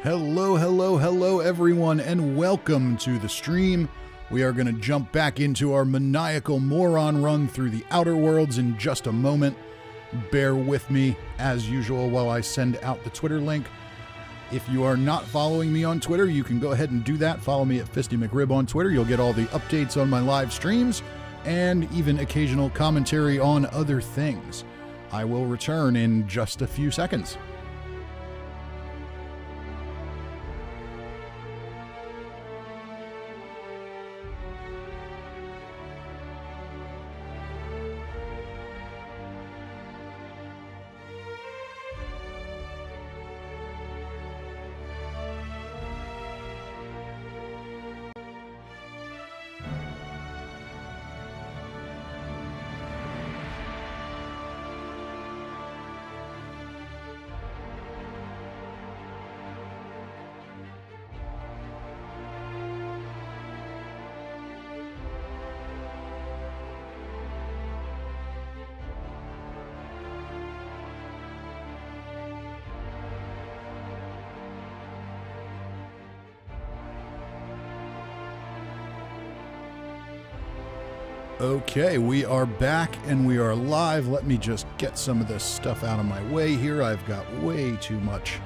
Hello, everyone, and welcome to the stream. We are going to jump back into our Maniacal Moron run through the Outer Worlds in just a moment. Bear with me, as usual, while I send out the Twitter link. If you are not following me on Twitter, you can go ahead and do that. Follow me at Fisty McRib on Twitter. You'll get all the updates on my live streams and even occasional commentary on other things. I will return in just a few seconds. Okay, we are back and we are live. Let me just get some of this stuff out of my way here. I've got way too much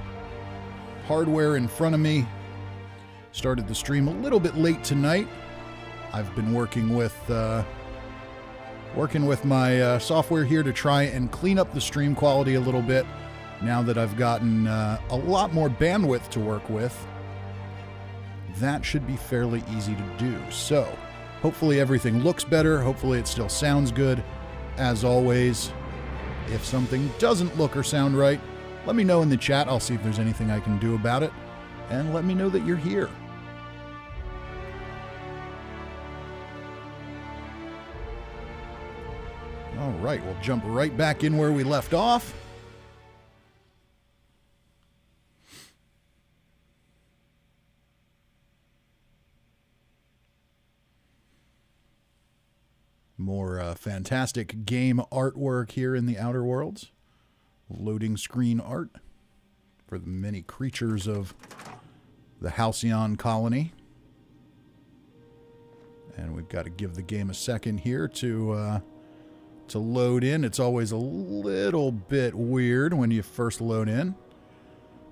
hardware in front of me. Started the stream a little bit late tonight. I've been working with my software here to try and clean up the stream quality a little bit. Now that I've gotten a lot more bandwidth to work with, that should be fairly easy to do. So, hopefully everything looks better. Hopefully it still sounds good. As always, if something doesn't look or sound right, let me know in the chat. I'll see if there's anything I can do about it. And let me know that you're here. All right, we'll jump right back in where we left off. More fantastic game artwork here in the Outer Worlds. Loading screen art for the many creatures of the Halcyon colony. And we've got to give the game a second here to load in. It's always a little bit weird when you first load in.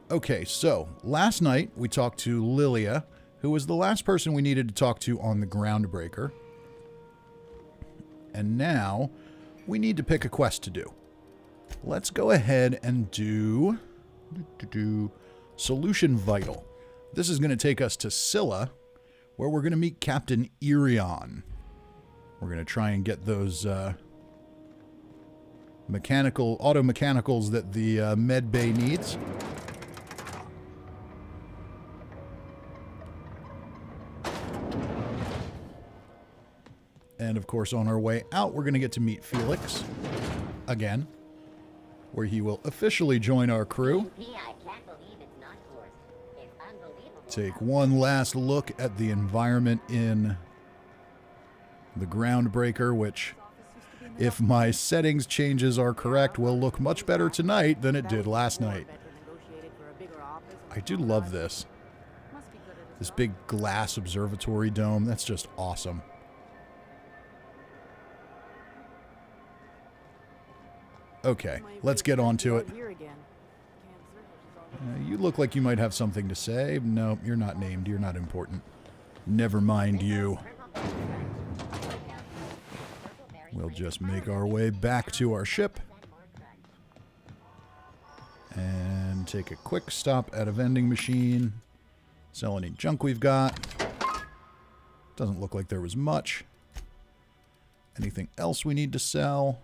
Okay, so last night we talked to Lilia, who was the last person we needed to talk to on the Groundbreaker. And now we need to pick a quest to do. Let's go ahead and do Solution Vital. This is going to take us to Cilla, where we're going to meet Captain Irion. We're going to try and get those auto mechanicals that the med bay needs. And, of course, on our way out, we're going to get to meet Felix again, where he will officially join our crew. Take one last look at the environment in the Groundbreaker, which, if my settings changes are correct, will look much better tonight than it did last night. I do love this. This big glass observatory dome, that's just awesome. Okay, let's get on to it. You look like you might have something to say. No, you're not named. You're not important. Never mind you. We'll just make our way back to our ship. And take a quick stop at a vending machine. Sell any junk we've got. Doesn't look like there was much. Anything else we need to sell?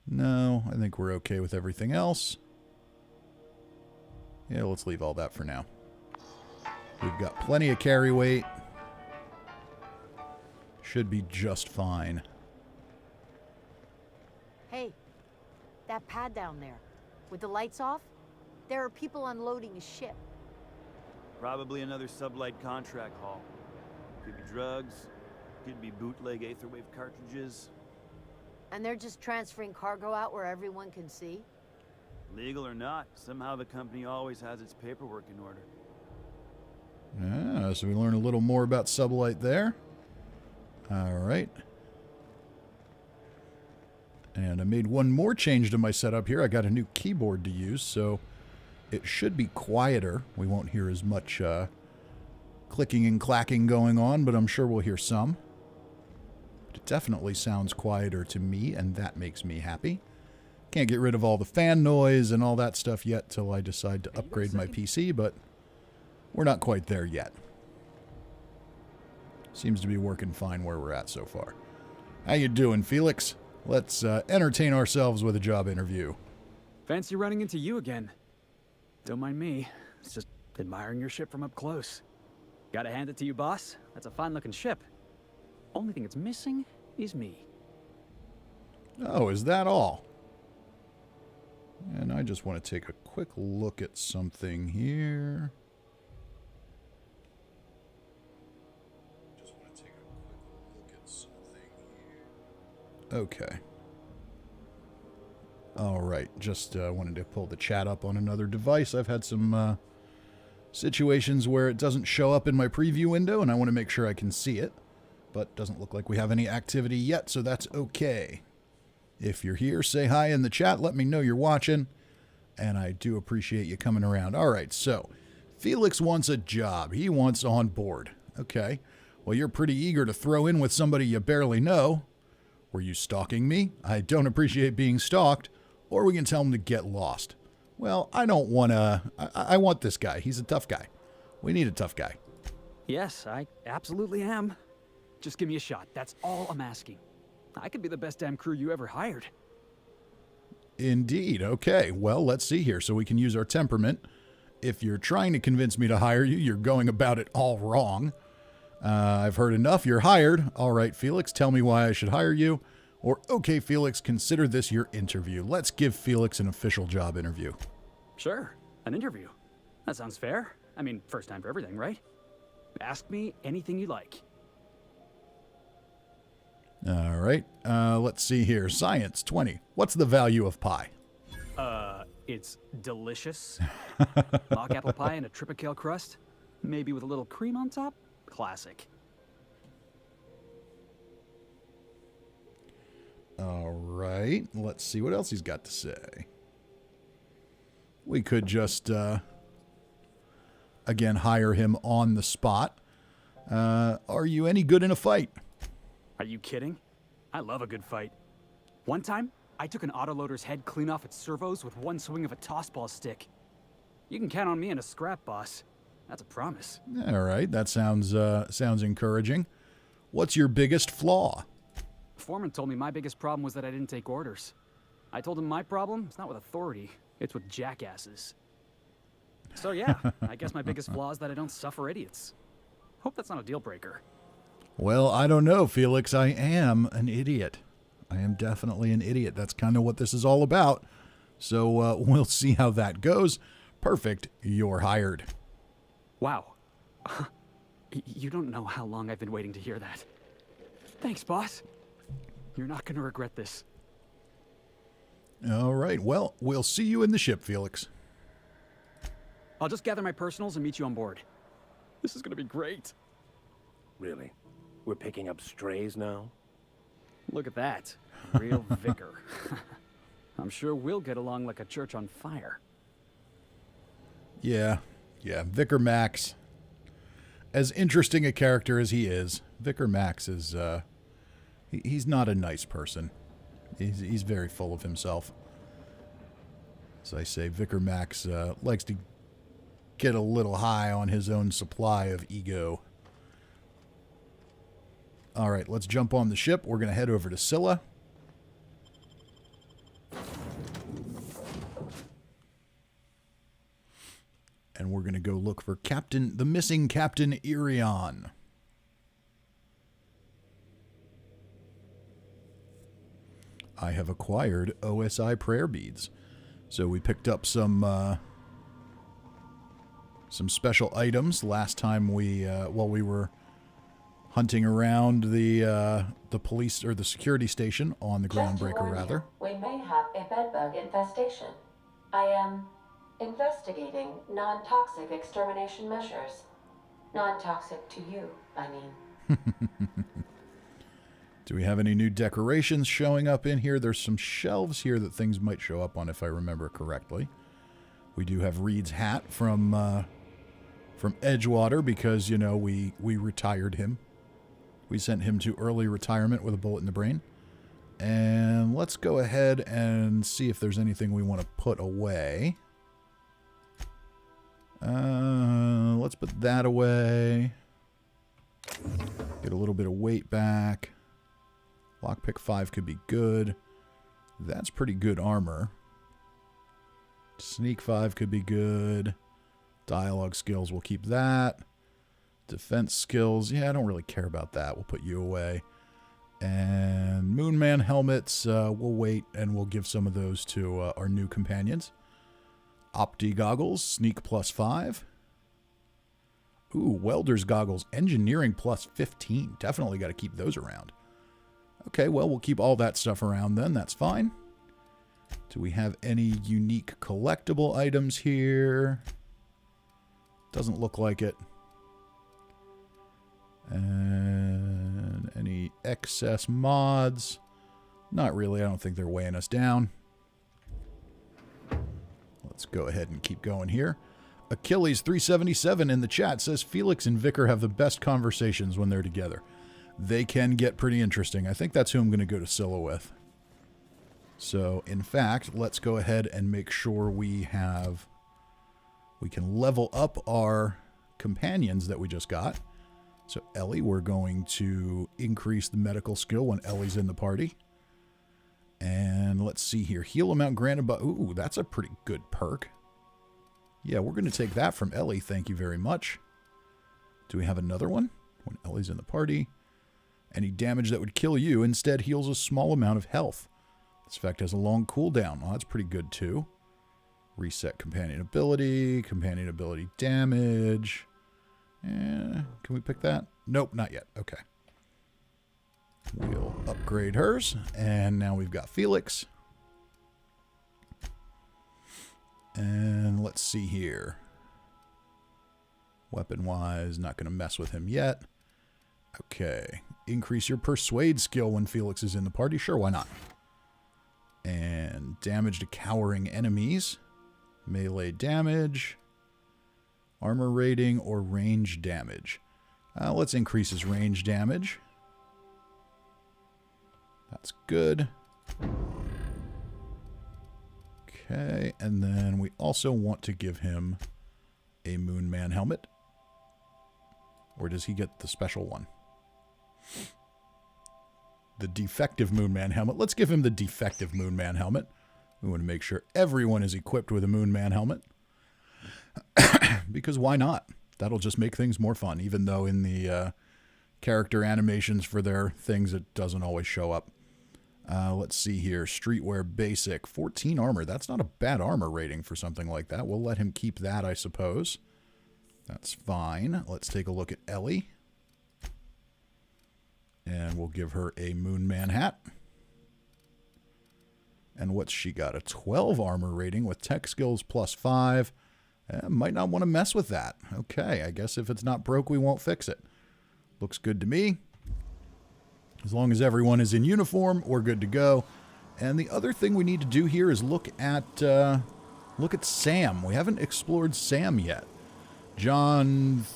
No, I think we're okay with everything else. Yeah, let's leave all that for now. We've got plenty of carry weight. Should be just fine. Hey, that pad down there, with the lights off, there are people unloading a ship. Probably another sublight contract haul. Could be drugs, could be bootleg Aetherwave cartridges. And they're just transferring cargo out where everyone can see? Legal or not, somehow the company always has its paperwork in order. So we learn a little more about Sublight there. All right. And I made one more change to my setup here. I got a new keyboard to use, so it should be quieter. We won't hear as much clicking and clacking going on, but I'm sure we'll hear some. It definitely sounds quieter to me, and that makes me happy. Can't get rid of all the fan noise and all that stuff yet till I decide to upgrade my PC, but we're not quite there yet. Seems to be working fine where we're at so far. How you doing, Felix? Let's entertain ourselves with a job interview. Fancy running into you again. Don't mind me. It's just admiring your ship from up close. Gotta hand it to you, boss. That's a fine-looking ship. Only thing it's missing is me. Oh, is that all? And I just want to take a quick look at something here. Okay. All right. Just wanted to pull the chat up on another device. I've had some situations where it doesn't show up in my preview window, and I want to make sure I can see it. But doesn't look like we have any activity yet, so that's okay. If you're here, say hi in the chat. Let me know you're watching, and I do appreciate you coming around. All right, so Felix wants a job. He wants on board. Okay. Well, you're pretty eager to throw in with somebody you barely know. Were you stalking me? I don't appreciate being stalked. Or we can tell him to get lost. Well, I don't want to... I want this guy. He's a tough guy. We need a tough guy. Yes, I absolutely am. Just give me a shot. That's all I'm asking. I could be the best damn crew you ever hired. Indeed. Okay. Well, let's see here. So we can use our temperament. If you're trying to convince me to hire you, you're going about it all wrong. I've heard enough. You're hired. All right, Felix, tell me why I should hire you. Or, okay, Felix, consider this your interview. Let's give Felix an official job interview. Sure. An interview. That sounds fair. I mean, first time for everything, right? Ask me anything you like. All right. Let's see here. Science, 20. What's the value of pie? It's delicious. Mock apple pie and a tripicale crust. Maybe with a little cream on top. Classic. All right. Let's see what else he's got to say. We could just, again, hire him on the spot. Are you any good in a fight? Are you kidding? I love a good fight. One time, I took an autoloader's head clean off its servos with one swing of a tossball stick. You can count on me in a scrap, boss. That's a promise. All right. That sounds encouraging. What's your biggest flaw? Foreman told me my biggest problem was that I didn't take orders. I told him my problem is not with authority, it's with jackasses. So yeah, I guess my biggest flaw is that I don't suffer idiots. Hope that's not a deal breaker. Well, I don't know, Felix. I am an idiot. I am definitely an idiot. That's kind of what this is all about. So we'll see how that goes. Perfect. You're hired. Wow. You don't know how long I've been waiting to hear that. Thanks, boss. You're not going to regret this. All right. Well, we'll see you in the ship, Felix. I'll just gather my personals and meet you on board. This is going to be great. Really? We're picking up strays now? Look at that. Real vicar. I'm sure we'll get along like a church on fire. Yeah. Vicar Max. As interesting a character as he is, Vicar Max is, he's not a nice person. He's very full of himself. As I say, Vicar Max likes to get a little high on his own supply of ego. All right, let's jump on the ship. We're going to head over to Cilla. And we're going to go look for the missing Captain Irion. I have acquired OSI prayer beads. So we picked up some special items last time while we were hunting around the police or the security station on the Groundbreaker, rather. We may have a bedbug infestation. I am investigating non-toxic extermination measures. Non-toxic to you, I mean. Do we have any new decorations showing up in here? There's some shelves here that things might show up on if I remember correctly. We do have Reed's hat from Edgewater because, you know, we retired him. We sent him to early retirement with a bullet in the brain. And let's go ahead and see if there's anything we want to put away. Let's put that away. Get a little bit of weight back. Lockpick 5 could be good. That's pretty good armor. Sneak 5 could be good. Dialogue skills, we'll keep that. Defense skills, yeah, I don't really care about that. We'll put you away. And Moonman helmets, we'll wait and we'll give some of those to our new companions. Opti goggles, sneak +5. Ooh, welder's goggles, engineering +15. Definitely got to keep those around. Okay, well, we'll keep all that stuff around then. That's fine. Do we have any unique collectible items here? Doesn't look like it. And any excess mods? Not really. I don't think they're weighing us down. Let's go ahead and keep going here. Achilles 377 in the chat says Felix and Vicar have the best conversations when they're together. They can get pretty interesting. I think that's who I'm going to go to Cilla with. So, in fact, let's go ahead and make sure we can level up our companions that we just got. So, Ellie, we're going to increase the medical skill when Ellie's in the party. And let's see here. Heal amount granted by... Ooh, that's a pretty good perk. Yeah, we're going to take that from Ellie. Thank you very much. Do we have another one? When Ellie's in the party. Any damage that would kill you instead heals a small amount of health. This effect has a long cooldown. Oh, that's pretty good too. Reset companion ability damage. Can we pick that? Nope, not yet. Okay. We'll upgrade hers. And now we've got Felix. And let's see here. Weapon-wise, not going to mess with him yet. Okay. Increase your persuade skill when Felix is in the party. Sure, why not? And damage to cowering enemies. Melee damage. Armor rating or range damage. Let's increase his range damage. That's good. Okay, and then we also want to give him a Moonman helmet. Or does he get the special one? The defective Moonman helmet. Let's give him the defective Moonman helmet. We want to make sure everyone is equipped with a Moonman helmet. Because why not? That'll just make things more fun, even though in the character animations for their things it doesn't always show up. Let's see here. Streetwear basic. 14 armor. That's not a bad armor rating for something like that. We'll let him keep that, I suppose. That's fine. Let's take a look at Ellie. And we'll give her a Moonman hat. And what's she got? A 12 armor rating with tech skills +5. Might not want to mess with that. Okay, I guess if it's not broke, we won't fix it. Looks good to me. As long as everyone is in uniform, we're good to go. And the other thing we need to do here is look at Sam. We haven't explored Sam yet. John...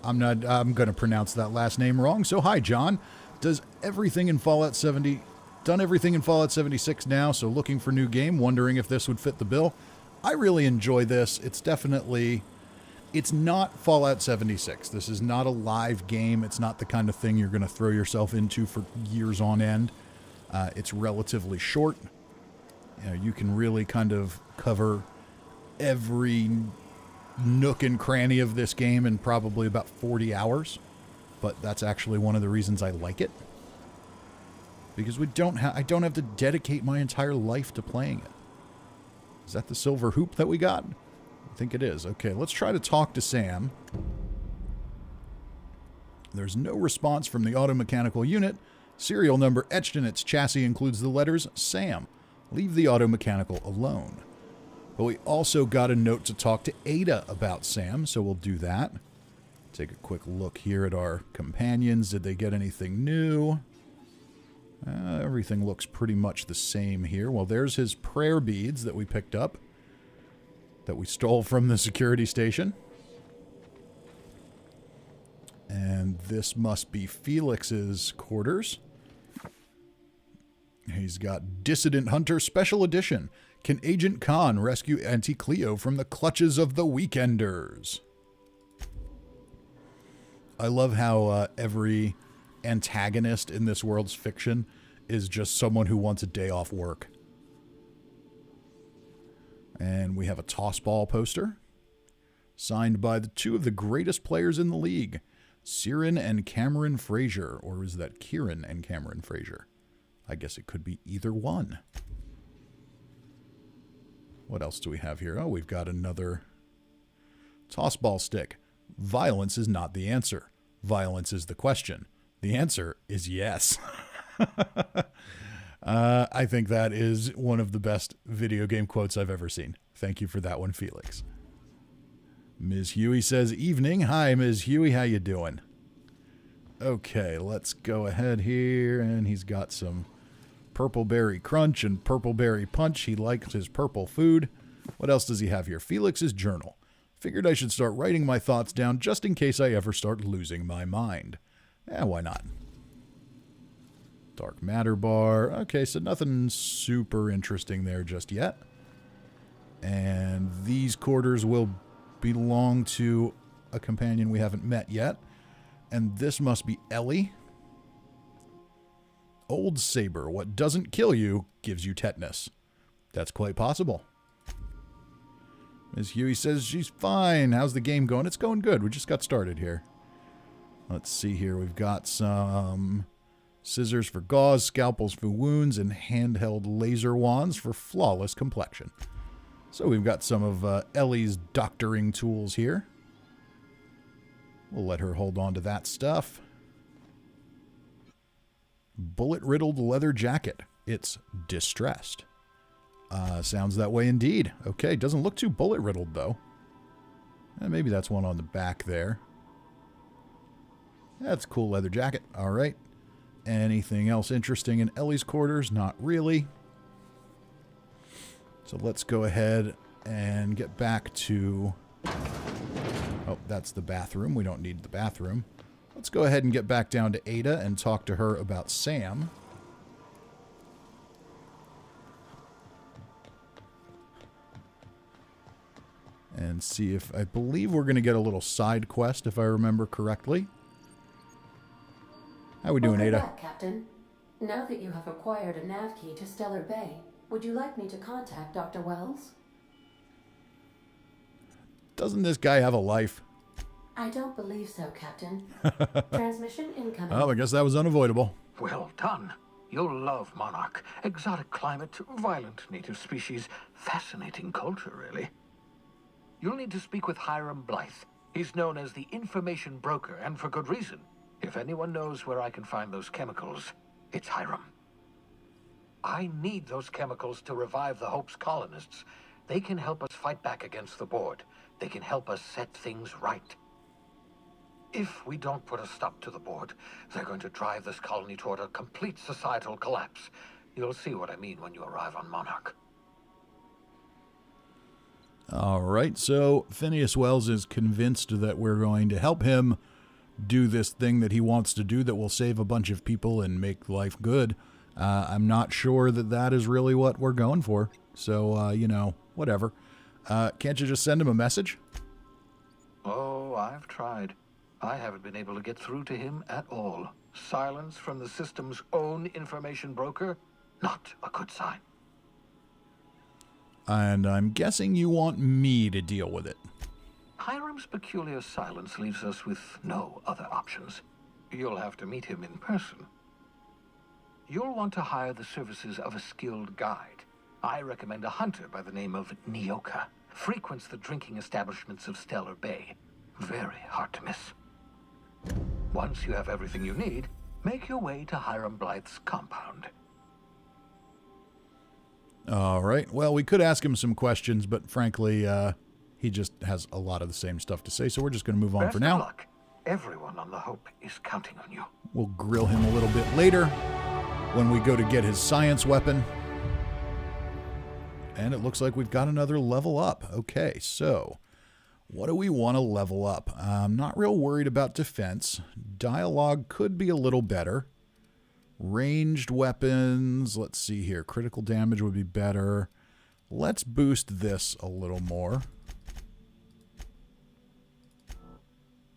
I'm going to pronounce that last name wrong. So hi, John. Done everything in Fallout 76 now, so looking for new game, wondering if this would fit the bill. I really enjoy this. It's not Fallout 76. This is not a live game. It's not the kind of thing you're going to throw yourself into for years on end. It's relatively short. You can really kind of cover every nook and cranny of this game in probably about 40 hours. But that's actually one of the reasons I like it. Because I don't have to dedicate my entire life to playing it. Is that the silver hoop that we got? I think it is. Okay, let's try to talk to Sam. There's no response from the automechanical unit. Serial number etched in its chassis includes the letters Sam. Leave the automechanical alone. But we also got a note to talk to Ada about Sam, so we'll do that. Take a quick look here at our companions. Did they get anything new? Everything looks pretty much the same here. Well, there's his prayer beads that we picked up, that we stole from the security station. And this must be Felix's quarters. He's got Dissident Hunter Special Edition. Can Agent Khan rescue Auntie Cleo from the clutches of the Weekenders? I love how every antagonist in this world's fiction is just someone who wants a day off work. And we have a toss ball poster signed by the two of the greatest players in the league, Ciaran and Cameron Frazier. Or is that Kieran and Cameron Frazier? I guess it could be either one. What else do we have here? Oh, we've got another toss ball stick. Violence is not the answer. Violence is the question. The answer is yes. I think that is one of the best video game quotes I've ever seen. Thank you for that one, Felix. Ms. Huey says, evening. Hi, Ms. Huey. How you doing? Okay, let's go ahead here. And he's got some Purple Berry Crunch and Purple Berry Punch. He likes his purple food. What else does he have here? Felix's journal. Figured I should start writing my thoughts down just in case I ever start losing my mind. Why not? Dark matter bar. Okay, so nothing super interesting there just yet. And these quarters will belong to a companion we haven't met yet. And this must be Ellie. Old Saber, what doesn't kill you gives you tetanus. That's quite possible. Ms. Huey says she's fine. How's the game going? It's going good. We just got started here. Let's see here. We've got some scissors for gauze, scalpels for wounds, and handheld laser wands for flawless complexion. So we've got some of Ellie's doctoring tools here. We'll let her hold on to that stuff. Bullet-riddled leather jacket. It's distressed. Sounds that way indeed. Okay, doesn't look too bullet-riddled, though. Maybe that's one on the back there. That's a cool leather jacket. All right. Anything else interesting in Ellie's quarters? Not really. So let's go ahead and get back to... Oh, that's the bathroom. We don't need the bathroom. Let's go ahead and get back down to Ada and talk to her about Sam. And see if... I believe we're going to get a little side quest, if I remember correctly. How we doing, Ada? Welcome back, Captain. Now that you have acquired a nav key to Stellar Bay, would you like me to contact Dr. Wells? Doesn't this guy have a life? I don't believe so, Captain. Transmission incoming. Oh, I guess that was unavoidable. Well done. You'll love Monarch. Exotic climate, violent native species, fascinating culture, really. You'll need to speak with Hiram Blythe. He's known as the information broker, and for good reason. If anyone knows where I can find those chemicals, it's Hiram. I need those chemicals to revive the Hope's colonists. They can help us fight back against the Board. They can help us set things right. If we don't put a stop to the Board, they're going to drive this colony toward a complete societal collapse. You'll see what I mean when you arrive on Monarch. All right, so Phineas Wells is convinced that we're going to help him do this thing that he wants to do that will save a bunch of people and make life good. I'm not sure that that is really what we're going for. So, you know, whatever. Can't you just send him a message? Oh, I've tried. I haven't been able to get through to him at all. Silence from the system's own information broker? Not a good sign. And I'm guessing you want me to deal with it. Hiram's peculiar silence leaves us with no other options. You'll have to meet him in person. You'll want to hire the services of a skilled guide. I recommend a hunter by the name of Nyoka. Frequents the drinking establishments of Stellar Bay. Very hard to miss. Once you have everything you need, make your way to Hiram Blythe's compound. All right. Well, we could ask him some questions, but frankly, he just has a lot of the same stuff to say, so we're just going to move on Best for of now. luck. Everyone on the Hope is counting on you. We'll grill him a little bit later when we go to get his science weapon. And it looks like we've got another level up. Okay, so what do we want to level up? I'm not real worried about defense. Dialogue could be a little better. Ranged weapons, let's see here. Critical damage would be better. Let's boost this a little more.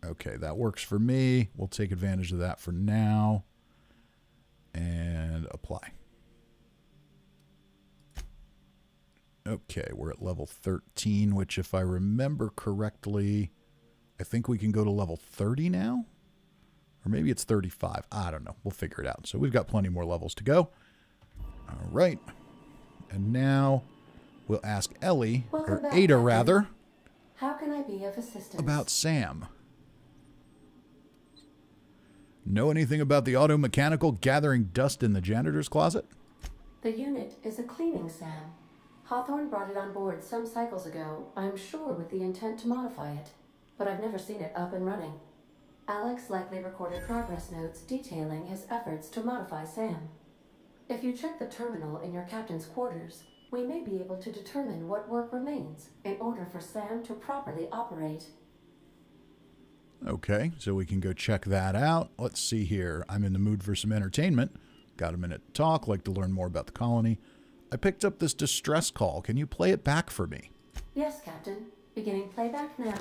Okay, that works for me. We'll take advantage of that for now. And apply. Okay, we're at level 13, which if I remember correctly, I think we can go to level 30 now? Or maybe it's 35. I don't know. We'll figure it out. So we've got plenty more levels to go. All right. And now we'll ask Ellie, or Ada rather, How can I be of assistance? about Sam. Know anything about the auto-mechanical gathering dust in the janitor's closet? The unit is a cleaning SAM. Hawthorne brought it on board some cycles ago, I'm sure with the intent to modify it. But I've never seen it up and running. Alex likely recorded progress notes detailing his efforts to modify Sam. If you check the terminal in your captain's quarters, we may be able to determine what work remains in order for Sam to properly operate. Okay, so we can go check that out. Let's see here. I'm in the mood for some entertainment. Got a minute to talk, like to learn more about the colony. I picked up this distress call. Can you play it back for me? Yes, Captain. Beginning playback now.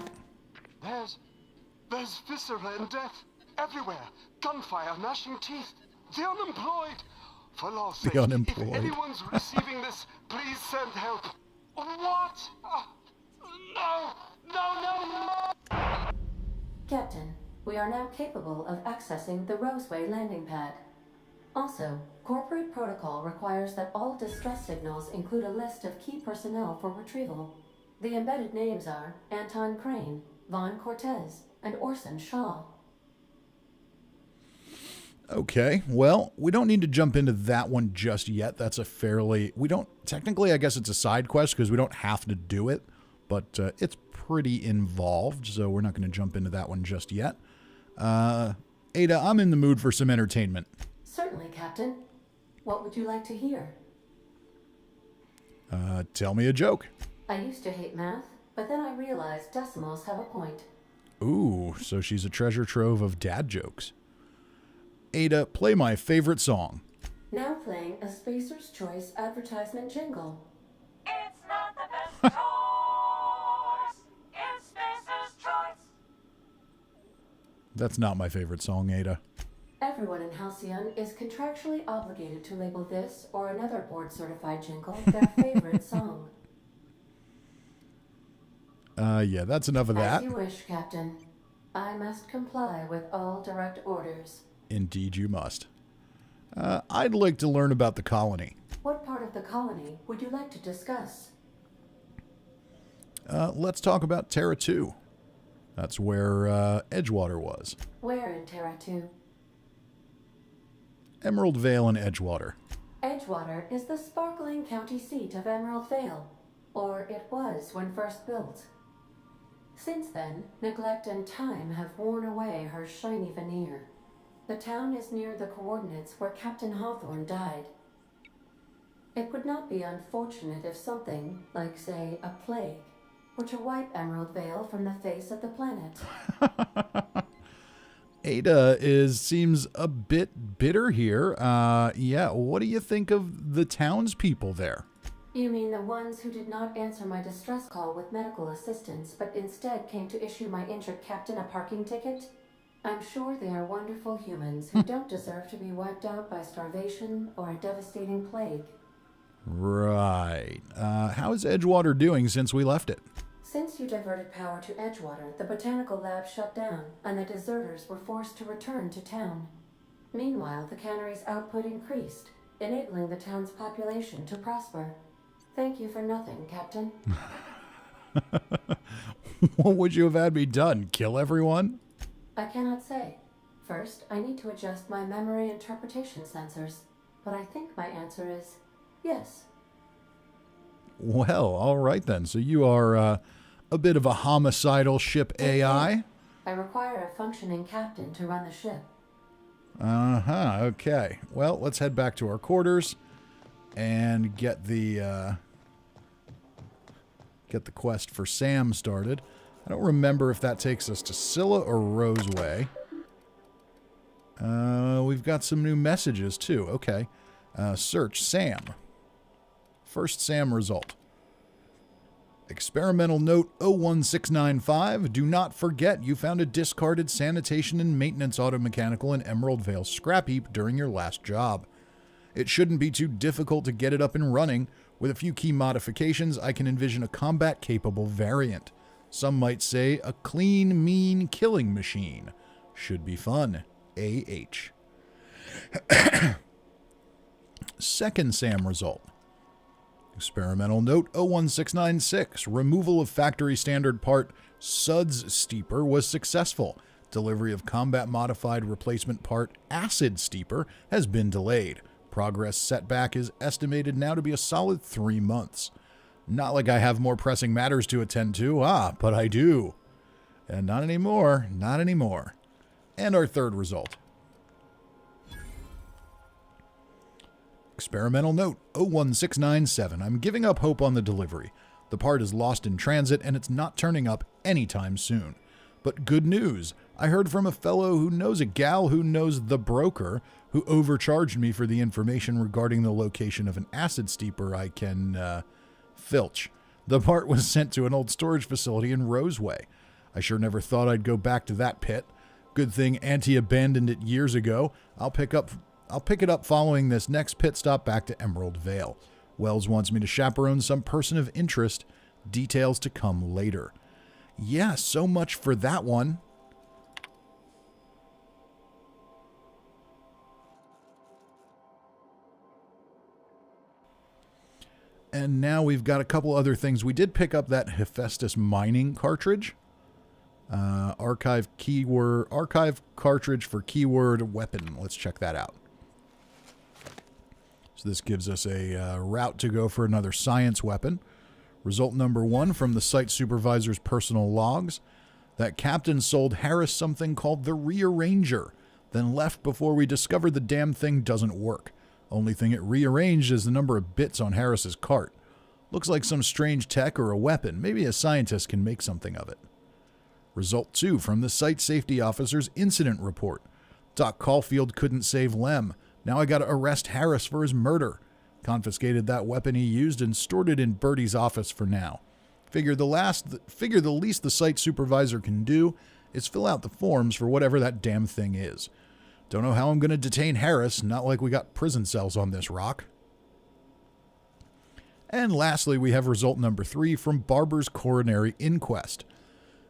There's viscera and death everywhere. Gunfire, gnashing teeth. The unemployed. For law's sake, The unemployed. if anyone's receiving this, please send help. What? No! Captain, we are now capable of accessing the Roseway landing pad. Also, corporate protocol requires that all distress signals include a list of key personnel for retrieval. The embedded names are Anton Crane, Vaughn Cortez, and Orson Shaw. Okay, well, we don't need to jump into that one just yet. That's a fairly... Technically, I guess it's a side quest because we don't have to do it, but it's pretty involved, so we're not going to jump into that one just yet. Ada, I'm in the mood for some entertainment. Certainly, Captain. What would you like to hear? Tell me a joke. I used to hate math, but then I realized decimals have a point. Ooh, so she's a treasure trove of dad jokes. Ada, play my favorite song. Now playing a Spacer's Choice advertisement jingle. It's not the best choice. It's Spacer's Choice. That's not my favorite song, Ada. Everyone in Halcyon is contractually obligated to label this or another board-certified jingle their favorite song. Yeah, that's enough of that. As you wish, Captain. I must comply with all direct orders. Indeed you must. I'd like to learn about the colony. What part of the colony would you like to discuss? Let's talk about Terra 2. That's where Edgewater was. Where in Terra 2? Emerald Vale and Edgewater. Edgewater is the sparkling county seat of Emerald Vale, or it was when first built. Since then, neglect and time have worn away her shiny veneer. The town is near the coordinates where Captain Hawthorne died. It would not be unfortunate if something, like say a plague, were to wipe Emerald Vale from the face of the planet. Ada seems a bit bitter here. Yeah, what do you think of the townspeople there? You mean the ones who did not answer my distress call with medical assistance, but instead came to issue my injured captain a parking ticket? I'm sure they are wonderful humans who don't deserve to be wiped out by starvation or a devastating plague. Right. How is Edgewater doing since we left it? Since you diverted power to Edgewater, the botanical lab shut down, and the deserters were forced to return to town. Meanwhile, the cannery's output increased, enabling the town's population to prosper. Thank you for nothing, Captain. What would you have had me done? Kill everyone? I cannot say. First, I need to adjust my memory interpretation sensors, but I think my answer is yes. Well, all right then. So you are a bit of a homicidal ship AI. I require a functioning captain to run the ship. Uh-huh, okay. Well, let's head back to our quarters and get the quest for Sam started. I don't remember if that takes us to Cilla or Roseway. We've got some new messages, too. Okay. Search Sam. First Sam result. Experimental note 01695. Do not forget you found a discarded sanitation and maintenance automechanical in Emerald Vale scrap heap during your last job. It shouldn't be too difficult to get it up and running. With a few key modifications, I can envision a combat-capable variant. Some might say a clean, mean killing machine. Should be fun. AH. Second SAM result. Experimental note 01696. Removal of factory standard part Suds Steeper was successful. Delivery of combat modified replacement part Acid Steeper has been delayed. Progress setback is estimated now to be a solid 3 months. Not like I have more pressing matters to attend to. But I do. And not anymore. Not anymore. And our third result. Experimental note 01697. I'm giving up hope on the delivery. The part is lost in transit and it's not turning up anytime soon. But good news. I heard from a fellow who knows a gal who knows the broker who overcharged me for the information regarding the location of an acid steeper I can, filch. The part was sent to an old storage facility in Roseway. I sure never thought I'd go back to that pit. Good thing Auntie abandoned it years ago. I'll pick it up following this next pit stop back to Emerald Vale. Wells wants me to chaperone some person of interest. Details to come later. Yeah, so much for that one. And now we've got a couple other things. We did pick up that Hephaestus mining cartridge. Archive cartridge for keyword weapon. Let's check that out. So this gives us a route to go for another science weapon. Result number 1 from the site supervisor's personal logs. That captain sold Harris something called the Rearranger, then left before we discovered the damn thing doesn't work. Only thing it rearranged is the number of bits on Harris's cart. Looks like some strange tech or a weapon. Maybe a scientist can make something of it. Result 2 from the site safety officer's incident report. Doc Caulfield couldn't save Lem. Now I gotta arrest Harris for his murder. Confiscated that weapon he used and stored it in Bertie's office for now. Figure the least the site supervisor can do is fill out the forms for whatever that damn thing is. Don't know how I'm gonna detain Harris, not like we got prison cells on this rock. And lastly, we have result number 3 from Barber's coronary inquest.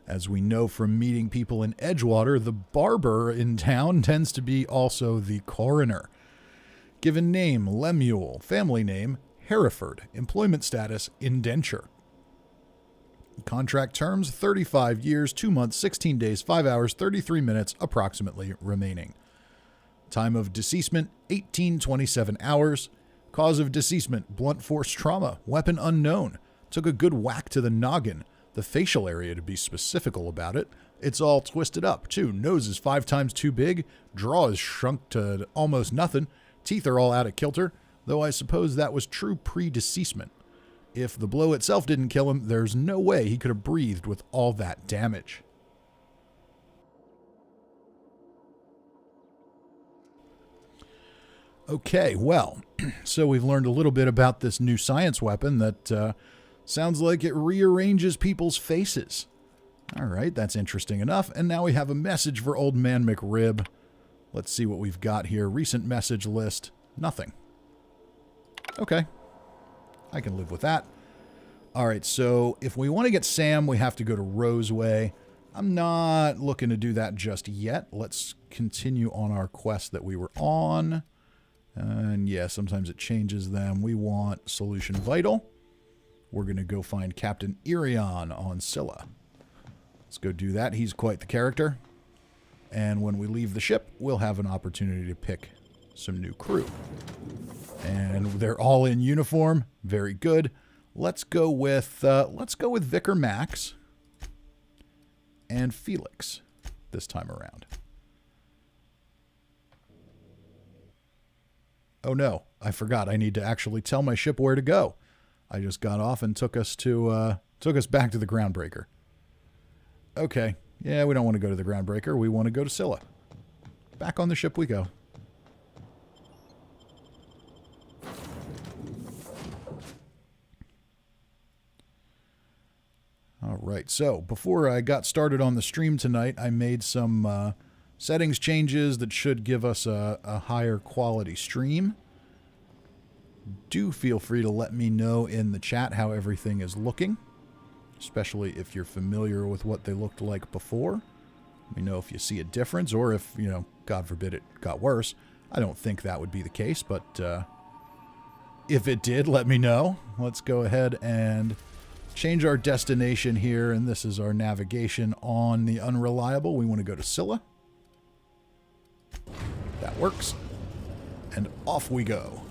As we know from meeting people in Edgewater, the barber in town tends to be also the coroner. Given name, Lemuel. Family name, Hereford. Employment status, indenture. Contract terms, 35 years, 2 months, 16 days, 5 hours, 33 minutes, approximately remaining. Time of deceasement, 1827 hours. Cause of deceasement, blunt force trauma. Weapon unknown. Took a good whack to the noggin. The facial area to be specifical about it. It's all twisted up, too. Nose is 5 times too big. Jaw is shrunk to almost nothing. Teeth are all out of kilter, though I suppose that was true pre-deceasement. If the blow itself didn't kill him, there's no way he could have breathed with all that damage. Okay, well, so we've learned a little bit about this new science weapon that sounds like it rearranges people's faces. All right, that's interesting enough. And now we have a message for Old Man McRib. Let's see what we've got here. Recent message list. Nothing. Okay. I can live with that. All right, so if we want to get Sam, we have to go to Roseway. I'm not looking to do that just yet. Let's continue on our quest that we were on. And yeah, sometimes it changes them. We want Solution Vital. We're going to go find Captain Irion on Cilla. Let's go do that. He's quite the character. And when we leave the ship, we'll have an opportunity to pick some new crew. And they're all in uniform. Very good. Let's go with Vicar Max and Felix this time around. Oh no, I forgot. I need to actually tell my ship where to go. I just got off and took us back to the Groundbreaker. Okay, yeah, we don't want to go to the Groundbreaker. We want to go to Cilla. Back on the ship we go. All right, so before I got started on the stream tonight, I made some settings changes that should give us a higher quality stream. Do feel free to let me know in the chat how everything is looking, especially if you're familiar with what they looked like before. Let me know if you see a difference, or if, you know, God forbid it got worse. I don't think that would be the case, but if it did, let me know. Let's go ahead and change our destination here, and this is our navigation on the Unreliable. We want to go to Cilla. That works. And off we go.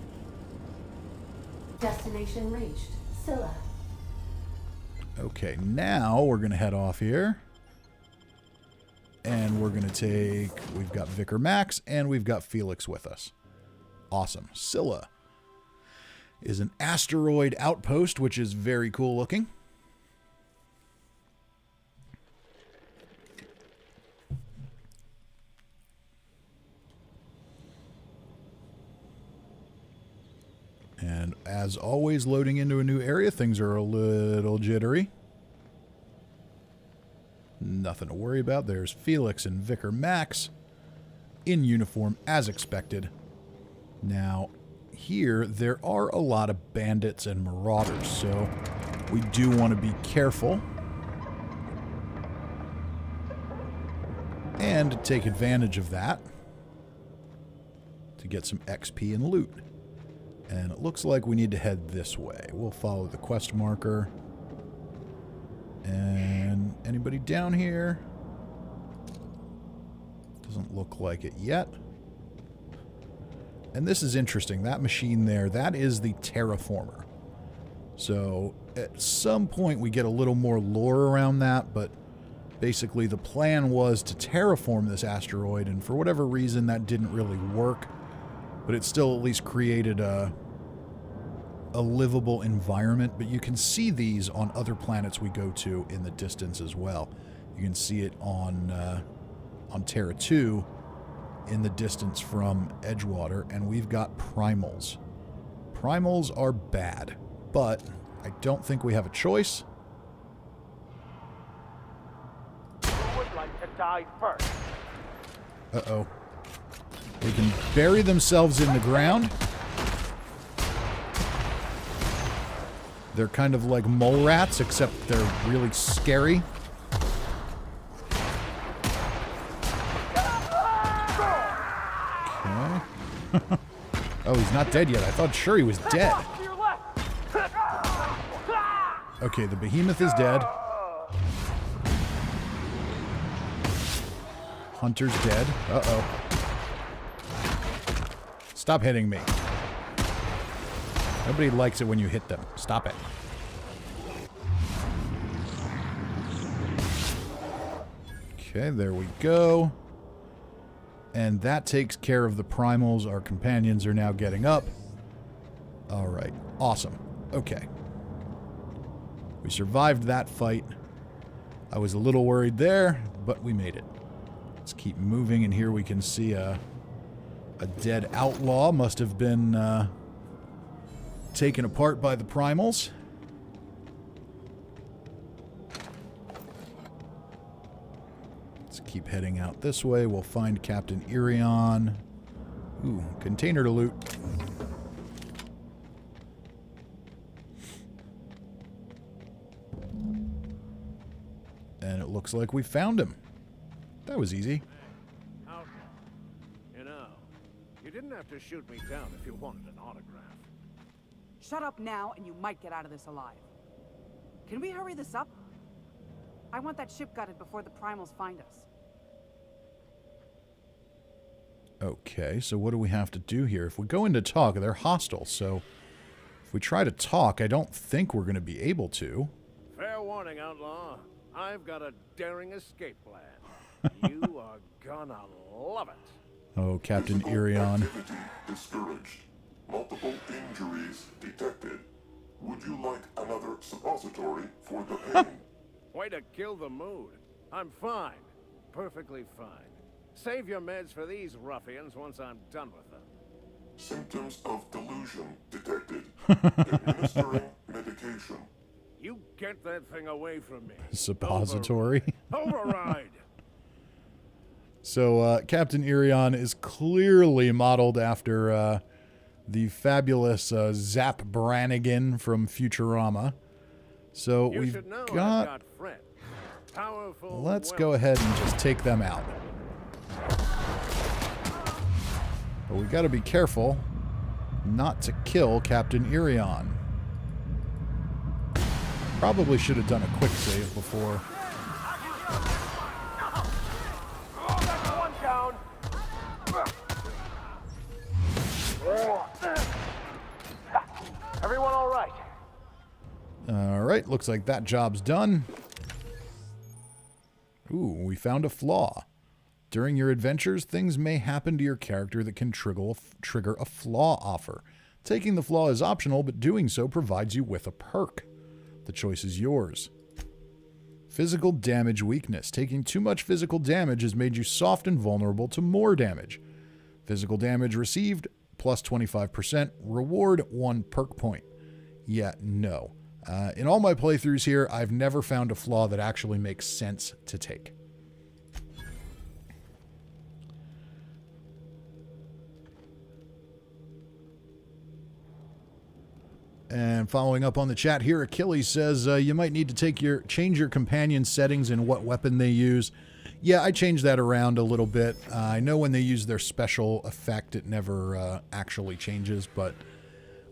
Destination reached. Cilla. Okay, now we're going to head off here. And we're going to take... We've got Vicar Max, and we've got Felix with us. Awesome. Cilla is an asteroid outpost, which is very cool looking. And as always, loading into a new area, things are a little jittery. Nothing to worry about. There's Felix and Vicar Max in uniform as expected. Now, here, there are a lot of bandits and marauders, so we do want to be careful and take advantage of that to get some XP and loot. And it looks like we need to head this way. We'll follow the quest marker. And anybody down here? Doesn't look like it yet. And this is interesting. That machine there, that is the terraformer. So at some point we get a little more lore around that, but basically the plan was to terraform this asteroid, and for whatever reason that didn't really work. But it still at least created a livable environment. But you can see these on other planets we go to in the distance as well. You can see it on Terra 2 in the distance from Edgewater, and we've got primals. Primals are bad, but I don't think we have a choice. Who would like to die first? Uh-oh. They can bury themselves in the ground. They're kind of like mole rats, except they're really scary. Okay. Oh, he's not dead yet. I thought sure he was dead. Okay, the behemoth is dead. Hunter's dead. Uh-oh. Stop hitting me. Nobody likes it when you hit them. Stop it. Okay, there we go. And that takes care of the primals. Our companions are now getting up. Alright, awesome. Okay. We survived that fight. I was a little worried there, but we made it. Let's keep moving, and here we can see a dead outlaw. Must have been taken apart by the primals. Let's keep heading out this way. We'll find Captain Irion. Ooh, container to loot. And it looks like we found him. That was easy. Outlaw. You know, you didn't have to shoot me down if you wanted an autograph. Shut up now, and you might get out of this alive. Can we hurry this up? I want that ship gutted before the primals find us. Okay, so what do we have to do here? If we go into talk, they're hostile, so if we try to talk, I don't think we're going to be able to. Fair warning, outlaw. I've got a daring escape plan. You are gonna love it. Oh, Captain Physical Irion. activity discouraged. Multiple injuries detected. Would you like another suppository for the pain? Way to kill the mood. I'm fine. Perfectly fine. Save your meds for these ruffians once I'm done with them. Symptoms of delusion detected. Administering medication. You get that thing away from me. Suppository. Override. So, Captain Irion is clearly modeled after the fabulous Zap Brannigan from Futurama. So You we've should know got... I've got friends. Powerful. Let's go ahead and just take them out. But we got to be careful not to kill Captain Irion. Probably should have done a quick save before. One down. Everyone all right? Alright, looks like that job's done. Ooh, we found a flaw. During your adventures, things may happen to your character that can trigger a flaw offer. Taking the flaw is optional, but doing so provides you with a perk. The choice is yours. Physical damage weakness. Taking too much physical damage has made you soft and vulnerable to more damage. Physical damage received, plus 25%. Reward 1 perk point. Yeah, no. In all my playthroughs here, I've never found a flaw that actually makes sense to take. And following up on the chat here, Achilles says you might need to change your companion settings and what weapon they use. Yeah, I changed that around a little bit. I know when they use their special effect, it never actually changes, but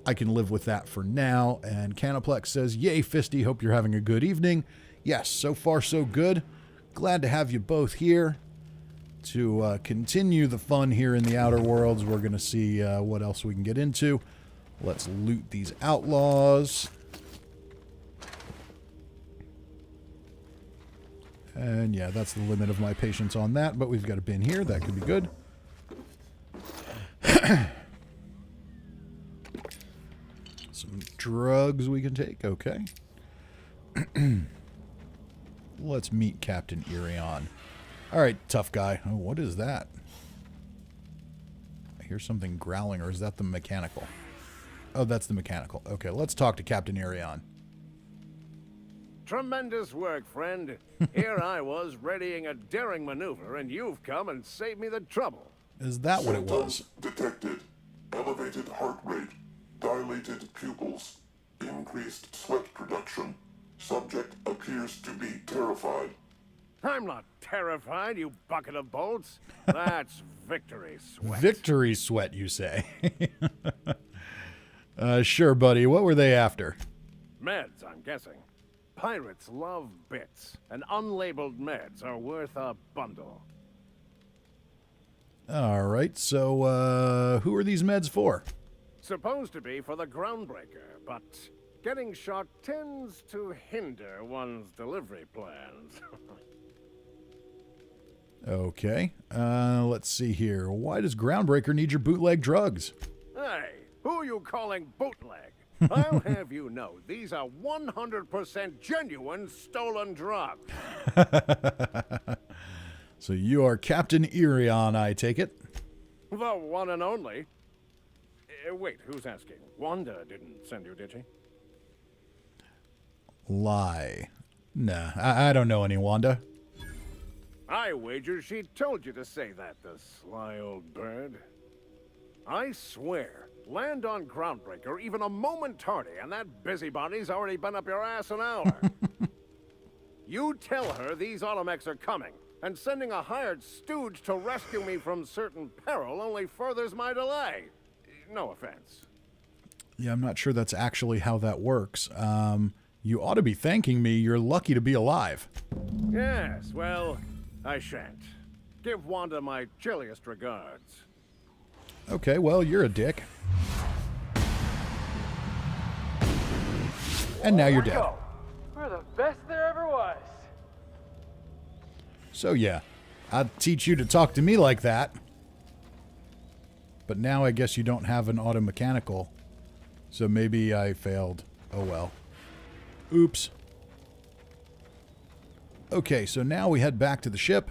I can live with that for now. And Canoplex says, yay, Fisty, hope you're having a good evening. Yes, so far so good. Glad to have you both here to continue the fun here in the Outer Worlds. We're going to see what else we can get into. Let's loot these outlaws. And yeah, that's the limit of my patience on that, but we've got a bin here. That could be good. Some drugs we can take. Okay. Let's meet Captain Irion. All right, tough guy. Oh, what is that? I hear something growling, or is that the mechanical? Oh, that's the mechanical. Okay, let's talk to Captain Irion. Tremendous work, friend. Here I was readying a daring maneuver, and you've come and saved me the trouble. Is that what it was? Detected. Elevated heart rate. Dilated pupils. Increased sweat production. Subject appears to be terrified. I'm not terrified, you bucket of bolts. That's victory sweat. Victory sweat, you say? Sure, buddy. What were they after? Meds, I'm guessing. Pirates love bits, and unlabeled meds are worth a bundle. All right, so who are these meds for? Supposed to be for the Groundbreaker, but getting shot tends to hinder one's delivery plans. Okay, let's see here. Why does Groundbreaker need your bootleg drugs? Hey, who are you calling bootleg? I'll have you know, these are 100% genuine stolen drugs. So you are Captain Irion, I take it? The one and only. Wait, who's asking? Wanda didn't send you, did she? Lie. Nah, I don't know any Wanda. I wager she told you to say that, the sly old bird. I swear, land on Groundbreaker even a moment tardy, and that busybody's already been up your ass an hour. You tell her these automechs are coming, and sending a hired stooge to rescue me from certain peril only furthers my delay. No offense. Yeah, I'm not sure that's actually how that works. You ought to be thanking me. You're lucky to be alive. Yes, well, I shan't. Give Wanda my chilliest regards. Okay, well, you're a dick. And now you're dead. We're the best there ever was. So yeah, I'd teach you to talk to me like that. But now I guess you don't have an automechanical. So maybe I failed. Oh well. Oops. Okay, so now we head back to the ship.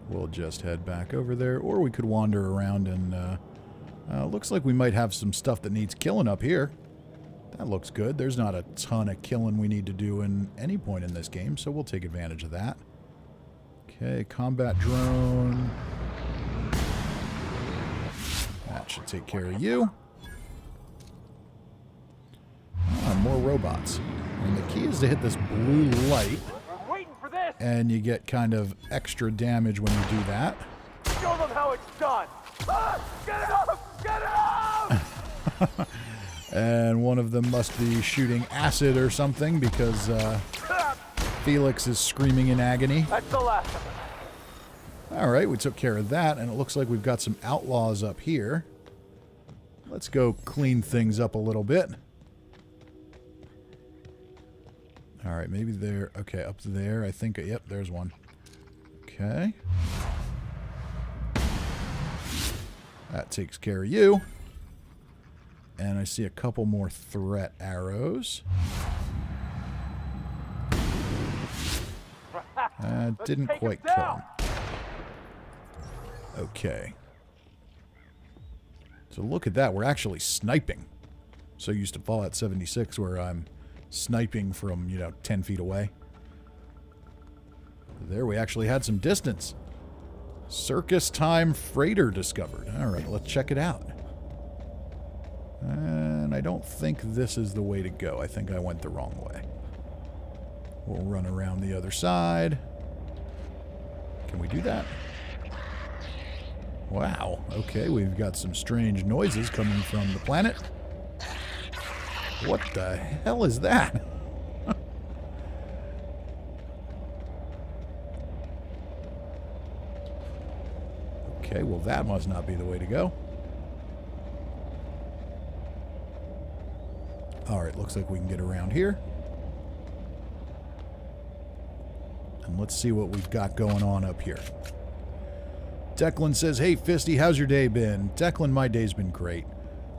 We'll just head back over there, or we could wander around and looks like we might have some stuff that needs killing up here. That looks good. There's not a ton of killing we need to do in any point in this game, so we'll take advantage of that. Okay, combat drone. That should take care of you. Ah, more robots. And the key is to hit this blue light. We're waiting for this. And you get kind of extra damage when you do that. Show them how it's done. Ah, get it off! Get it off! And one of them must be shooting acid or something because Felix is screaming in agony. That's the last of it. Alright, we took care of that, and it looks like we've got some outlaws up here. Let's go clean things up a little bit. Alright, maybe there. Okay, up there, I think. Yep, there's one. Okay. That takes care of you. And I see a couple more threat arrows. Didn't quite kill him. Okay. So look at that. We're actually sniping. So used to Fallout 76 where I'm sniping from, 10 feet away. There we actually had some distance. Circus Time freighter discovered. Alright, let's check it out. And I don't think this is the way to go. I think I went the wrong way. We'll run around the other side. Can we do that? Wow. Okay, we've got some strange noises coming from the planet. What the hell is that? Okay, well that must not be the way to go. Alright, looks like we can get around here. And let's see what we've got going on up here. Declan says, hey Fisty, how's your day been? Declan, my day's been great.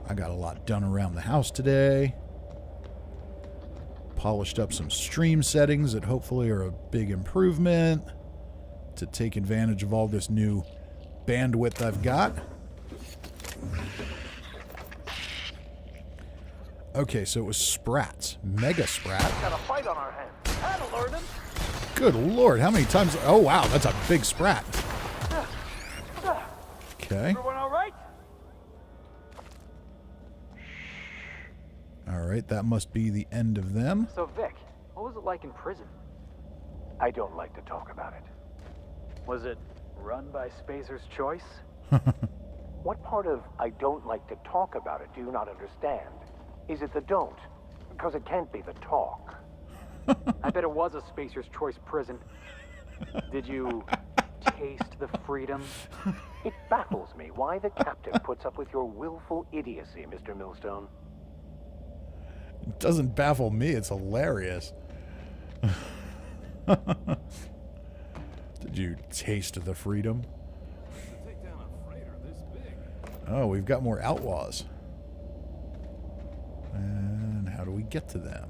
I got a lot done around the house today. Polished up some stream settings that hopefully are a big improvement to take advantage of all this new bandwidth I've got. Okay, so it was Sprats. Mega Sprat. Got a fight on our hands. That'll learn him. Good lord, how many times? Oh wow, that's a big Sprat. Okay. Everyone all right? Alright, that must be the end of them. So Vic, what was it like in prison? I don't like to talk about it. Was it run by Spacer's choice? What part of I don't like to talk about it do you not understand? Is it the don't? Because it can't be the talk. I bet it was a Spacer's choice prison. Did you taste the freedom? It baffles me why the captain puts up with your willful idiocy, Mr. Millstone. It doesn't baffle me, it's hilarious. Did you taste the freedom? Oh, we've got more outlaws. And how do we get to them?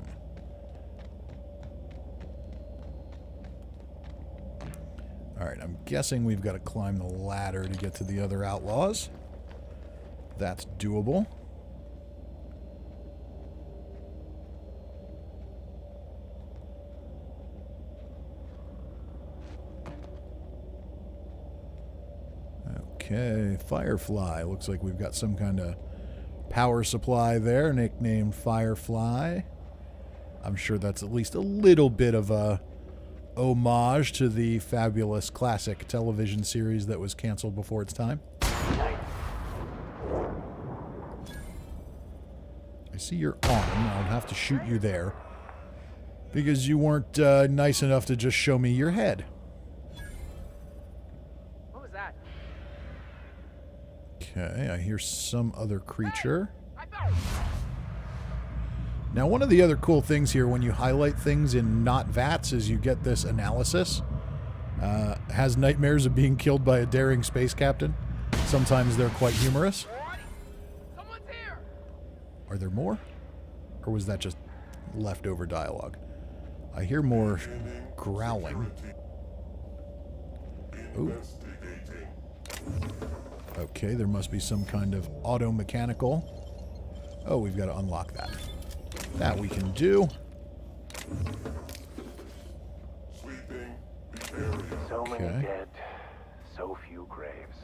Alright, I'm guessing we've got to climb the ladder to get to the other outlaws. That's doable. Okay, Firefly. Looks like we've got some kind of power supply there, nicknamed Firefly. I'm sure that's at least a little bit of a homage to the fabulous classic television series that was canceled before its time. I see your arm. I'll have to shoot you there. Because you weren't nice enough to just show me your head. What was that? Okay, I hear some other creature. Now, one of the other cool things here when you highlight things in not VATS is you get this analysis. Has nightmares of being killed by a daring space captain. Sometimes they're quite humorous. Someone's here. Are there more? Or was that just leftover dialogue? I hear more growling. Ooh. Okay, there must be some kind of auto-mechanical. Oh, we've got to unlock that. That we can do. So many dead, so few graves.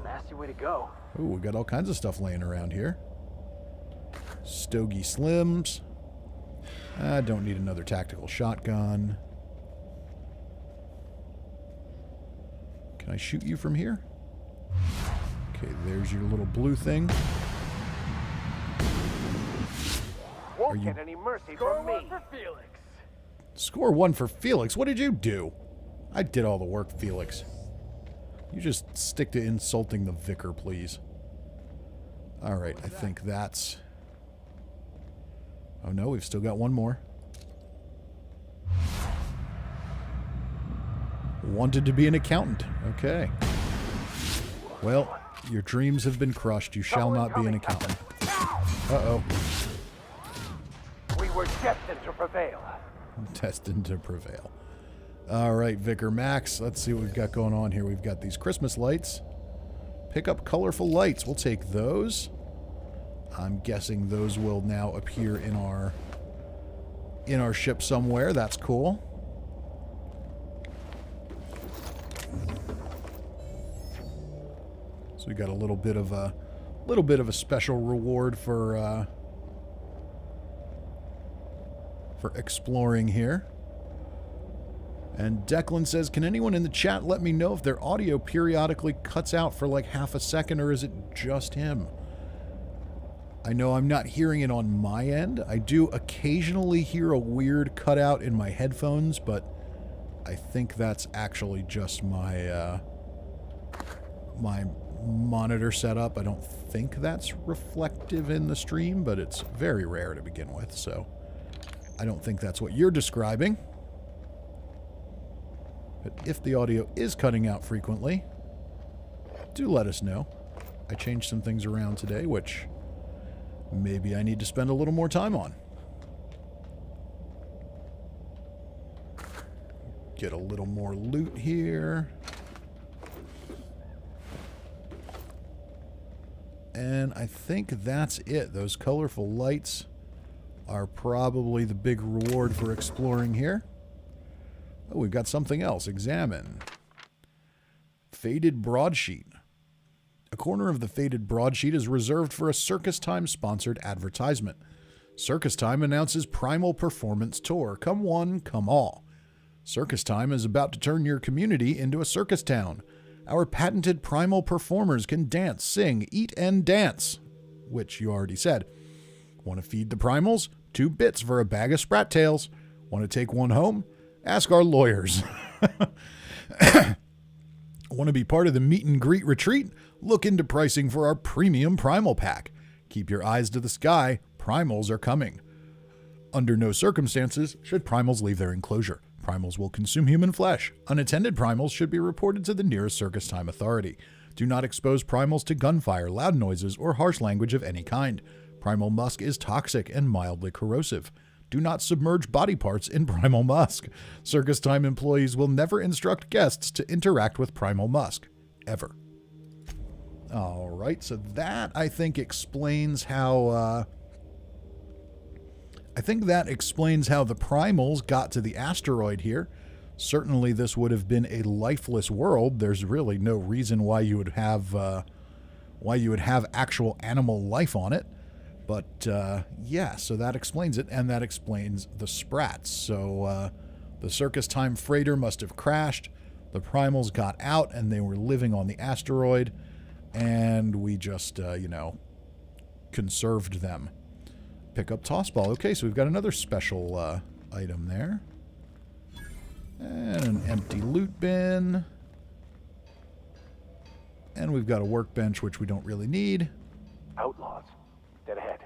Nasty way to go. Ooh, we got all kinds of stuff laying around here. Stogie Slims. I don't need another tactical shotgun. Can I shoot you from here? Okay, there's your little blue thing. Won't get any mercy from me. For Felix. Score 1 for Felix. What did you do? I did all the work, Felix. You just stick to insulting the vicar, please. Alright, I think that's... Oh no, we've still got one more. Wanted to be an accountant. Okay. Well, your dreams have been crushed. You shall not be an accountant. Uh-oh. We were destined to prevail. Destined to prevail. Alright, Vicar Max. Let's see what we've got going on here. We've got these Christmas lights. Pick up colorful lights. We'll take those. I'm guessing those will now appear in our ship somewhere. That's cool. So we got a little bit of a special reward for exploring here. And Declan says, can anyone in the chat let me know if their audio periodically cuts out for like half a second, or is it just him? I know I'm not hearing it on my end. I do occasionally hear a weird cutout in my headphones, but I think that's actually just my my monitor setup. I don't think that's reflective in the stream, but it's very rare to begin with, so I don't think that's what you're describing. But if the audio is cutting out frequently, do let us know. I changed some things around today, which maybe I need to spend a little more time on. Get a little more loot here. And I think that's it. Those colorful lights are probably the big reward for exploring here. Oh, we've got something else. Examine. Faded broadsheet. A corner of the faded broadsheet is reserved for a Circus Time sponsored advertisement. Circus Time announces Primal Performance Tour. Come one, come all. Circus Time is about to turn your community into a circus town. Our patented primal performers can dance, sing, eat, and dance. Which you already said. Want to feed the primals? 2 bits for a bag of sprat tails. Want to take one home? Ask our lawyers. Want to be part of the meet and greet retreat? Look into pricing for our premium primal pack. Keep your eyes to the sky. Primals are coming. Under no circumstances should primals leave their enclosure. Primals will consume human flesh. Unattended primals should be reported to the nearest Circus Time authority. Do not expose primals to gunfire, loud noises, or harsh language of any kind. Primal musk is toxic and mildly corrosive. Do not submerge body parts in primal musk. Circus Time employees will never instruct guests to interact with primal musk. Ever. Alright, so that, I think, explains how, the primals got to the asteroid here. Certainly this would have been a lifeless world. There's really no reason why you would have actual animal life on it. But, yeah, so that explains it, and that explains the sprats. So, the Circus Time freighter must have crashed, the primals got out, and they were living on the asteroid, and we just, conserved them. Pick up Tossball. Okay, so we've got another special item there. And an empty loot bin. And we've got a workbench, which we don't really need. Outlaws. Dead ahead.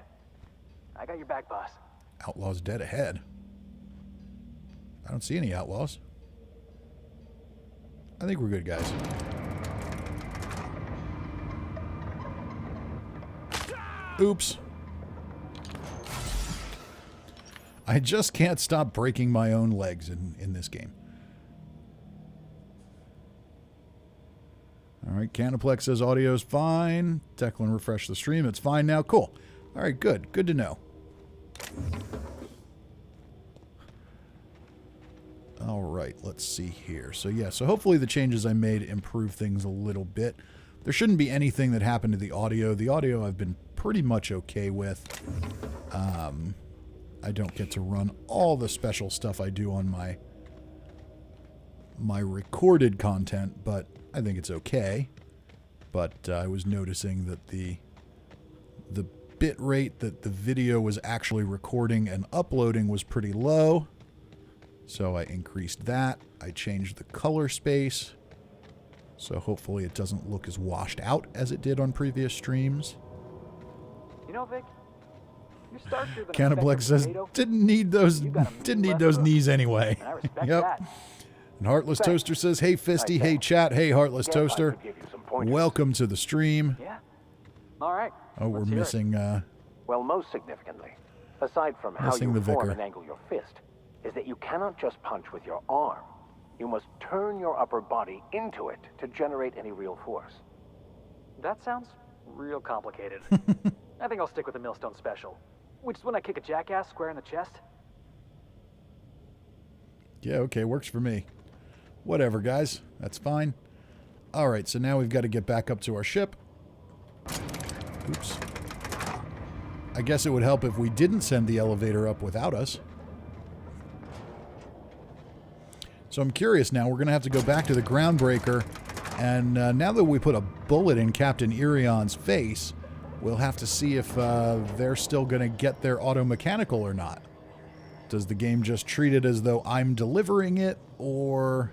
I got your back, boss. Outlaws dead ahead. I don't see any outlaws. I think we're good, guys. Oops. I just can't stop breaking my own legs in this game. All right, Canaplex says audio's fine. Declan refreshed the stream. It's fine now. Cool. All right, good. Good to know. All right, let's see here. So, yeah, so hopefully the changes I made improve things a little bit. There shouldn't be anything that happened to the audio. The audio I've been pretty much okay with. I don't get to run all the special stuff I do on my recorded content, but I think it's okay. But I was noticing that the bit rate that the video was actually recording and uploading was pretty low. So I increased that. I changed the color space. So hopefully it doesn't look as washed out as it did on previous streams. You know, Vic, your starcher than Canaplex says didn't need those knees anyway. And I respect Yep. that. And Heartless Toaster says, "Hey Fisty, hey chat, hey Heartless Toaster. Welcome to the stream." Yeah. All right. Oh, we're Let's hear it. missing Well, most significantly, aside from how Missing you the form vicar. and angle your fist, is that you cannot just punch with your arm. You must turn your upper body into it to generate any real force. That sounds real complicated. I think I'll stick with the Millstone Special, which is when I kick a jackass square in the chest. Yeah, okay, works for me. Whatever, guys. That's fine. All right, so now we've got to get back up to our ship. Oops. I guess it would help if we didn't send the elevator up without us. So I'm curious now. We're going to have to go back to the Groundbreaker. And now that we put a bullet in Captain Irion's face, we'll have to see if they're still going to get their auto-mechanical or not. Does the game just treat it as though I'm delivering it, or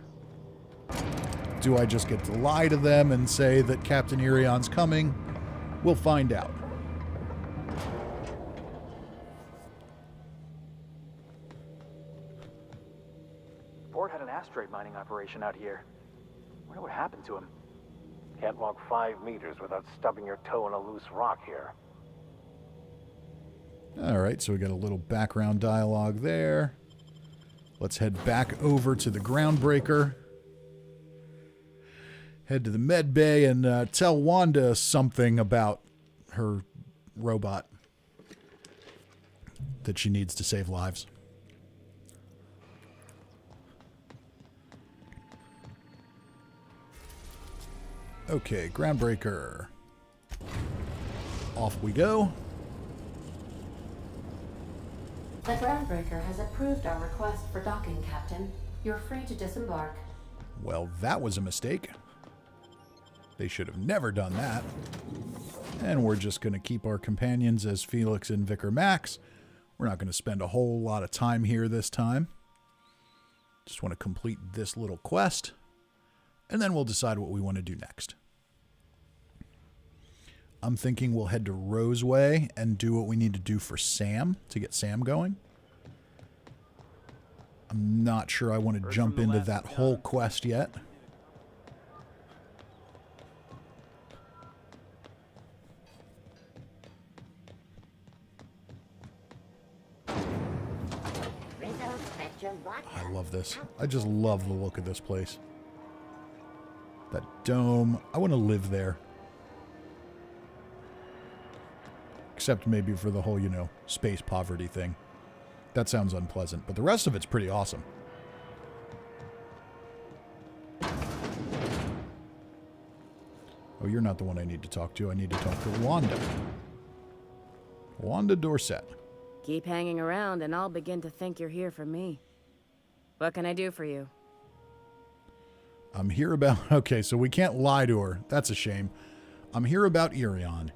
do I just get to lie to them and say that Captain Irion's coming? We'll find out. Ford had an asteroid mining operation out here. Wonder what happened to him. Can't walk 5 meters without stubbing your toe in a loose rock here. All right, so we got a little background dialogue there. Let's head back over to the Groundbreaker. Head to the med bay and tell Wanda something about her robot that she needs to save lives. Okay, Groundbreaker. Off we go. The Groundbreaker has approved our request for docking, Captain. You're free to disembark. Well, that was a mistake. They should have never done that. And we're just going to keep our companions as Felix and Vicar Max. We're not going to spend a whole lot of time here this time. Just want to complete this little quest. And then we'll decide what we want to do next. I'm thinking we'll head to Roseway and do what we need to do for Sam to get Sam going. I'm not sure I want to jump into that whole quest yet. I love this. I just love the look of this place. That dome. I want to live there. Except maybe for the whole, you know, space poverty thing. That sounds unpleasant, but the rest of it's pretty awesome. Oh, you're not the one I need to talk to. I need to talk to Wanda. Wanda Dorset. Keep hanging around and I'll begin to think you're here for me. What can I do for you? I'm here about... Okay, so we can't lie to her. That's a shame. I'm here about Irion.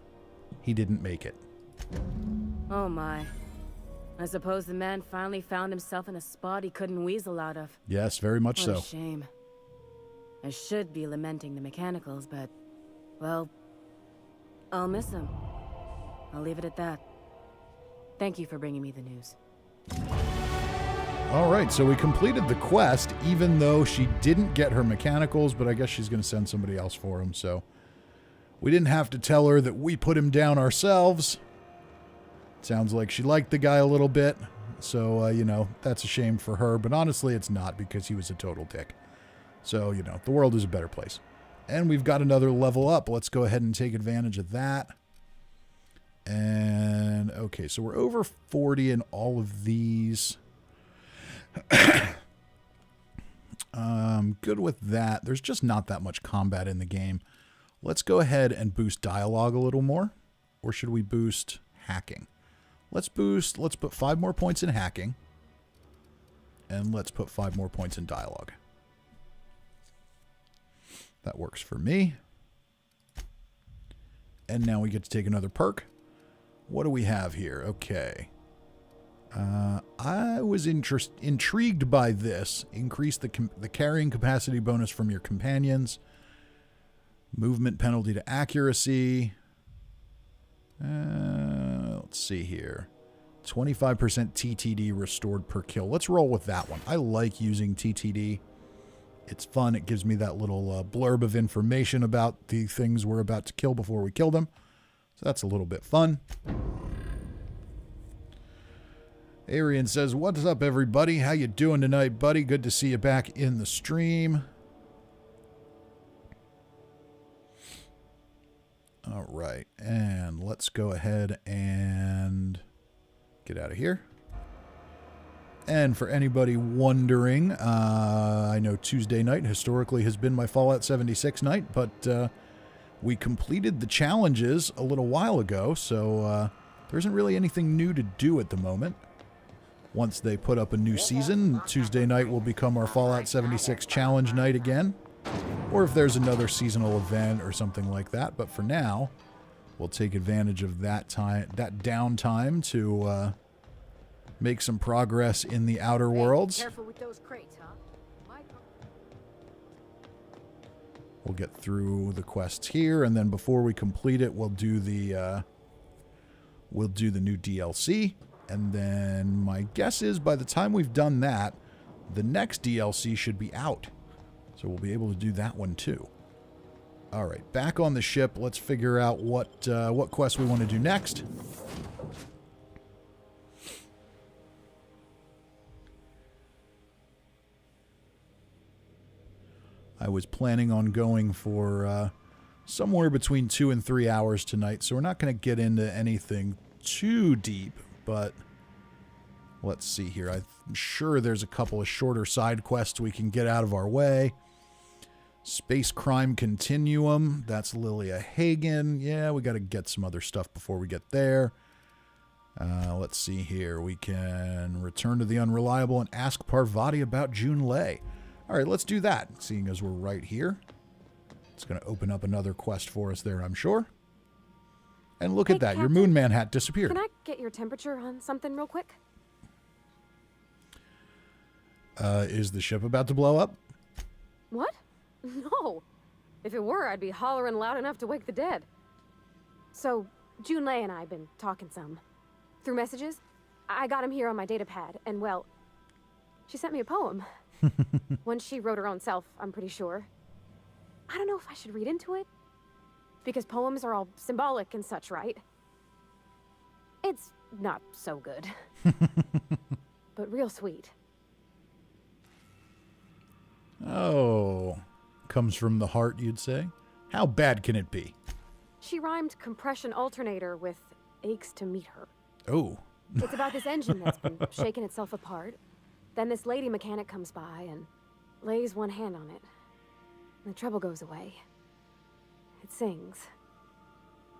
He didn't make it. Oh my. I suppose the man finally found himself in a spot he couldn't weasel out of. Yes, very much What so. a shame. I should be lamenting the mechanicals, but, well, I'll miss them. I'll leave it at that. Thank you for bringing me the news. All right, so we completed the quest, even though she didn't get her mechanicals, but I guess she's going to send somebody else for him, so we didn't have to tell her that we put him down ourselves. Sounds like she liked the guy a little bit, so, you know, that's a shame for her, but honestly, it's not, because he was a total dick. So, you know, the world is a better place. And we've got another level up. Let's go ahead and take advantage of that. And, okay, so we're over 40 in all of these. Good with that. There's just not that much combat in the game. Let's go ahead and boost dialogue a little more. Or should we boost hacking? Let's put 5 more points in hacking. And let's put 5 more points in dialogue. That works for me. And now we get to take another perk. What do we have here? Okay. I was intrigued by this. Increase the carrying capacity bonus from your companions. Movement penalty to accuracy. Let's see here. 25% TTD restored per kill. Let's roll with that one. I like using TTD. It's fun. It gives me that little blurb of information about the things we're about to kill before we kill them. So that's a little bit fun. Irion says, "What's up, everybody? How you doing tonight, buddy? Good to see you back in the stream." All right, and let's go ahead and get out of here. And for anybody wondering, I know Tuesday night historically has been my Fallout 76 night, but we completed the challenges a little while ago, so there isn't really anything new to do at the moment. Once they put up a new season, Tuesday night will become our Fallout 76 challenge night again. Or if there's another seasonal event or something like that. But for now, we'll take advantage of that downtime to make some progress in the Outer Worlds. Careful with those crates, huh? We'll get through the quests here, and then before we complete it, we'll do the new DLC. And then my guess is by the time we've done that, the next DLC should be out. So we'll be able to do that one too. All right, back on the ship. Let's figure out what quest we want to do next. I was planning on going for somewhere between 2 and 3 hours tonight, so we're not going to get into anything too deep. But let's see here. I'm sure there's a couple of shorter side quests we can get out of our way. Space Crime Continuum. That's Lilia Hagen. Yeah, we got to get some other stuff before we get there. Let's see here. We can return to the Unreliable and ask Parvati about June Lei. All right, let's do that, seeing as we're right here. It's going to open up another quest for us there, I'm sure. And look at that, Captain, your Moon Man hat disappeared. Can I get your temperature on something real quick? Is the ship about to blow up? What? No. If it were, I'd be hollering loud enough to wake the dead. So, June Lei and I have been talking some. Through messages. I got him here on my data pad, and well, she sent me a poem. One she wrote her own self, I'm pretty sure. I don't know if I should read into it. Because poems are all symbolic and such, right? It's not so good. But real sweet. Oh, comes from the heart, you'd say? How bad can it be? She rhymed compression alternator with aches to meet her. Oh. It's about this engine that's been shaking itself apart. Then this lady mechanic comes by and lays one hand on it. And the trouble goes away. It sings.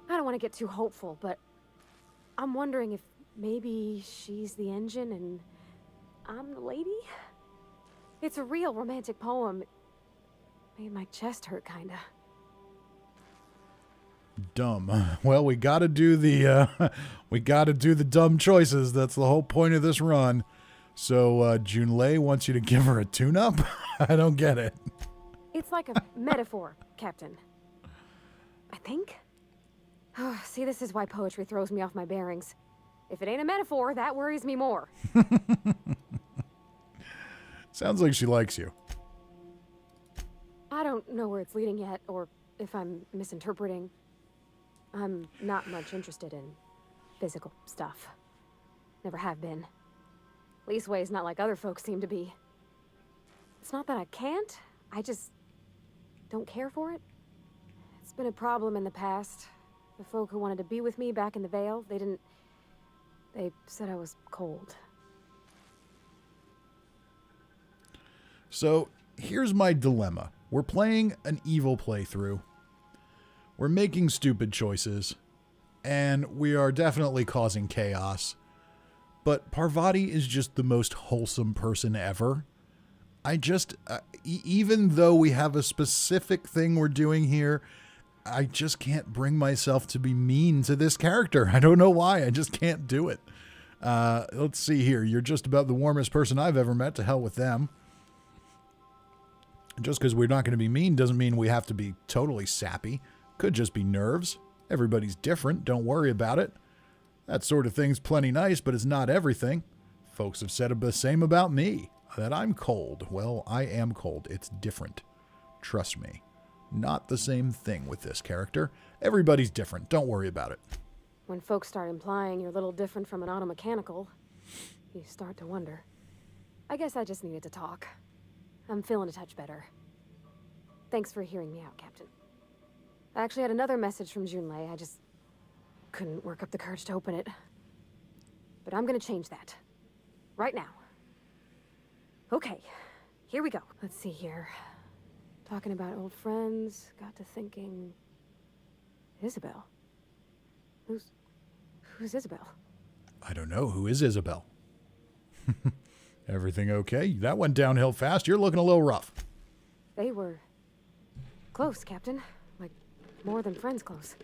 I don't want to get too hopeful, but I'm wondering if maybe she's the engine and I'm the lady? It's a real romantic poem. Made my chest hurt, kinda. Dumb. Well, we got to do the dumb choices. That's the whole point of this run. So Junlei wants you to give her a tune-up? I don't get it. It's like a metaphor, Captain. I think? Oh, see, this is why poetry throws me off my bearings. If it ain't a metaphor, that worries me more. Sounds like she likes you. I don't know where it's leading yet, or if I'm misinterpreting. I'm not much interested in physical stuff. Never have been. Leastways not like other folks seem to be. It's not that I can't, I just don't care for it. It's been a problem in the past. The folk who wanted to be with me back in the Vale, they said I was cold. So here's my dilemma. We're playing an evil playthrough. We're making stupid choices. And we are definitely causing chaos. But Parvati is just the most wholesome person ever. I just, even though we have a specific thing we're doing here, I just can't bring myself to be mean to this character. I don't know why. I just can't do it. Let's see here. You're just about the warmest person I've ever met. To hell with them. Just because we're not going to be mean doesn't mean we have to be totally sappy. Could just be nerves. Everybody's different. Don't worry about it. That sort of thing's plenty nice, but it's not everything. Folks have said the same about me. That I'm cold. Well, I am cold. It's different. Trust me. Not the same thing with this character. Everybody's different. Don't worry about it. When folks start implying you're a little different from an automechanical, you start to wonder. I guess I just needed to talk. I'm feeling a touch better. Thanks for hearing me out, Captain. I actually had another message from Junlei. I just couldn't work up the courage to open it. But I'm gonna change that. Right now. Okay, here we go. Let's see here. Talking about old friends, got to thinking... Isabel? Who's Isabel? I don't know. Who is Isabel? Everything okay? That went downhill fast. You're looking a little rough. They were close, Captain. Like, more than friends close.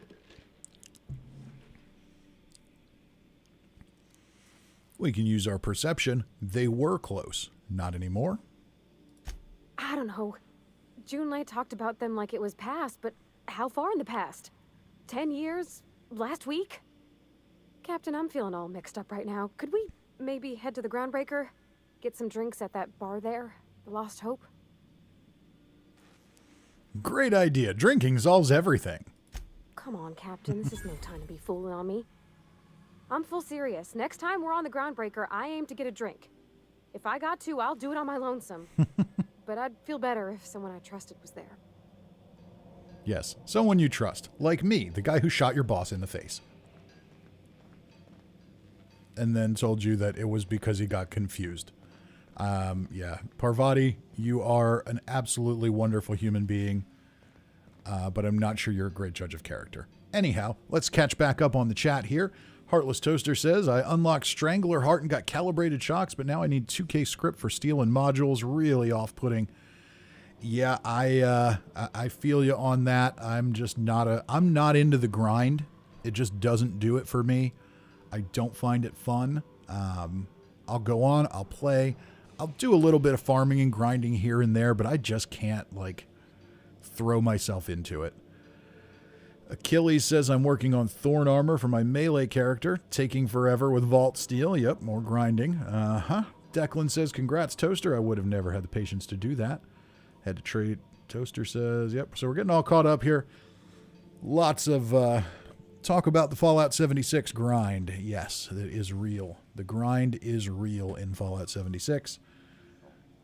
We can use our perception. They were close. Not anymore. I don't know. Junlei talked about them like it was past, but how far in the past? 10 years? Last week? Captain, I'm feeling all mixed up right now. Could we maybe head to the Groundbreaker? Get some drinks at that bar there? The Lost Hope? Great idea. Drinking solves everything. Come on, Captain. This is no time to be fooling on me. I'm full serious. Next time we're on the Groundbreaker, I aim to get a drink. If I got to, I'll do it on my lonesome. But I'd feel better if someone I trusted was there. Yes, someone you trust. Like me, the guy who shot your boss in the face. And then told you that it was because he got confused. Yeah, Parvati, you are an absolutely wonderful human being. But I'm not sure you're a great judge of character. Anyhow, let's catch back up on the chat here. Heartless Toaster says, I unlocked Strangler Heart and got calibrated shocks, but now I need 2K script for stealing modules. Really off-putting. Yeah, I feel you on that. I'm not into the grind. It just doesn't do it for me. I don't find it fun. I'll go on, I'll play. I'll do a little bit of farming and grinding here and there, but I just can't, like, throw myself into it. Achilles says, I'm working on Thorn Armor for my melee character. Taking forever with Vault Steel. Yep, more grinding. Declan says, congrats, Toaster. I would have never had the patience to do that. Had to trade. Toaster says, yep. So we're getting all caught up here. Lots of talk about the Fallout 76 grind. Yes, it is real. The grind is real in Fallout 76.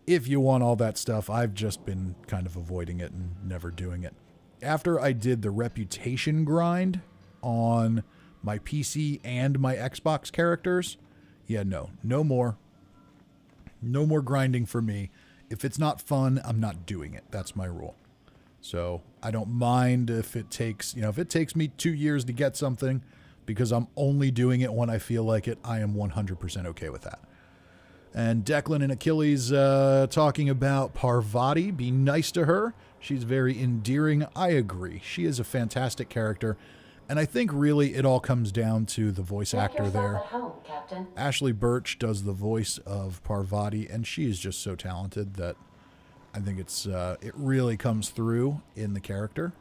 If you want all that stuff, I've just been kind of avoiding it and never doing it. After I did the reputation grind on my PC and my Xbox characters, yeah, no more. No more grinding for me. If it's not fun, I'm not doing it. That's my rule. So I don't mind if it takes, if it takes me 2 years to get something because I'm only doing it when I feel like it, I am 100% okay with that. And Declan and Achilles talking about Parvati. Be nice to her. She's very endearing. I agree. She is a fantastic character. And I think really it all comes down to the voice Make actor yourself there. at home, Captain. Ashley Birch does the voice of Parvati, and she is just so talented that I think it really comes through in the character.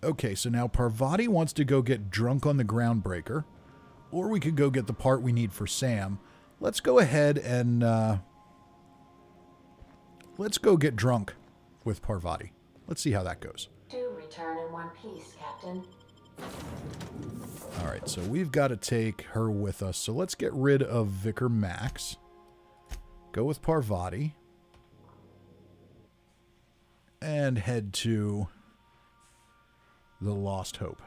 Okay, so now Parvati wants to go get drunk on the Groundbreaker, or we could go get the part we need for Sam. Let's go ahead and let's go get drunk with Parvati. Let's see how that goes. Do return in one piece, Captain. All right, so we've got to take her with us. So let's get rid of Vicar Max. Go with Parvati. And head to the Lost Hope.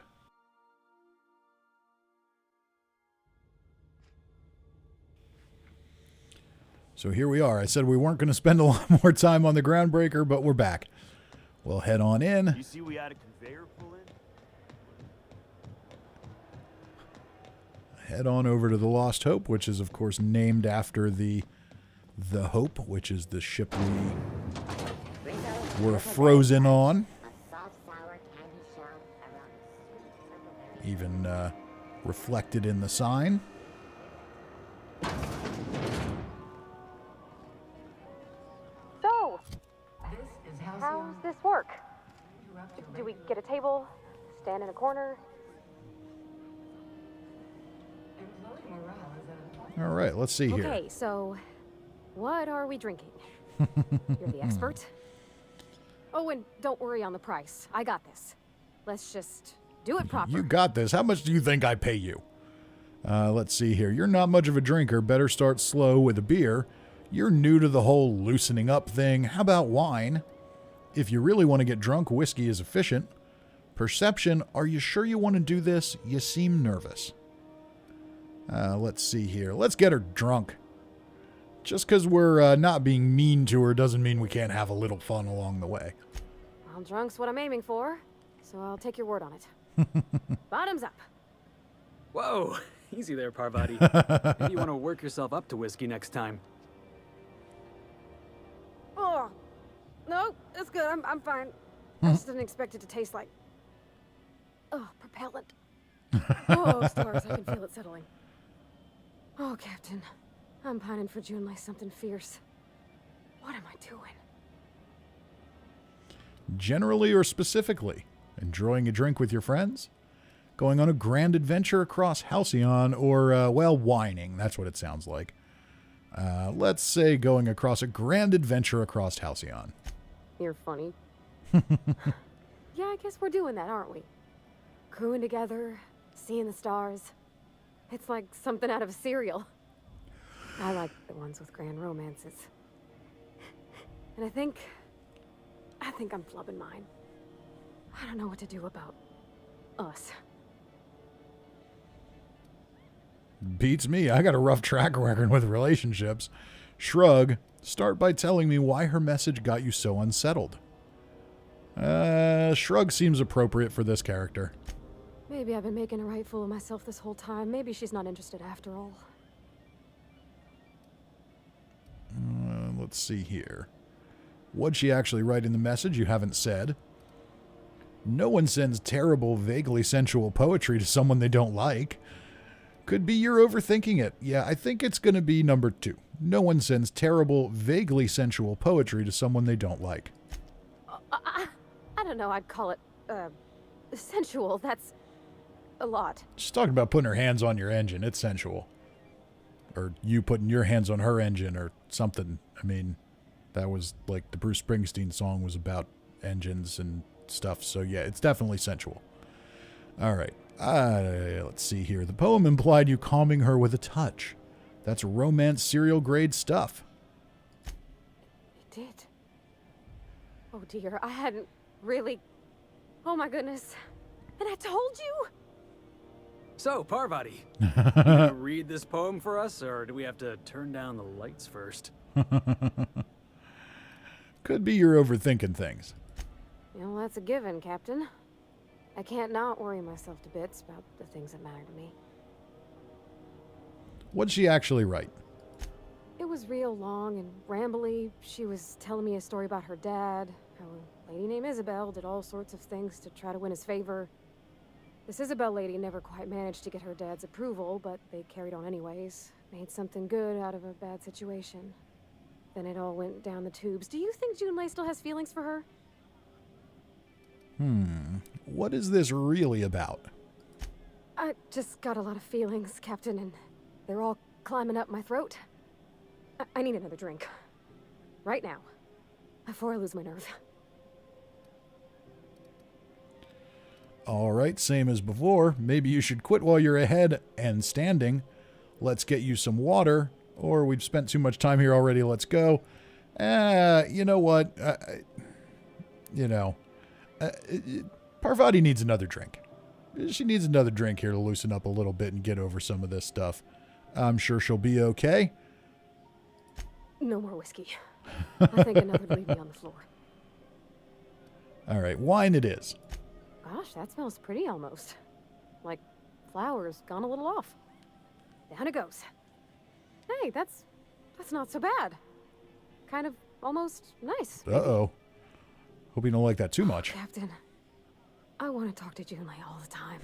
So here we are. I said we weren't going to spend a lot more time on the Groundbreaker, but we're back. We'll head on in. You see we had a conveyor pull in? Head on over to the Lost Hope, which is, of course, named after the Hope, which is the ship we were frozen on. Even reflected in the sign. So, how's this work? Do we get a table, stand in a corner? All right, let's see here. Okay, so what are we drinking? You're the expert. Oh, and don't worry on the price. I got this. Let's just do it proper. You got this. How much do you think I pay you? Let's see here. You're not much of a drinker. Better start slow with a beer. You're new to the whole loosening up thing. How about wine? If you really want to get drunk, whiskey is efficient. Perception, are you sure you want to do this? You seem nervous. Let's see here. Let's get her drunk. Just because we're not being mean to her doesn't mean we can't have a little fun along the way. Well, drunk's what I'm aiming for, so I'll take your word on it. Bottoms up. Whoa, easy there, Parvati. Maybe you want to work yourself up to whiskey next time. Oh, no, it's good. I'm fine. I just didn't expect it to taste like... Oh, propellant. Oh, stars, I can feel it settling. Oh, Captain, I'm pining for June like something fierce. What am I doing? Generally or specifically? Enjoying a drink with your friends? Going on a grand adventure across Halcyon? Or, well, whining. That's what it sounds like. Let's say going across a grand adventure across Halcyon. You're funny. Yeah, I guess we're doing that, aren't we? Crewing together, seeing the stars. It's like something out of a serial. I like the ones with grand romances. And I think I'm flubbing mine. I don't know what to do about us. Beats me. I got a rough track record with relationships. Shrug. Start by telling me why her message got you so unsettled. Shrug seems appropriate for this character. Maybe I've been making a right fool of myself this whole time. Maybe she's not interested after all. Let's see here. What'd she actually write in the message you haven't said? No one sends terrible, vaguely sensual poetry to someone they don't like. Could be you're overthinking it. Yeah, I think it's going to be number 2. No one sends terrible, vaguely sensual poetry to someone they don't like. I don't know, I'd call it, sensual. That's a lot. She's talking about putting her hands on your engine. It's sensual. Or you putting your hands on her engine or something. I mean, that was like the Bruce Springsteen song was about engines and stuff. So yeah, it's definitely sensual. All right. Let's see here. The poem implied you calming her with a touch. That's romance serial grade stuff. It did. Oh dear, I hadn't really... Oh my goodness. And I told you? So, Parvati, you gonna read this poem for us, or do we have to turn down the lights first? Could be you're overthinking things. You know, that's a given, Captain. I can't not worry myself to bits about the things that matter to me. What'd she actually write? It was real long and rambly. She was telling me a story about her dad, how a lady named Isabel did all sorts of things to try to win his favor. This Isabel lady never quite managed to get her dad's approval, but they carried on anyways. Made something good out of a bad situation. Then it all went down the tubes. Do you think Junlei still has feelings for her? What is this really about? I just got a lot of feelings, Captain, and they're all climbing up my throat. I need another drink. Right now. Before I lose my nerve. All right, same as before. Maybe you should quit while you're ahead and standing. Let's get you some water. Or we've spent too much time here already. Let's go. You know what? Parvati needs another drink. She needs another drink here to loosen up a little bit and get over some of this stuff. I'm sure she'll be okay. No more whiskey. I think another would leave me on the floor. All right, wine it is. Gosh, that smells pretty almost. Like flowers gone a little off. Down it goes. Hey, that's not so bad. Kind of almost nice. Uh-oh. Hope you don't like that too much. Captain, I want to talk to Junlei all the time.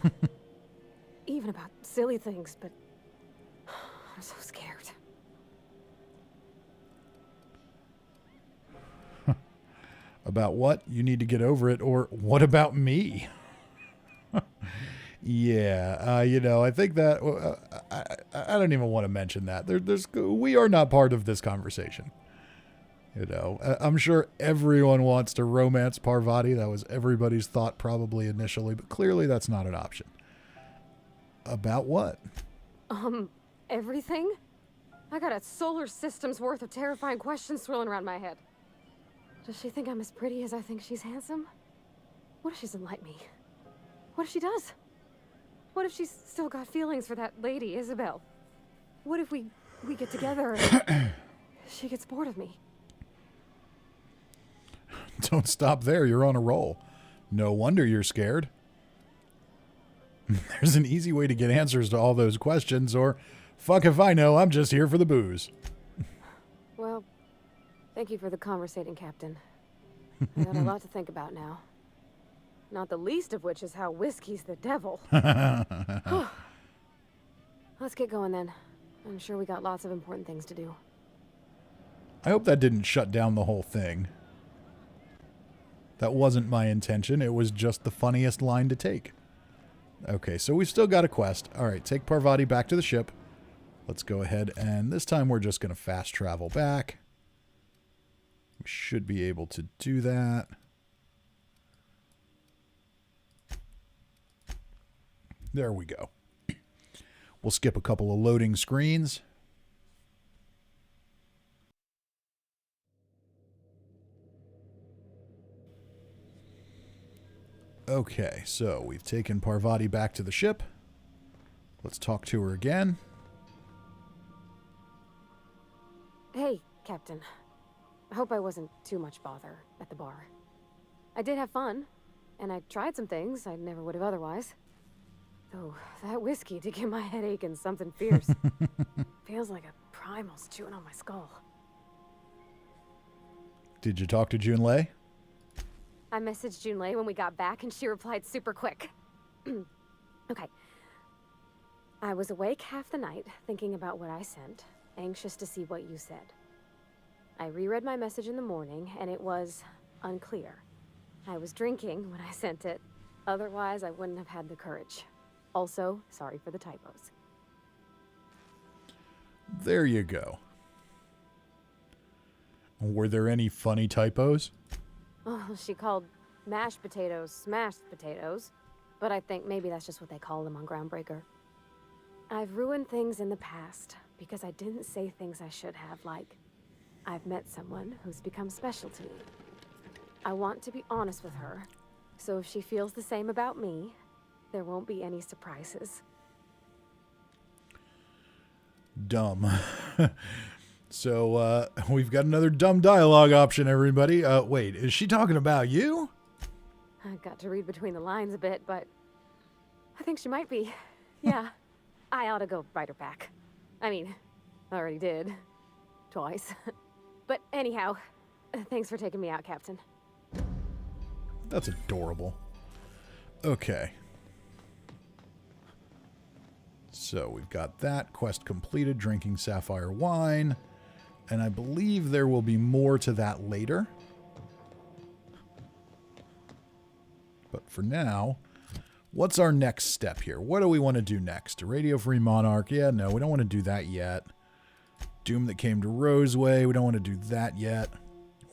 Even about silly things, but I'm so scared. About what? You need to get over it, or what about me? Yeah, I think that I don't even want to mention that. We are not part of this conversation. I'm sure everyone wants to romance Parvati. That was everybody's thought probably initially, but clearly that's not an option. About what? Everything? I got a solar system's worth of terrifying questions swirling around my head. Does she think I'm as pretty as I think she's handsome? What if she doesn't like me? What if she does? What if she's still got feelings for that lady, Isabel? What if we get together and she gets bored of me? Don't stop there. You're on a roll. No wonder you're scared. There's an easy way to get answers to all those questions, or fuck if I know, I'm just here for the booze. Well, thank you for the conversating, Captain. I got a lot to think about now. Not the least of which is how whiskey's the devil. Let's get going then. I'm sure we got lots of important things to do. I hope that didn't shut down the whole thing. That wasn't my intention. It was just the funniest line to take. Okay, so we've still got a quest. All right, take Parvati back to the ship. Let's go ahead, and this time we're just going to fast travel back. We should be able to do that. There we go. We'll skip a couple of loading screens. Okay, so we've taken Parvati back to the ship. Let's talk to her again. Hey, Captain. I hope I wasn't too much bother at the bar. I did have fun, and I tried some things I never would have otherwise. Though that whiskey did give my head aching something fierce. Feels like a primal's chewing on my skull. Did you talk to Junlei? I messaged Junlei when we got back, and she replied super quick. Okay. I was awake half the night, thinking about what I sent, anxious to see what you said. I reread my message in the morning, and it was unclear. I was drinking when I sent it. Otherwise, I wouldn't have had the courage. Also, sorry for the typos. There you go. Were there any funny typos? Oh, she called mashed potatoes smashed potatoes, but I think maybe that's just what they call them on Groundbreaker. I've ruined things in the past because I didn't say things I should have, like, I've met someone who's become special to me. I want to be honest with her, so if she feels the same about me, there won't be any surprises. Dumb. So, we've got another dumb dialogue option, everybody. Wait, is she talking about you? I got to read between the lines a bit, but I think she might be. Yeah, I ought to go write her back. I mean, I already did. Twice. But anyhow, thanks for taking me out, Captain. That's adorable. Okay. So we've got that. Quest completed, drinking sapphire wine. And I believe there will be more to that later. But for now, what's our next step here? What do we want to do next? A Radio Free Monarch? Yeah, no, we don't want to do that yet. Doom that came to Roseway. We don't want to do that yet.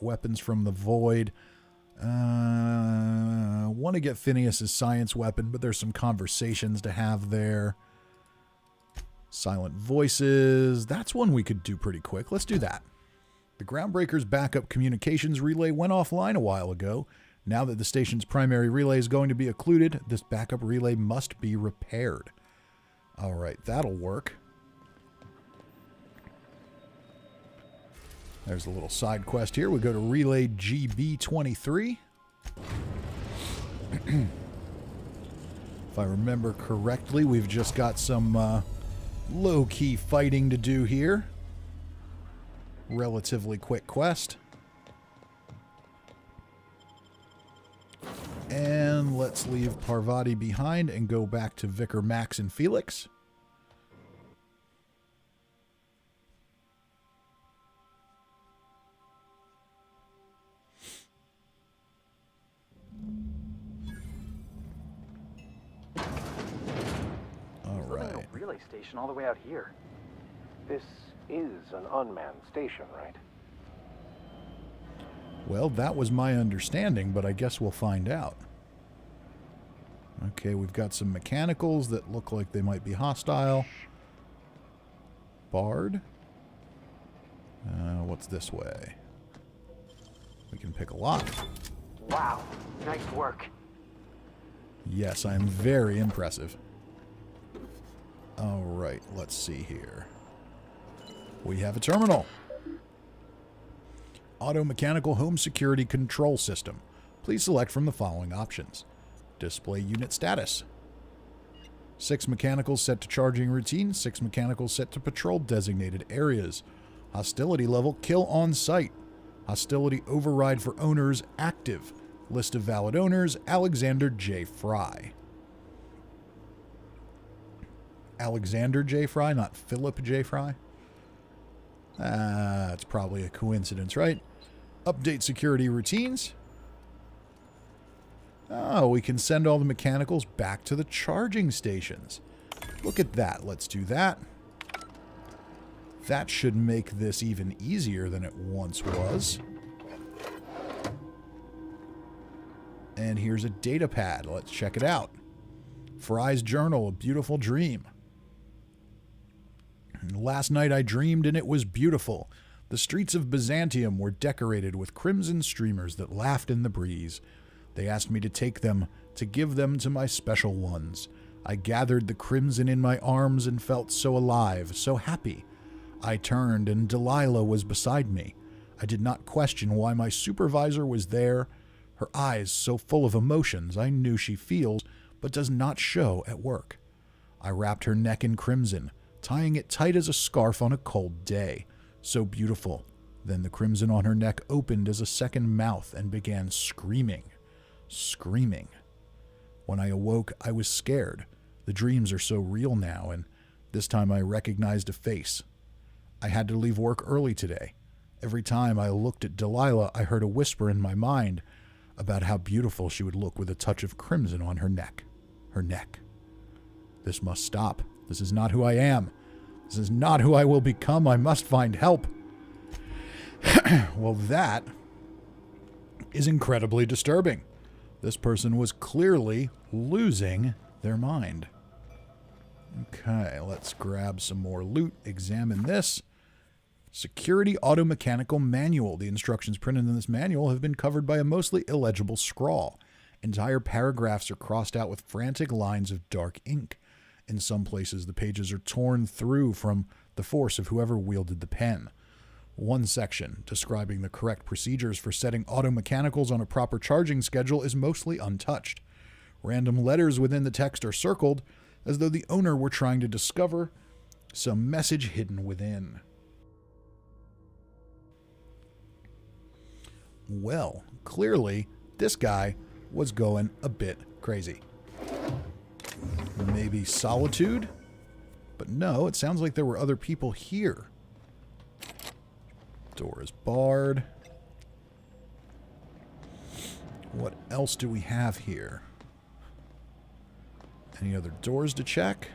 Weapons from the Void. Want to get Phineas's science weapon, but there's some conversations to have there. Silent Voices. That's one we could do pretty quick. Let's do that. The Groundbreaker's backup communications relay went offline a while ago. Now that the station's primary relay is going to be occluded, this backup relay must be repaired. All right, that'll work. There's a little side quest here. We go to Relay GB23. If I remember correctly, we've just got some low-key fighting to do here. Relatively quick quest. And let's leave Parvati behind and go back to Vicar Max and Felix. Relay station all the way out here. This is an unmanned station, right? Well, that was my understanding, but I guess we'll find out. Okay, we've got some mechanicals that look like they might be hostile. Bard. What's this way? We can pick a lock. Wow, nice work. Yes, I'm very impressive. All right, let's see here. We have a terminal. Auto Mechanical Home Security Control System. Please select from the following options. Display unit status. 6 mechanicals set to charging routine. 6 mechanicals set to patrol designated areas. Hostility level kill on site. Hostility override for owners active. List of valid owners Alexander J. Fry. Alexander J. Fry, not Philip J. Fry. It's probably a coincidence, right? Update security routines. Oh, we can send all the mechanicals back to the charging stations. Look at that. Let's do that. That should make this even easier than it once was. And here's a data pad. Let's check it out. Fry's Journal, A Beautiful Dream. Last night I dreamed and it was beautiful. The streets of Byzantium were decorated with crimson streamers that laughed in the breeze. They asked me to take them, to give them to my special ones. I gathered the crimson in my arms and felt so alive, so happy. I turned and Delilah was beside me. I did not question why my supervisor was there. Her eyes so full of emotions I knew she feels, but does not show at work. I wrapped her neck in crimson, tying it tight as a scarf on a cold day. So beautiful. Then the crimson on her neck opened as a second mouth and began screaming. Screaming. When I awoke, I was scared. The dreams are so real now, and this time I recognized a face. I had to leave work early today. Every time I looked at Delilah, I heard a whisper in my mind about how beautiful she would look with a touch of crimson on her neck. Her neck. This must stop. This is not who I am. This is not who I will become. I must find help. Well, that is incredibly disturbing. This person was clearly losing their mind. Okay, let's grab some more loot. Examine this. Security Automechanical Manual. The instructions printed in this manual have been covered by a mostly illegible scrawl. Entire paragraphs are crossed out with frantic lines of dark ink. In some places, the pages are torn through from the force of whoever wielded the pen. One section, describing the correct procedures for setting automechanicals on a proper charging schedule, is mostly untouched. Random letters within the text are circled, as though the owner were trying to discover some message hidden within. Well, clearly, this guy was going a bit crazy. Maybe solitude? But no, it sounds like there were other people here. Door is barred. What else do we have here? Any other doors to check?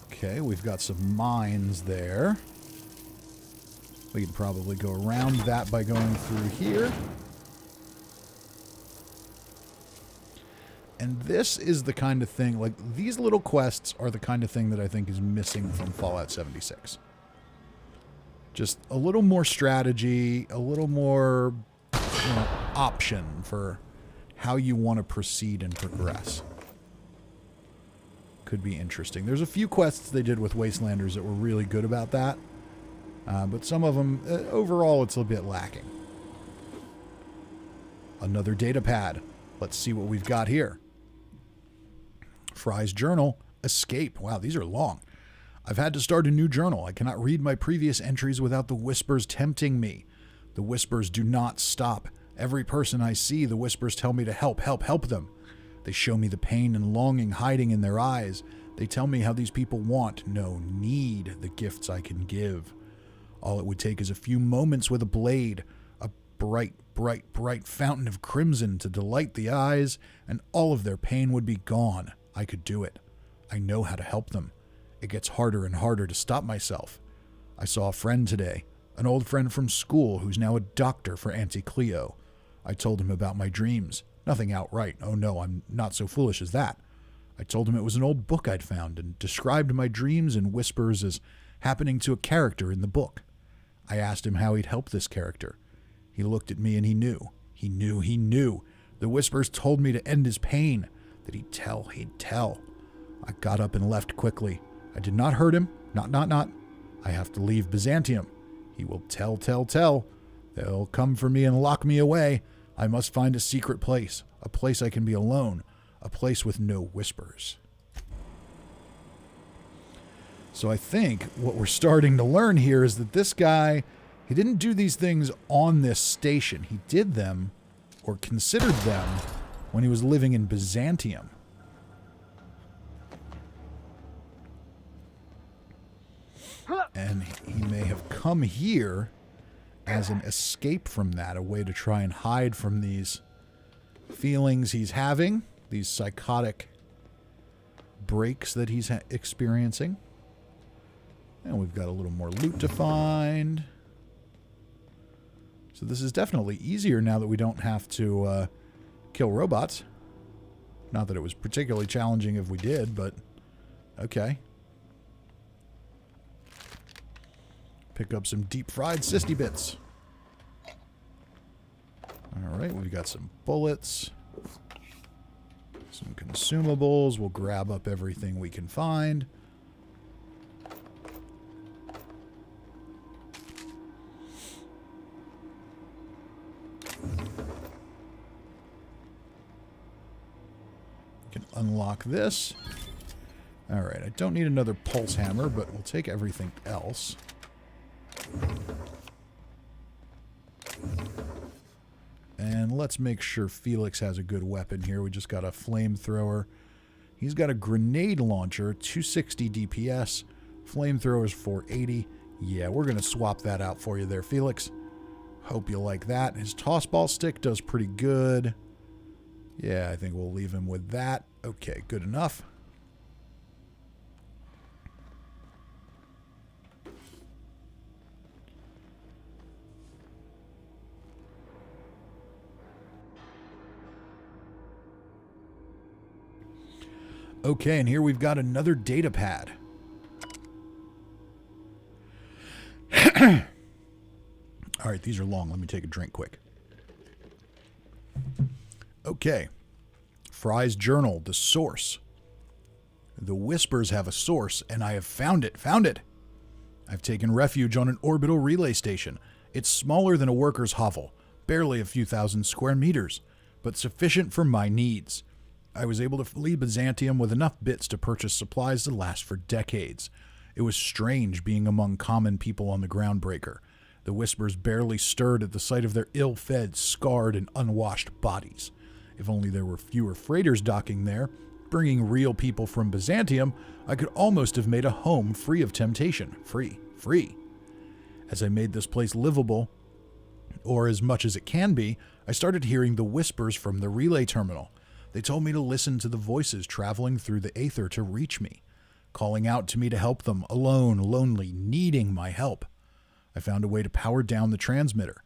Okay, we've got some mines there. We can probably go around that by going through here. And this is the kind of thing, like, these little quests are the kind of thing that I think is missing from Fallout 76. Just a little more strategy, a little more, you know, option for how you want to proceed and progress. Could be interesting. There's a few quests they did with Wastelanders that were really good about that. But some of them, overall, it's a bit lacking. Another data pad. Let's see what we've got here. Fry's journal. Escape. Wow, these are long. I've had to start a new journal. I cannot read my previous entries without the whispers tempting me. The whispers do not stop. Every person I see, the whispers tell me to help them. They show me the pain and longing hiding in their eyes. They tell me how these people want, no, need the gifts I can give. All it would take is a few moments with a blade, a bright, bright, bright fountain of crimson to delight the eyes, and all of their pain would be gone. I could do it. I know how to help them. It gets harder and harder to stop myself. I saw a friend today, an old friend from school who's now a doctor for Auntie Cleo. I told him about my dreams. Nothing outright. Oh no, I'm not so foolish as that. I told him it was an old book I'd found and described my dreams in whispers as happening to a character in the book. I asked him how he'd help this character. He looked at me and he knew. He knew. The whispers told me to end his pain, that he'd tell. I got up and left quickly. I did not hurt him. Not. I have to leave Byzantium. He will tell. They'll come for me and lock me away. I must find a secret place, a place I can be alone, a place with no whispers. So I think what we're starting to learn here is that this guy, he didn't do these things on this station. He did them, or considered them, when he was living in Byzantium. And he may have come here as an escape from that, a way to try and hide from these feelings he's having, these psychotic breaks that he's experiencing. And we've got a little more loot to find. So this is definitely easier now that we don't have to kill robots. Not that it was particularly challenging if we did, but okay. Pick up some deep-fried Sisty bits. Alright, we've got some bullets. Some consumables. We'll grab up everything we can find. We can unlock this. Alright, I don't need another pulse hammer, but we'll take everything else. And let's make sure Felix has a good weapon here. We just got a flamethrower. He's got a grenade launcher, 260 DPS. Flamethrower's 480. Yeah, we're going to swap that out for you there, Felix. Hope you like that. His tossball stick does pretty good. Yeah, I think we'll leave him with that. Okay, good enough. Okay, and here we've got another data pad. All right, these are long. Let me take a drink quick. Okay. Fry's journal, the source. The whispers have a source, and I have found it. I've taken refuge on an orbital relay station. It's smaller than a worker's hovel, barely a few thousand square meters, but sufficient for my needs. I was able to flee Byzantium with enough bits to purchase supplies to last for decades. It was strange being among common people on the Groundbreaker. The whispers barely stirred at the sight of their ill-fed, scarred, and unwashed bodies. If only there were fewer freighters docking there, bringing real people from Byzantium, I could almost have made a home free of temptation. Free. As I made this place livable, or as much as it can be, I started hearing the whispers from the relay terminal. They told me to listen to the voices traveling through the aether to reach me, calling out to me to help them, alone, lonely, needing my help. I found a way to power down the transmitter.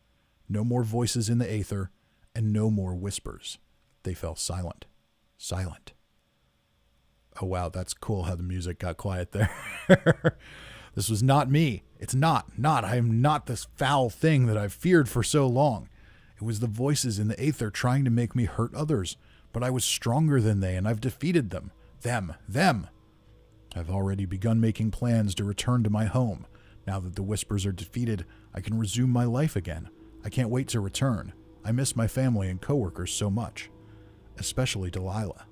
No more voices in the aether, and no more whispers. They fell silent. Silent. Oh wow, that's cool how the music got quiet there. This was not me. It's not. I am not this foul thing that I've feared for so long. It was the voices in the aether trying to make me hurt others, but I was stronger than they, and I've defeated them. Them. I've already begun making plans to return to my home. Now that the whispers are defeated, I can resume my life again. I can't wait to return. I miss my family and coworkers so much. Especially Delilah.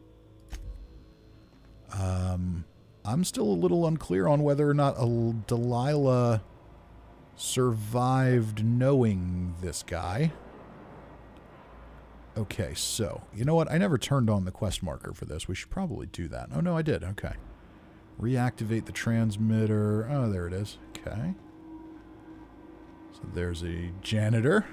I'm still a little unclear on whether or not Delilah survived knowing this guy. Okay, so, you know what? I never turned on the quest marker for this. We should probably do that. Oh, no, I did. Okay. Reactivate the transmitter. Oh, there it is. Okay. So there's a janitor.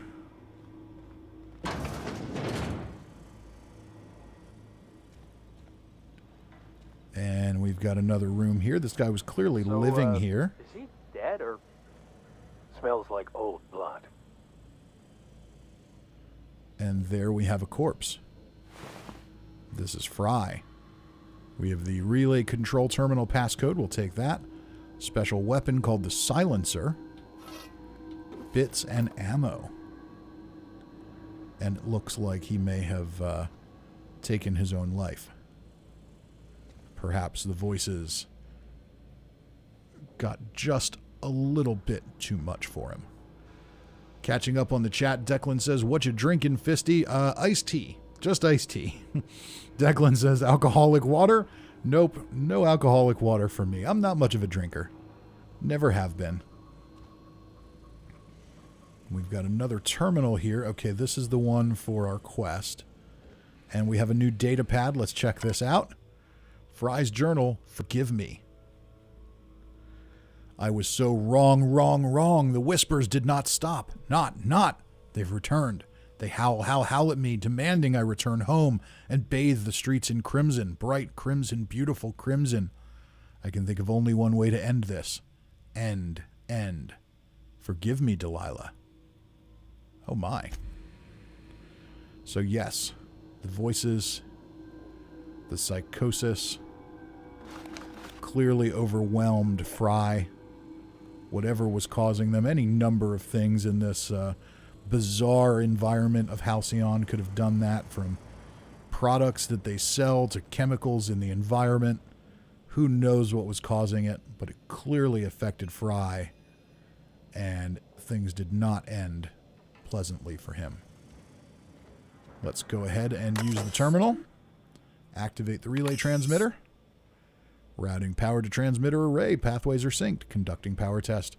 And we've got another room here. This guy was clearly living here. Is he dead or smells like old blood? And there we have a corpse. This is Fry. We have the relay control terminal passcode. We'll take that. Special weapon called the Silencer. Bits and ammo. And it looks like he may have taken his own life. Perhaps the voices got just a little bit too much for him. Catching up on the chat, Declan says, "What you drinking, Fisty?" Iced tea. Just iced tea. Declan says, "Alcoholic water?" Nope, no alcoholic water for me. I'm not much of a drinker. Never have been. We've got another terminal here. Okay, this is the one for our quest. And we have a new data pad. Let's check this out. Fry's journal, forgive me. I was so wrong. The whispers did not stop. Not. They've returned. They howl at me, demanding I return home and bathe the streets in crimson, bright crimson, beautiful crimson. I can think of only one way to end this. End. Forgive me, Delilah. Oh my. So yes, the voices, the psychosis, clearly overwhelmed Fry. Whatever was causing them, any number of things in this bizarre environment of Halcyon could have done that, from products that they sell to chemicals in the environment. Who knows what was causing it, but it clearly affected Fry, and things did not end pleasantly for him. Let's go ahead and use the terminal. Activate the relay transmitter. Routing power to transmitter array. Pathways are synced. Conducting power test.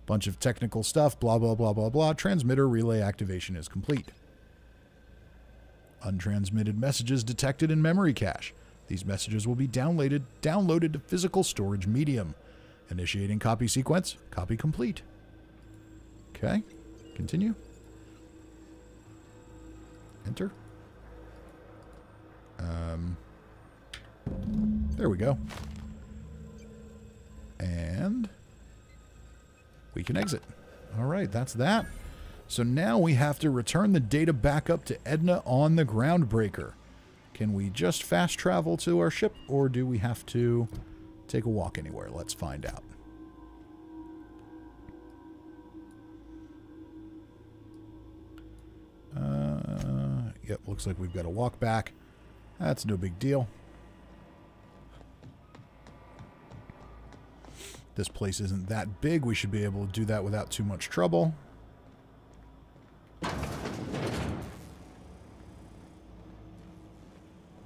Bunch of technical stuff. Blah, blah, blah, blah, blah. Transmitter relay activation is complete. Untransmitted messages detected in memory cache. These messages will be downloaded to physical storage medium. Initiating copy sequence. Copy complete. Okay. Continue. Enter. There we go. And we can exit. All right, that's that. So now we have to return the data back up to Edna on the Groundbreaker. Can we just fast travel to our ship, or do we have to take a walk anywhere? Let's find out. Yep, looks like we've got to walk back. That's no big deal. This place isn't that big. We should be able to do that without too much trouble.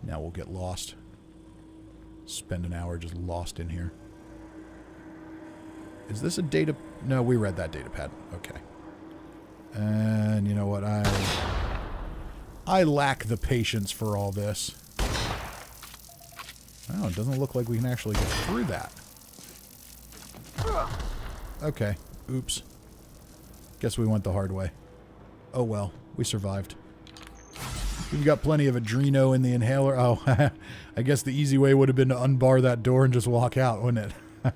Now we'll get lost. Spend an hour just lost in here. Is this a data... No, we read that data pad. Okay. And you know what? I lack the patience for all this. Oh, it doesn't look like we can actually get through that. Okay. Oops. Guess we went the hard way. Oh well, we survived. We've got plenty of Adreno in the inhaler. Oh, I guess the easy way would have been to unbar that door and just walk out, wouldn't it?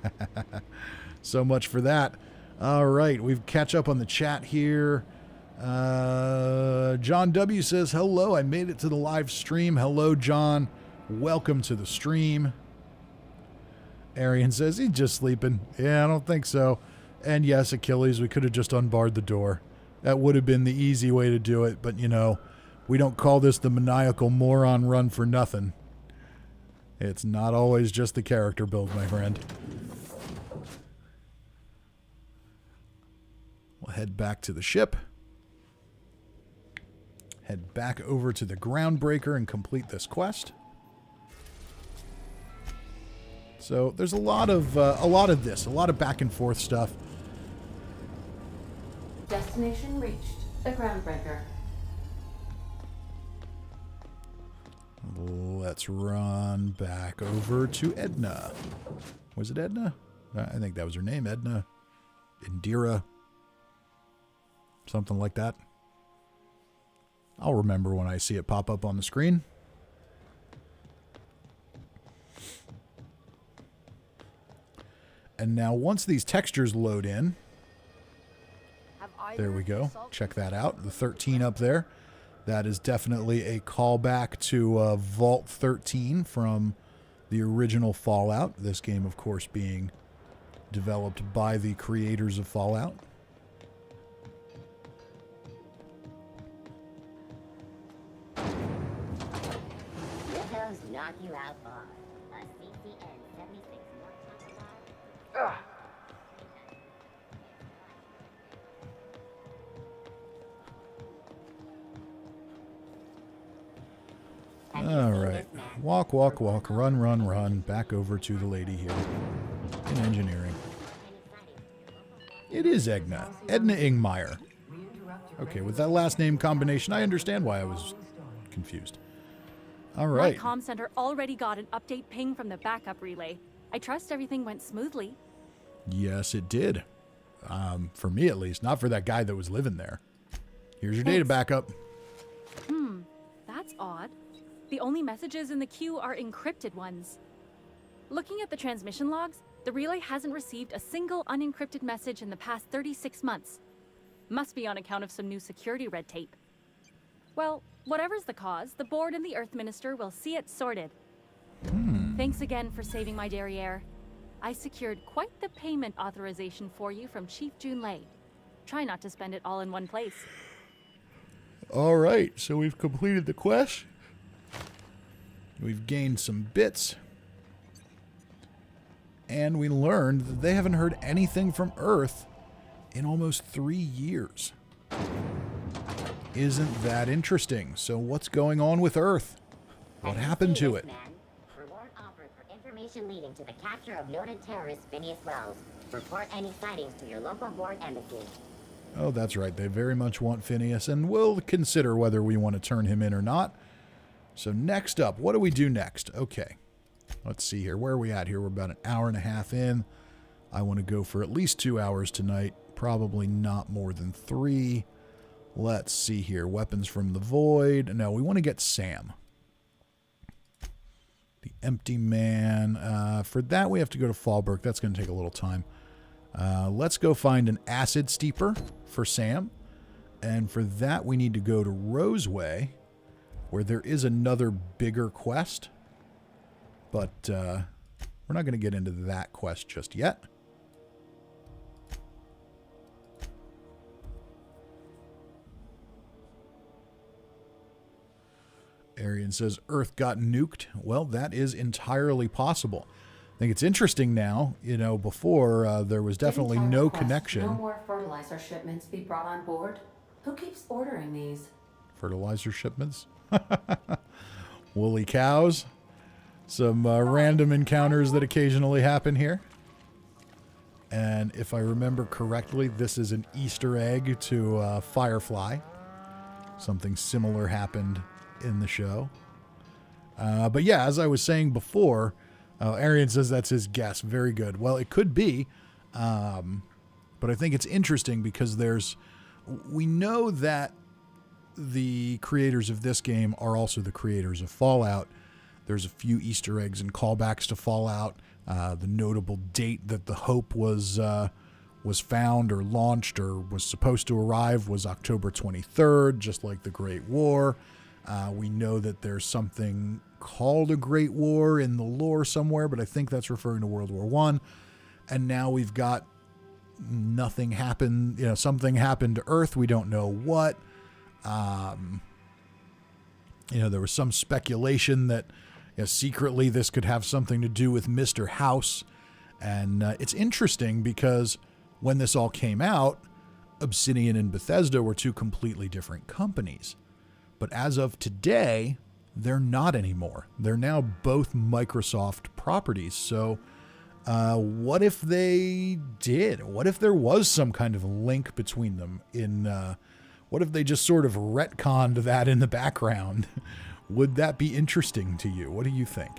So much for that. All right, we've catch up on the chat here. John W. says, hello, I made it to the live stream. Hello, John. Welcome to the stream. Irion says, he's just sleeping. Yeah, I don't think so. And yes, Achilles, we could have just unbarred the door. That would have been the easy way to do it, but you know, we don't call this the Maniacal Moron run for nothing. It's not always just the character build, my friend. We'll head back to the ship. Head back over to the Groundbreaker and complete this quest. So there's a lot of back and forth stuff. Destination reached. The Groundbreaker. Let's run back over to Edna. Was it Edna? I think that was her name, Edna. Indira. Something like that. I'll remember when I see it pop up on the screen. And now once these textures load in, there we go. Check that out. The 13 up there. That is definitely a callback to Vault 13 from the original Fallout. This game, of course, being developed by the creators of Fallout. Knock you out for a CCN 76. All right. Walk, walk, walk. Run, run, run. Back over to the lady here in engineering. It is Edna. Edna Ingmeyer. Okay, with that last name combination, I understand why I was confused. All right. My comm center already got an update ping from the backup relay. I trust everything went smoothly. Yes, it did. For me, at least. Not for that guy that was living there. Here's your data backup. That's odd. The only messages in the queue are encrypted ones. Looking at the transmission logs, the relay hasn't received a single unencrypted message in the past 36 months. Must be on account of some new security red tape. Well, whatever's the cause, the board and the Earth Minister will see it sorted. Thanks again for saving my derriere. I secured quite the payment authorization for you from Chief Junlei. Try not to spend it all in one place. All right, so we've completed the quest. We've gained some bits. And we learned that they haven't heard anything from Earth in almost 3 years. Isn't that interesting? So what's going on with Earth? What happened to it? Reward offered for information leading to the capture of noted terrorist Phineas Wells. Report any sightings to your local board embassy. Oh, that's right. They very much want Phineas, and we'll consider whether we want to turn him in or not. So next up, what do we do next? Okay. Let's see here. Where are we at here? We're about an hour and a half in. I want to go for at least 2 hours tonight. Probably not more than 3. Let's see here. Weapons from the Void. No, we want to get Sam. The Empty Man. For that, we have to go to Fallbrook. That's going to take a little time. Let's go find an Acid Steeper for Sam. And for that, we need to go to Roseway, where there is another bigger quest. But we're not going to get into that quest just yet. Irion says Earth got nuked. Well, that is entirely possible. I think it's interesting now. You know, before there was definitely no connection. No more fertilizer shipments be brought on board. Who keeps ordering these? Fertilizer shipments? Woolly cows? Some random encounters that occasionally happen here. And if I remember correctly, this is an Easter egg to Firefly. Something similar happened in the show. But yeah, as I was saying before, Oh, Irion says that's his guess. Very good. Well, it could be, but I think it's interesting because we know that the creators of this game are also the creators of Fallout. There's a few Easter eggs and callbacks to Fallout. The notable date that the Hope was found or launched or was supposed to arrive was October 23rd, just like the Great War. We know that there's something called a Great War in the lore somewhere, but I think that's referring to World War I. And now we've got nothing happened. Something happened to Earth. We don't know what. There was some speculation that secretly this could have something to do with Mr. House. And it's interesting because when this all came out, Obsidian and Bethesda were two completely different companies. But as of today, they're not anymore. They're now both Microsoft properties. So what if they did? What if there was some kind of link between them? What if they just sort of retconned that in the background? Would that be interesting to you? What do you think?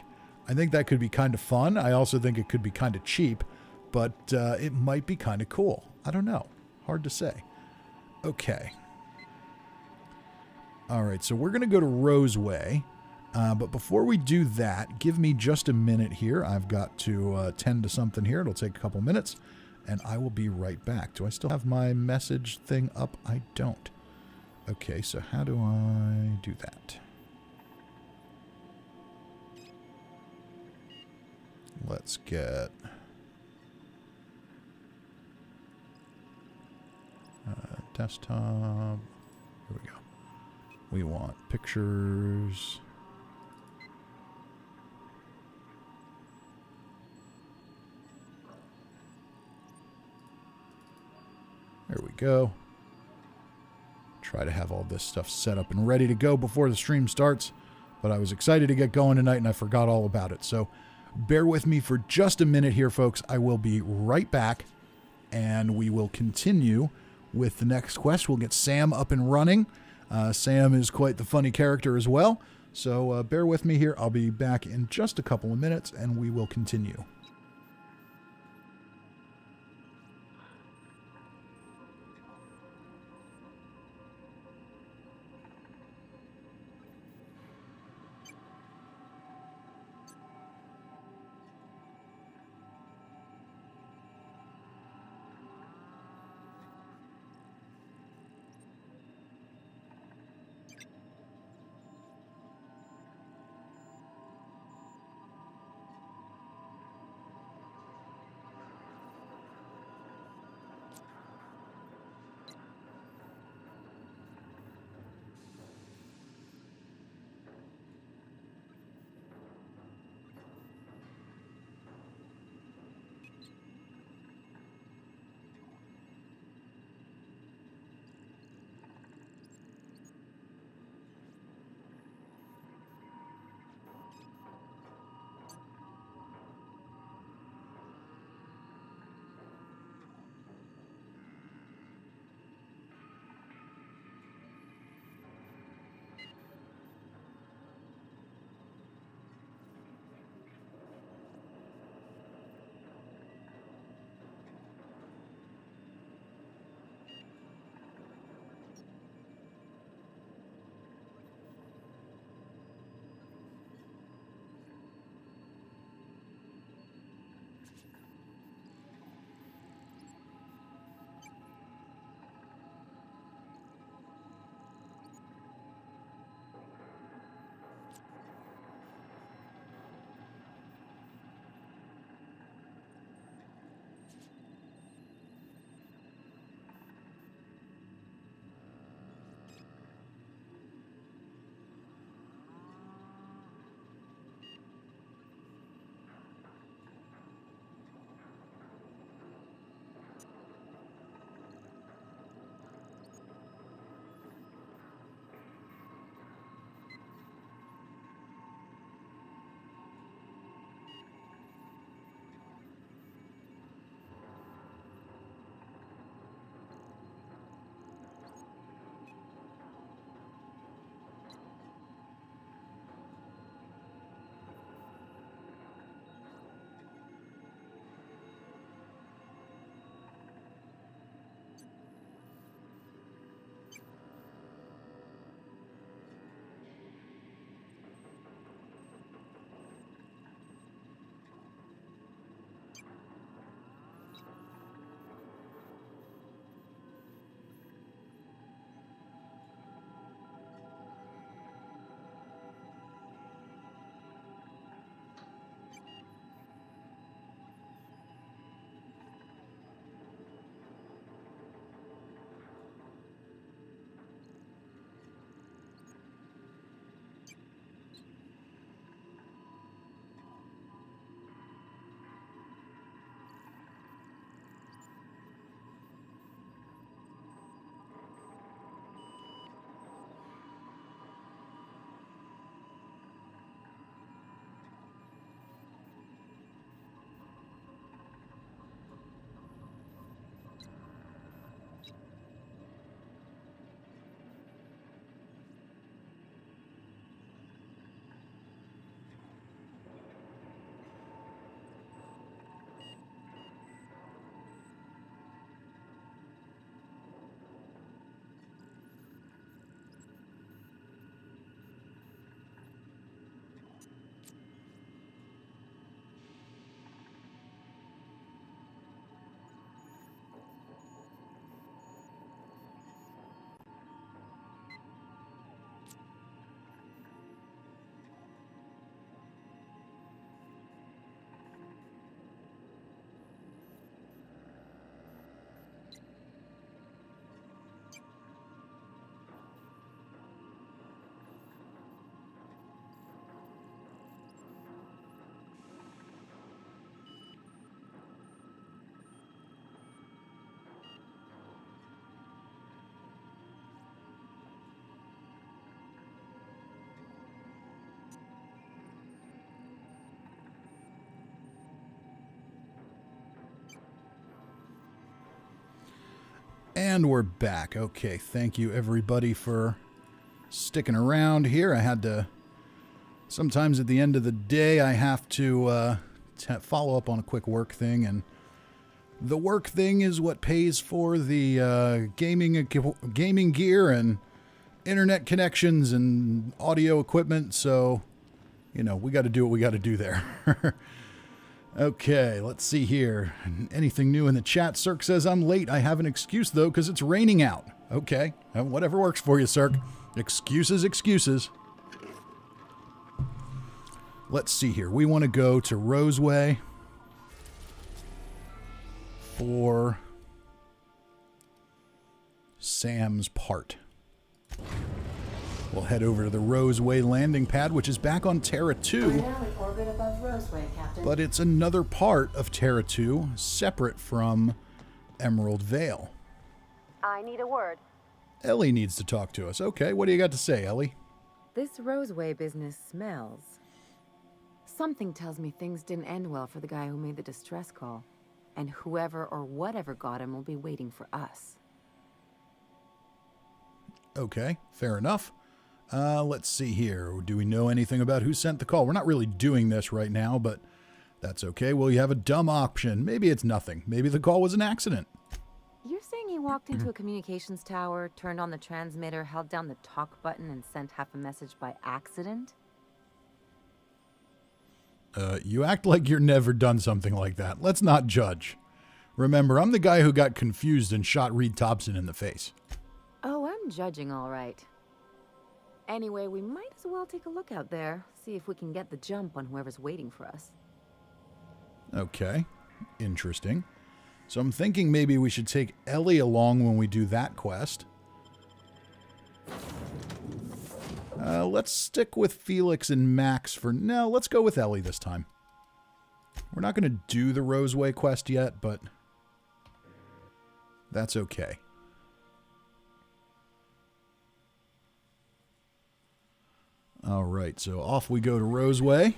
I think that could be kind of fun. I also think it could be kind of cheap, but it might be kind of cool. I don't know. Hard to say. Okay. All right, so we're going to go to Roseway. But before we do that, give me just a minute here. I've got to tend to something here. It'll take a couple minutes, and I will be right back. Do I still have my message thing up? I don't. Okay, so how do I do that? Let's get desktop. Here we go. We want pictures. There we go. Try to have all this stuff set up and ready to go before the stream starts, but I was excited to get going tonight and I forgot all about it. So bear with me for just a minute here, folks. I will be right back and we will continue with the next quest. We'll get Sam up and running. Sam is quite the funny character as well. So bear with me here. I'll be back in just a couple of minutes and we will continue. And we're back. Okay, thank you everybody for sticking around here. I had to... Sometimes at the end of the day, I have to follow up on a quick work thing, and the work thing is what pays for the gaming gear and internet connections and audio equipment, so, you know, we got to do what we got to do there. Okay, let's see here. Anything new in the chat? Cirque says, I'm late. I have an excuse, though, because it's raining out. Okay, whatever works for you, Cirque. Excuses, excuses. Let's see here. We want to go to Roseway for Sam's part. We'll head over to the Roseway landing pad, which is back on Terra 2. We're now in orbit above Roseway, Captain. But it's another part of Terra 2, separate from Emerald Vale. I need a word. Ellie needs to talk to us. Okay, what do you got to say, Ellie? This Roseway business smells. Something tells me things didn't end well for the guy who made the distress call. And whoever or whatever got him will be waiting for us. Okay, fair enough. Let's see here. Do we know anything about who sent the call? We're not really doing this right now, but that's okay. Well, you have a dumb option. Maybe it's nothing. Maybe the call was an accident. You're saying he walked into a communications tower, turned on the transmitter, held down the talk button, and sent half a message by accident? You act like you've never done something like that. Let's not judge. Remember, I'm the guy who got confused and shot Reed Thompson in the face. Oh, I'm judging all right. Anyway, we might as well take a look out there, see if we can get the jump on whoever's waiting for us. Okay, interesting. So I'm thinking maybe we should take Ellie along when we do that quest. Let's stick with Felix and Max for... No, let's go with Ellie this time. We're not going to do the Roseway quest yet, but that's okay. All right, so off we go to Roseway.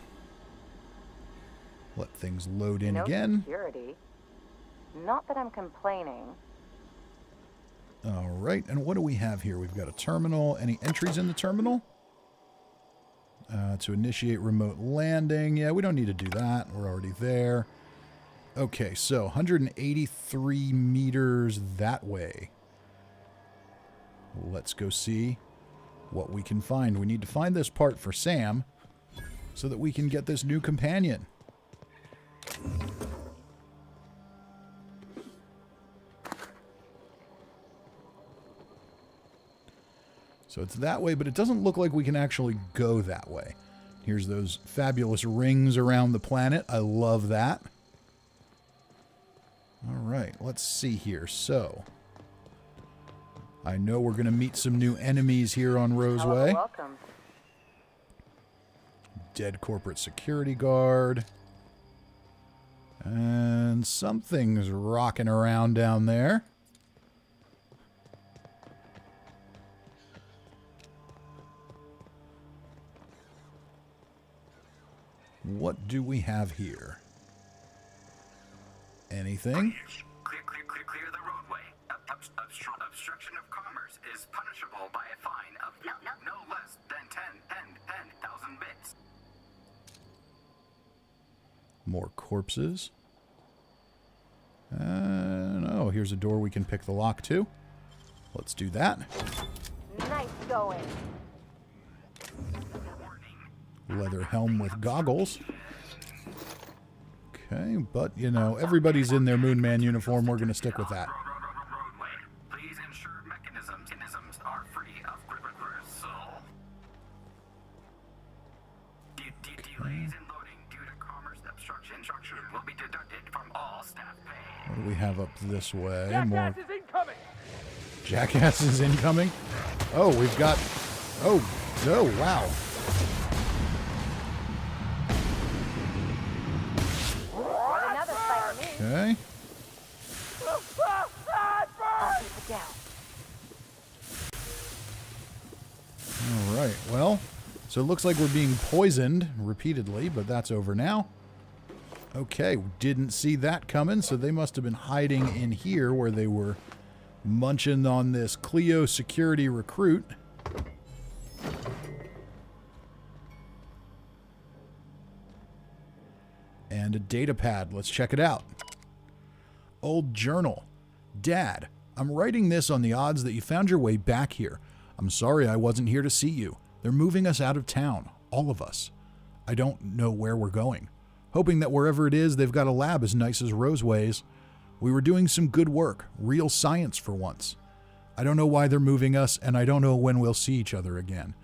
Let things load in again. Security. Not that I'm complaining. All right, and what do we have here? We've got a terminal. Any entries in the terminal? To initiate remote landing. Yeah, we don't need to do that. We're already there. Okay, so 183 meters that way. Let's go see what we can find. We need to find this part for Sam so that we can get this new companion. So it's that way, but it doesn't look like we can actually go that way. Here's those fabulous rings around the planet. I love that. All right, let's see here. So, I know we're going to meet some new enemies here on Roseway. Welcome. Dead corporate security guard. And something's rocking around down there. What do we have here? Anything? Clear the roadway. Obstruction of commerce is punishable by a fine of no less than 10,000 bits. More corpses. Oh, here's a door we can pick the lock to. Let's do that. Nice going. Leather helm with goggles. Okay, but, you know, everybody's in their Moon Man uniform. We're going to stick with that. Please ensure mechanisms are free of reversal. Delays in loading due to commerce obstruction will be deducted from all staff pay. What do we have up this way? Jackass is incoming! Jackass is incoming? Oh, we've got... Oh, wow. Okay. I'll keep it down. All right. Well, so it looks like we're being poisoned repeatedly, but that's over now. Okay, didn't see that coming, so they must have been hiding in here where they were munching on this Clio security recruit. And a data pad. Let's check it out. Old journal. Dad, I'm writing this on the odds that you found your way back here. I'm sorry I wasn't here to see you. They're moving us out of town. All of us. I don't know where we're going. Hoping that wherever it is, they've got a lab as nice as Roseway's. We were doing some good work. Real science for once. I don't know why they're moving us, and I don't know when we'll see each other again.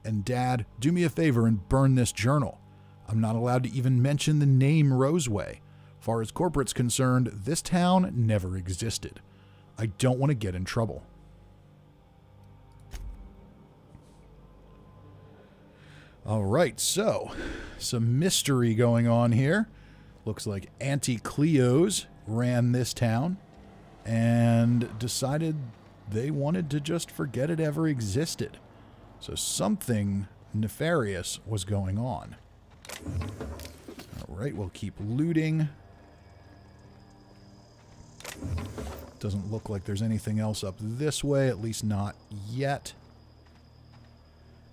And Dad, do me a favor and burn this journal. I'm not allowed to even mention the name Roseway. Far as corporate's concerned, this town never existed. I don't want to get in trouble. All right, so some mystery going on here. Looks like Auntie Cleo's ran this town and decided they wanted to just forget it ever existed. So something nefarious was going on. All right, we'll keep looting. Doesn't look like there's anything else up this way, at least not yet.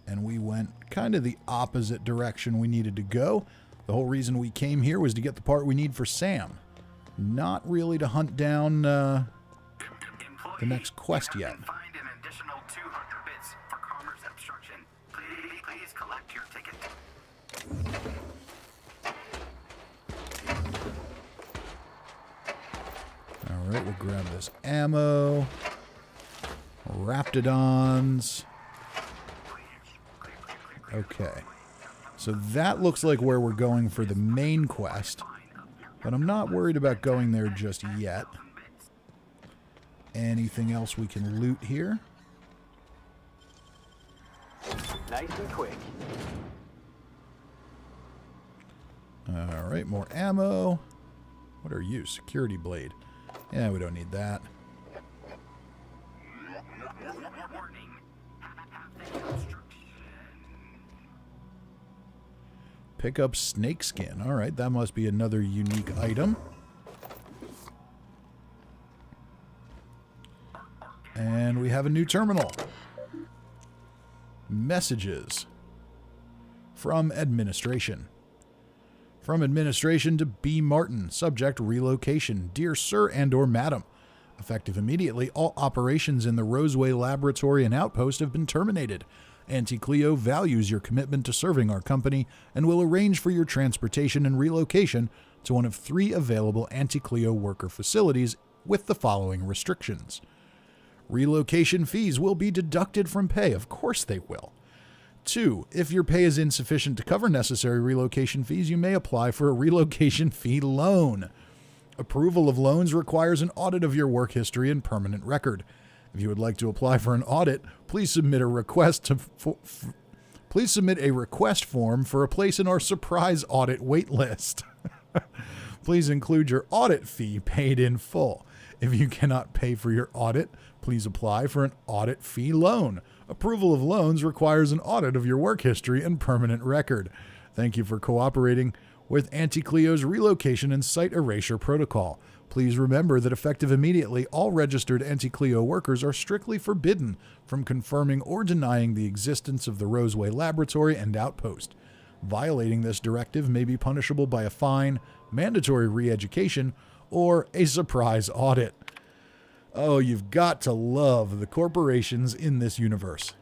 And we went kind of the opposite direction we needed to go. The whole reason we came here was to get the part we need for Sam. Not really to hunt down the next quest yet. Find an additional 200 bits for commerce obstruction. Please collect your ticket. All right, we'll grab this ammo. Raptidons. Okay. So that looks like where we're going for the main quest. But I'm not worried about going there just yet. Anything else we can loot here? Nice and quick. All right, more ammo. What are you? Security blade. Yeah, we don't need that. Pick up snakeskin. All right, that must be another unique item. And we have a new terminal. Messages. From administration. From administration to B. Martin. Subject relocation. Dear Sir and or Madam. Effective immediately, all operations in the Roseway Laboratory and Outpost have been terminated. Auntie Cleo values your commitment to serving our company and will arrange for your transportation and relocation to one of 3 available Auntie Cleo worker facilities with the following restrictions. Relocation fees will be deducted from pay. Of course they will. 2. If your pay is insufficient to cover necessary relocation fees, you may apply for a relocation fee loan. Approval of loans requires an audit of your work history and permanent record. If you would like to apply for an audit, please submit a request form for a place in our surprise audit wait list. Please include your audit fee paid in full. If you cannot pay for your audit, please apply for an audit fee loan. Approval of loans requires an audit of your work history and permanent record. Thank you for cooperating with Auntie Cleo's relocation and site erasure protocol. Please remember that effective immediately, all registered Auntie Cleo workers are strictly forbidden from confirming or denying the existence of the Roseway Laboratory and Outpost. Violating this directive may be punishable by a fine, mandatory re-education, or a surprise audit. Oh, you've got to love the corporations in this universe.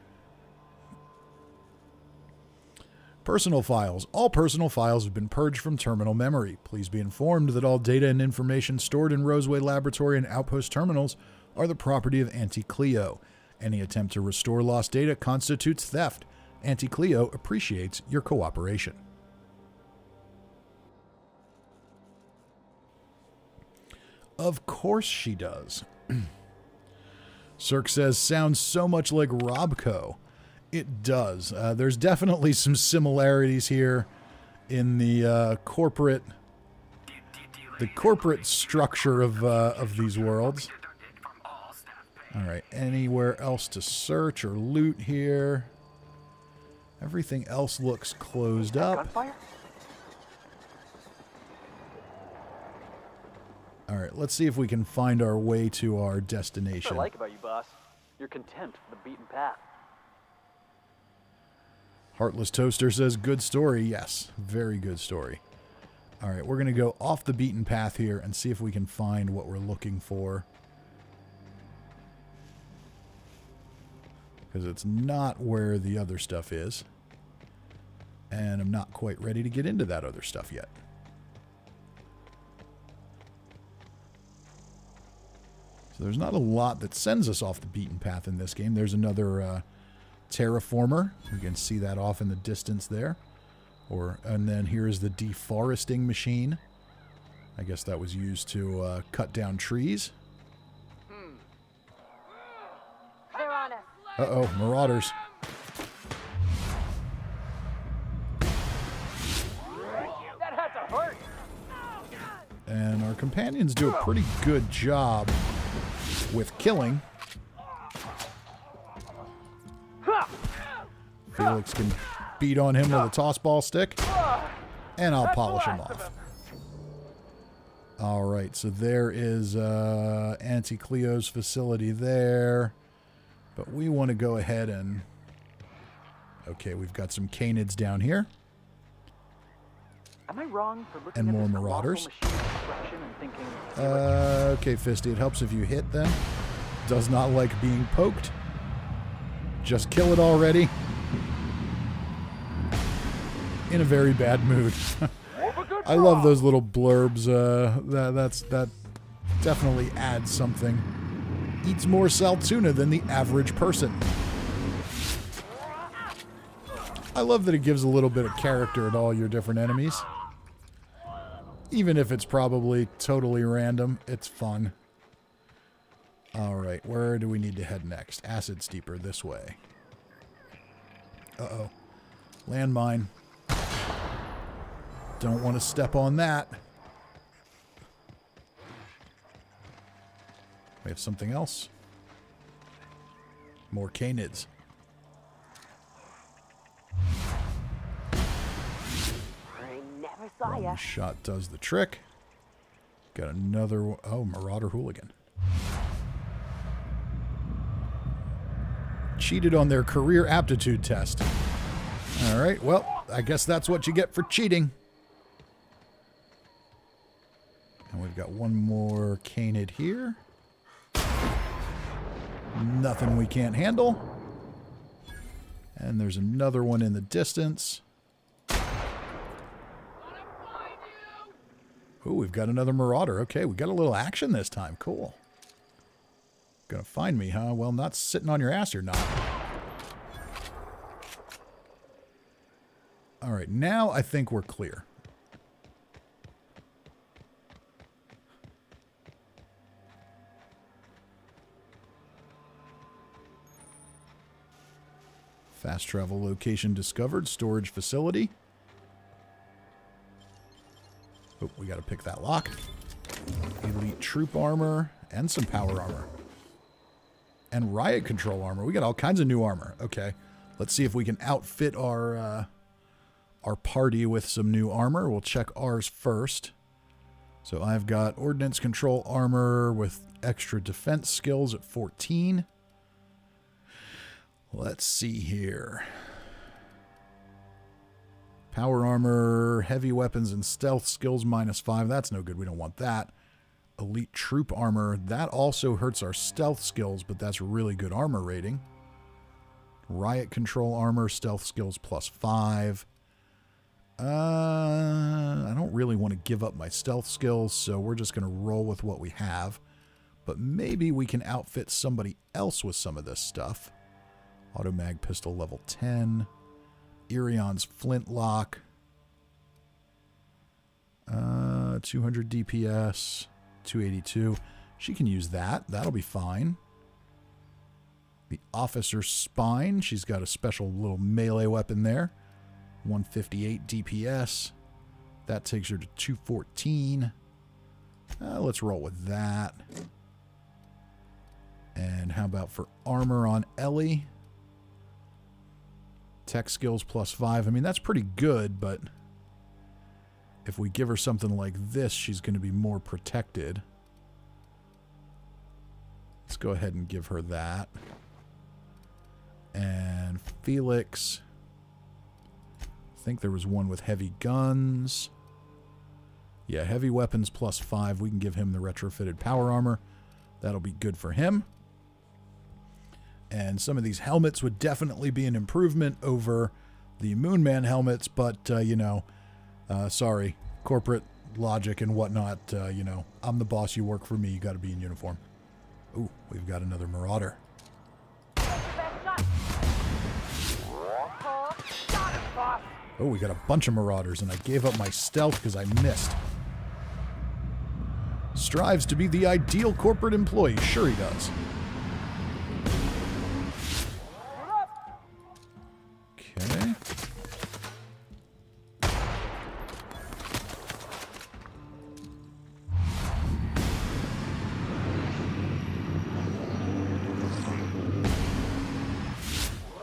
Personal files. All personal files have been purged from terminal memory. Please be informed that all data and information stored in Roseway Laboratory and Outpost terminals are the property of Auntie Cleo. Any attempt to restore lost data constitutes theft. Auntie Cleo appreciates your cooperation. Of course she does. Cirque says, sounds so much like Robco. It does. There's definitely some similarities here in the corporate structure of these worlds. All right, anywhere else to search or loot here? Everything else looks closed up. All right, let's see if we can find our way to our What destination. I like about you, boss. You're content with the beaten path. Heartless Toaster says, good story. Yes, very good story. All right, we're going to go off the beaten path here and see if we can find what we're looking for. Because it's not where the other stuff is. And I'm not quite ready to get into that other stuff yet. So there's not a lot that sends us off the beaten path in this game. There's another terraformer. We can see that off in the distance there. And then here's the deforesting machine. I guess that was used to cut down trees. They're on us. Uh-oh, marauders. That had to hurt. And our companions do a pretty good job with killing. Felix can beat on him with a toss ball stick, and I'll polish him off. All right, so there is Auntie Cleo's facility there, but we want to go ahead and... Okay, we've got some canids down here. Am I wrong for looking And at more this marauders. colossal machine construction and thinking, Okay, Fisty, it helps if you hit then. Does not like being poked. Just kill it already. In a very bad mood. I love those little blurbs. That definitely adds something. Eats more saltuna than the average person. I love that it gives a little bit of character to all your different enemies. Even if it's probably totally random, it's fun. Alright, where do we need to head next? Acid Steeper, this way. Uh-oh. Landmine. Don't want to step on that. We have something else. More canids. I never saw ya. One shot does the trick. Got another one. Oh, Marauder Hooligan. Cheated on their career aptitude test. All right, well, I guess that's what you get for cheating. And we've got one more canid here. Nothing we can't handle. And there's another one in the distance. Ooh, we've got another Marauder. Okay, we got a little action this time. Cool. Gonna find me, huh? Well, not sitting on your ass, you're not. All right, now I think we're clear. Fast travel location discovered. Storage facility. Oh, we got to pick that lock. Elite troop armor and some power armor. And riot control armor. We got all kinds of new armor. Okay, let's see if we can outfit our party with some new armor. We'll check ours first. So I've got ordnance control armor with extra defense skills at 14. Let's see here. Power armor, heavy weapons, and stealth skills -5. That's no good. We don't want that. Elite troop armor. That also hurts our stealth skills, but that's really good armor rating. Riot control armor, stealth skills +5. I don't really want to give up my stealth skills, so we're just going to roll with what we have. But maybe we can outfit somebody else with some of this stuff. Automag pistol level 10. Irion's flintlock. 200 DPS. 282. She can use that. That'll be fine. The officer's spine. She's got a special little melee weapon there. 158 DPS. That takes her to 214. Let's roll with that. And how about for armor on Ellie? Tech skills +5. I mean, that's pretty good, but if we give her something like this, she's going to be more protected. go ahead and give her that. And Felix. I think there was one with heavy guns. Yeah, heavy weapons +5. We can give him the retrofitted power armor. That'll be good for him. And some of these helmets would definitely be an improvement over the Moonman helmets, but, you know, sorry, corporate logic and whatnot, you know, I'm the boss, you work for me, you got to be in uniform. Ooh, we've got another Marauder. Oh, we got a bunch of Marauders, and I gave up my stealth because I missed. Strives to be the ideal corporate employee. Sure he does. Okay.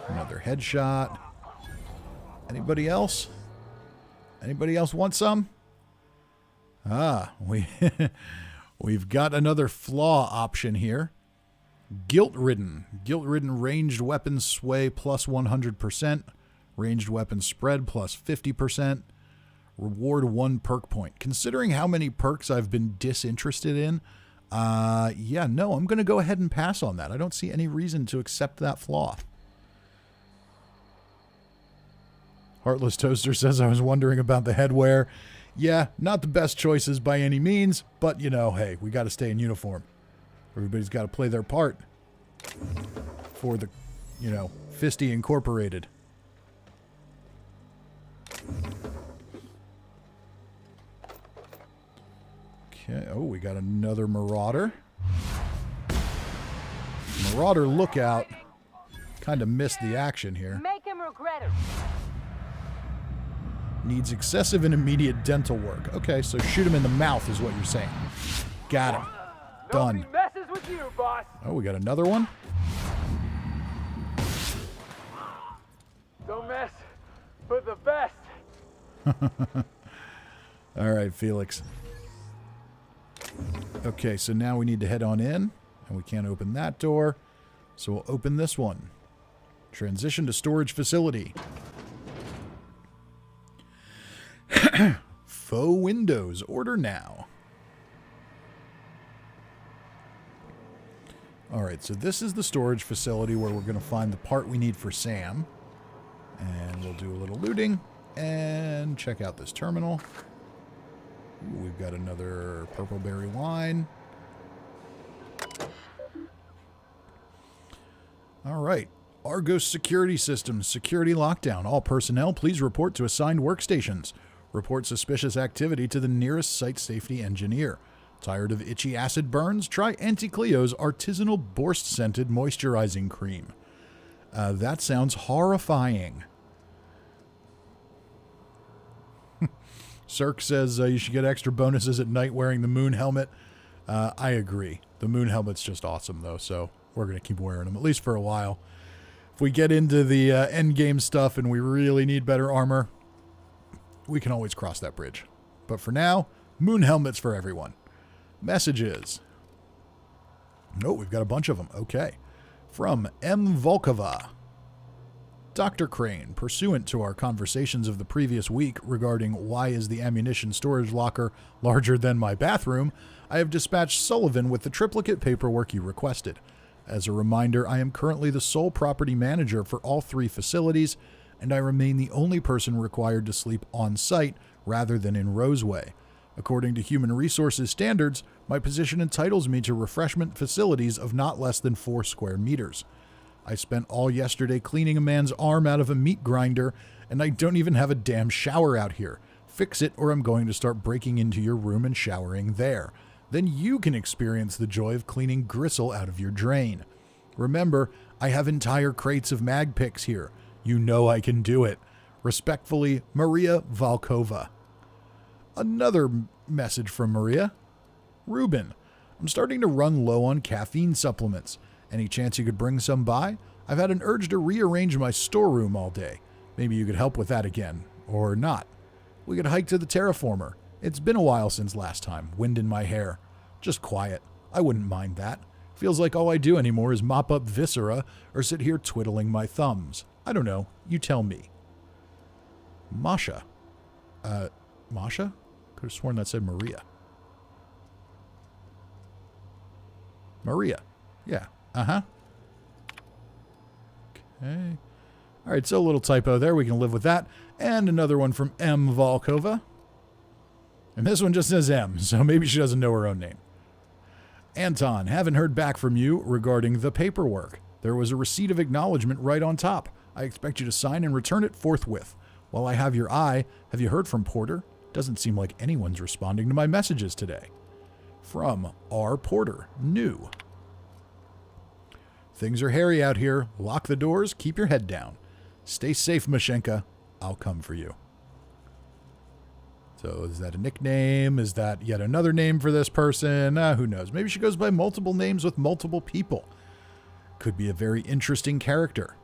Another headshot. Anybody else? Anybody else want some? Ah, we've got another flaw option here. Guilt-ridden. Guilt-ridden ranged weapons sway +100%. Ranged weapons spread +50%. Reward 1 perk point. Considering how many perks I've been disinterested in, yeah, no, I'm going to go ahead and pass on that. I don't see any reason to accept that flaw. Heartless Toaster says, I was wondering about the headwear. Yeah, not the best choices by any means, but, you know, hey, we got to stay in uniform. Everybody's got to play their part for the, you know, Fisty Incorporated. Okay, oh, we got another Marauder. Marauder lookout. Kind of missed the action here. Make him regret it. Needs excessive and immediate dental work. Okay, so shoot him in the mouth is what you're saying. Got him. Done. Messes with you, boss. Oh, we got another one. Don't mess with the best. All right, Felix. Okay, so now we need to head on in, and we can't open that door, so we'll open this one. Transition to storage facility. Faux windows. Order now. Alright, so this is the storage facility where we're going to find the part we need for Sam. And we'll do a little looting and check out this terminal. Ooh, we've got another purple berry wine. Alright. Argos Security Systems. Security lockdown. All personnel, please report to assigned workstations. Report suspicious activity to the nearest site safety engineer. Tired of itchy acid burns? Try Auntie Cleo's artisanal Borst-scented moisturizing cream. That sounds horrifying. Cirque says you should get extra bonuses at night wearing the moon helmet. I agree. The moon helmet's just awesome, though, so we're going to keep wearing them, at least for a while. If we get into the endgame stuff and we really need better armor, we can always cross that bridge. But for now, moon helmets for everyone. Messages. Oh, we've got a bunch of them. Okay. From M. Volkova. Dr. Crane, pursuant to our conversations of the previous week regarding why is the ammunition storage locker larger than my bathroom, I have dispatched Sullivan with the triplicate paperwork you requested. As a reminder, I am currently the sole property manager for all 3 facilities, and I remain the only person required to sleep on site rather than in Roseway. According to human resources standards, my position entitles me to refreshment facilities of not less than 4 square meters. I spent all yesterday cleaning a man's arm out of a meat grinder, and I don't even have a damn shower out here. Fix it, or I'm going to start breaking into your room and showering there. Then you can experience the joy of cleaning gristle out of your drain. Remember, I have entire crates of mag picks here. You know I can do it. Respectfully, Maria Volkova. Another message from Maria. Ruben, I'm starting to run low on caffeine supplements. Any chance you could bring some by? I've had an urge to rearrange my storeroom all day. Maybe you could help with that again. Or not. We could hike to the terraformer. It's been a while since last time. Wind in my hair. Just quiet. I wouldn't mind that. Feels like all I do anymore is mop up viscera or sit here twiddling my thumbs. I don't know. You tell me. Masha. Masha? Could have sworn that said Maria. Maria. Yeah. Uh-huh. Okay. All right, so a little typo there. We can live with that. And another one from M. Volkova. And this one just says M, so maybe she doesn't know her own name. Anton, haven't heard back from you regarding the paperwork. There was a receipt of acknowledgement right on top. I expect you to sign and return it forthwith. While I have your eye, have you heard from Porter? Doesn't seem like anyone's responding to my messages today. From R. Porter, new. Things are hairy out here. Lock the doors, keep your head down. Stay safe, Mashenka. I'll come for you. So is that a nickname? Is that yet another name for this person? Who knows? Maybe she goes by multiple names with multiple people. Could be a very interesting character.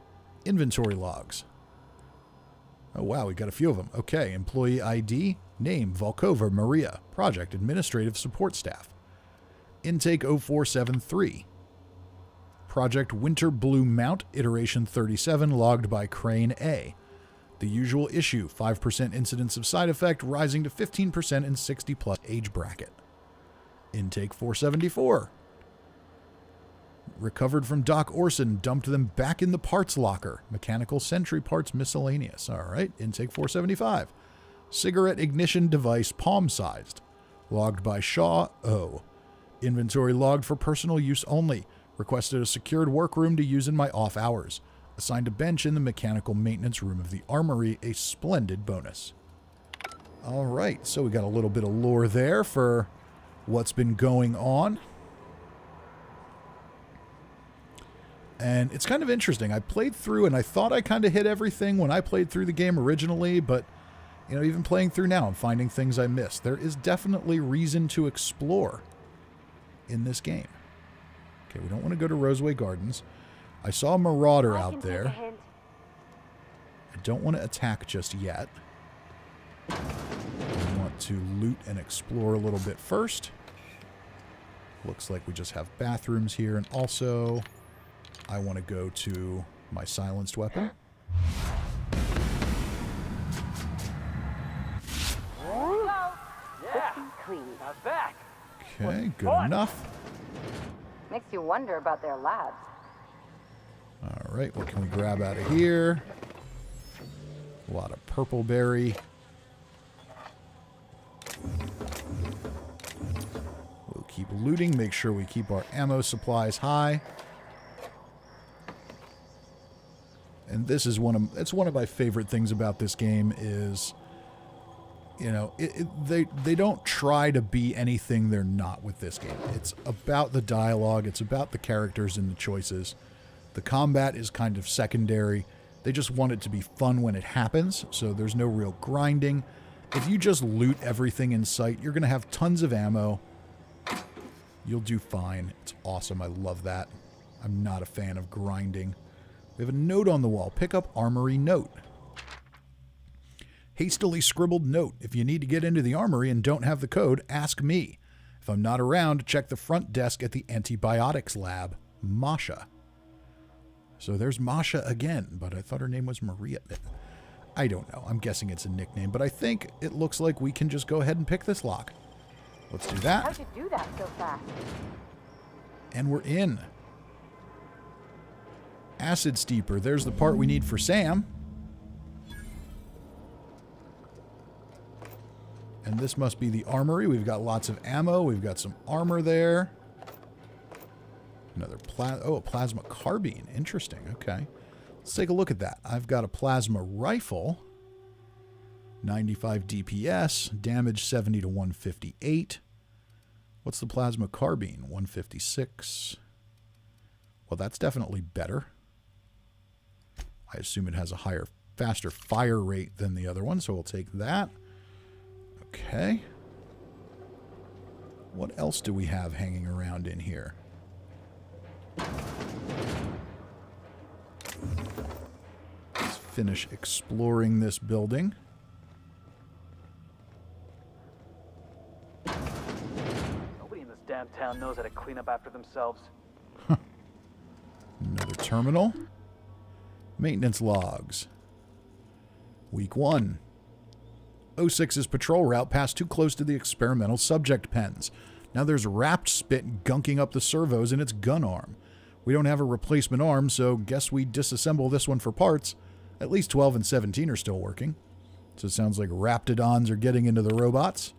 Inventory logs. Oh, wow, we got a few of them. Okay, employee ID, name, Volkova Maria, project administrative support staff. Intake 0473. Project Winter Blue Mount, iteration 37, logged by Crane A. The usual issue, 5% incidence of side effect, rising to 15% in 60-plus age bracket. Intake 474. Recovered from Doc Orson, dumped them back in the parts locker. Mechanical Sentry parts miscellaneous. All right, intake 475. Cigarette ignition device palm-sized. Logged by Shaw O. Inventory logged for personal use only. Requested a secured workroom to use in my off hours. Assigned a bench in the mechanical maintenance room of the armory, a splendid bonus. All right, so we got a little bit of lore there for what's been going on. And it's kind of interesting. I played through and I thought I kind of hit everything when I played through the game originally, but you know, even playing through now, I'm finding things I missed. There is definitely reason to explore in this game. Okay, we don't want to go to Roseway Gardens. I saw a marauder out there. I don't want to attack just yet. I want to loot and explore a little bit first. Looks like we just have bathrooms here, and also I want to go to my silenced weapon. Yeah, now back. Okay, good enough. Makes you wonder about their labs. All right, what can we grab out of here? A lot of purple berry. We'll keep looting, make sure we keep our ammo supplies high. And this is one of my favorite things about this game is, you know, they don't try to be anything they're not with this game. It's about the dialogue, it's about the characters and the choices. The combat is kind of secondary. They just want it to be fun when it happens, so there's no real grinding. If you just loot everything in sight, you're going to have tons of ammo. You'll do fine. It's awesome. I love that. I'm not a fan of grinding. We have a note on the wall. Pick up Armory Note. Hastily scribbled note. If you need to get into the armory and don't have the code, ask me. If I'm not around, check the front desk at the antibiotics lab. Masha. So there's Masha again, but I thought her name was Maria. I don't know. I'm guessing it's a nickname, but I think it looks like we can just go ahead and pick this lock. Let's do that. How'd you do that so fast? And we're in. Acid Steeper. There's the part we need for Sam. And this must be the armory. We've got lots of ammo. We've got some armor there. Another a plasma carbine. Interesting. Okay. Let's take a look at that. I've got a plasma rifle. 95 DPS. Damage 70 to 158. What's the plasma carbine? 156. Well, that's definitely better. I assume it has a higher, faster fire rate than the other one, so we'll take that. Okay. What else do we have hanging around in here? Let's finish exploring this building. Nobody in this damn town knows how to clean up after themselves. terminal. Maintenance logs. Week 1. 06's patrol route passed too close to the experimental subject pens. Now there's wrapped spit gunking up the servos in its gun arm. We don't have a replacement arm, so guess we disassemble this one for parts. At least 12 and 17 are still working. So it sounds like Raptidons are getting into the robots.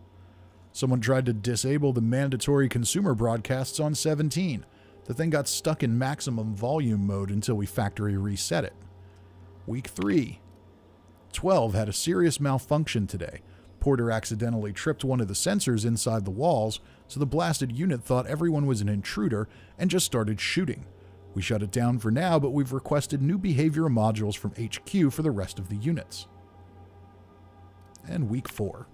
Someone tried to disable the mandatory consumer broadcasts on 17. The thing got stuck in maximum volume mode until we factory reset it. Week 3. 12 had a serious malfunction today. Porter accidentally tripped one of the sensors inside the walls, so the blasted unit thought everyone was an intruder and just started shooting. We shut it down for now, but we've requested new behavior modules from HQ for the rest of the units. And week 4.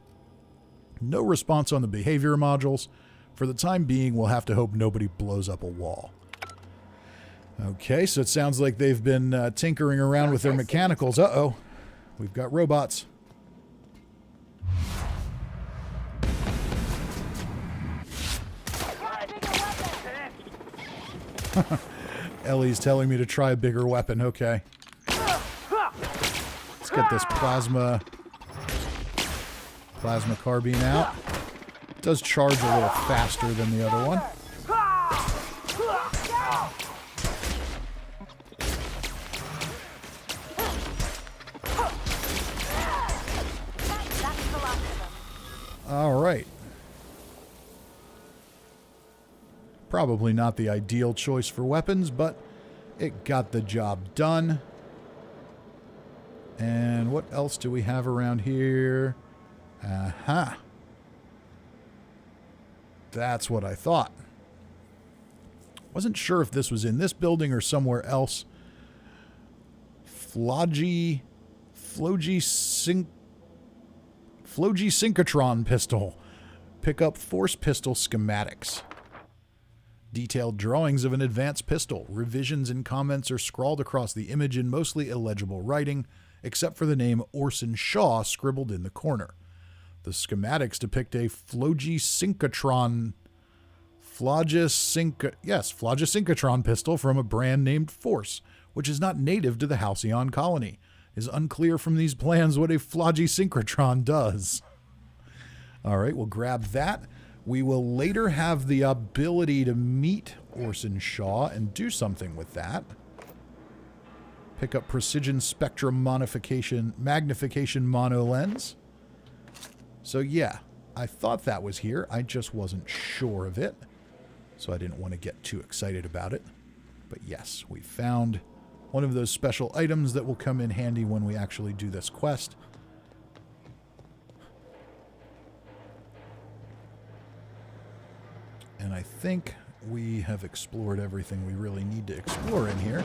No response on the behavior modules. For the time being, we'll have to hope nobody blows up a wall. Okay, so it sounds like they've been tinkering around with their mechanicals. Uh-oh. We've got robots. Ellie's telling me to try a bigger weapon. Okay. Let's get this plasma carbine out. It does charge a little faster than the other one. All right. Probably not the ideal choice for weapons, but it got the job done. And what else do we have around here? Aha. That's what I thought. Wasn't sure if this was in this building or somewhere else. Flogy synchrotron pistol. Pick up force pistol schematics. Detailed drawings of an advanced pistol. Revisions and comments are scrawled across the image in mostly illegible writing, except for the name Orson Shaw scribbled in the corner. The schematics depict a flogysynchrotron pistol from a brand named Force, which is not native to the Halcyon colony. It is unclear from these plans what a flogysynchrotron does. All right, we'll grab that. We will later have the ability to meet Orson Shaw and do something with that. Pick up precision spectrum magnification mono lens. So yeah, I thought that was here. I just wasn't sure of it. So I didn't want to get too excited about it. But yes, we found one of those special items that will come in handy when we actually do this quest. And I think we have explored everything we really need to explore in here.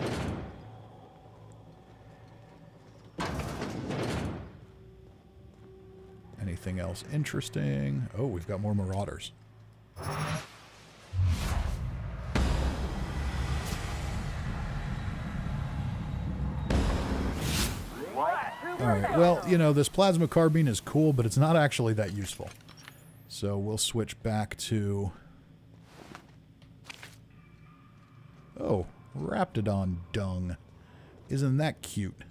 Anything else interesting? Oh, we've got more marauders. Alright, well, you know, this plasma carbine is cool, but it's not actually that useful. So we'll switch back to... Oh, Raptidon dung. Isn't that cute?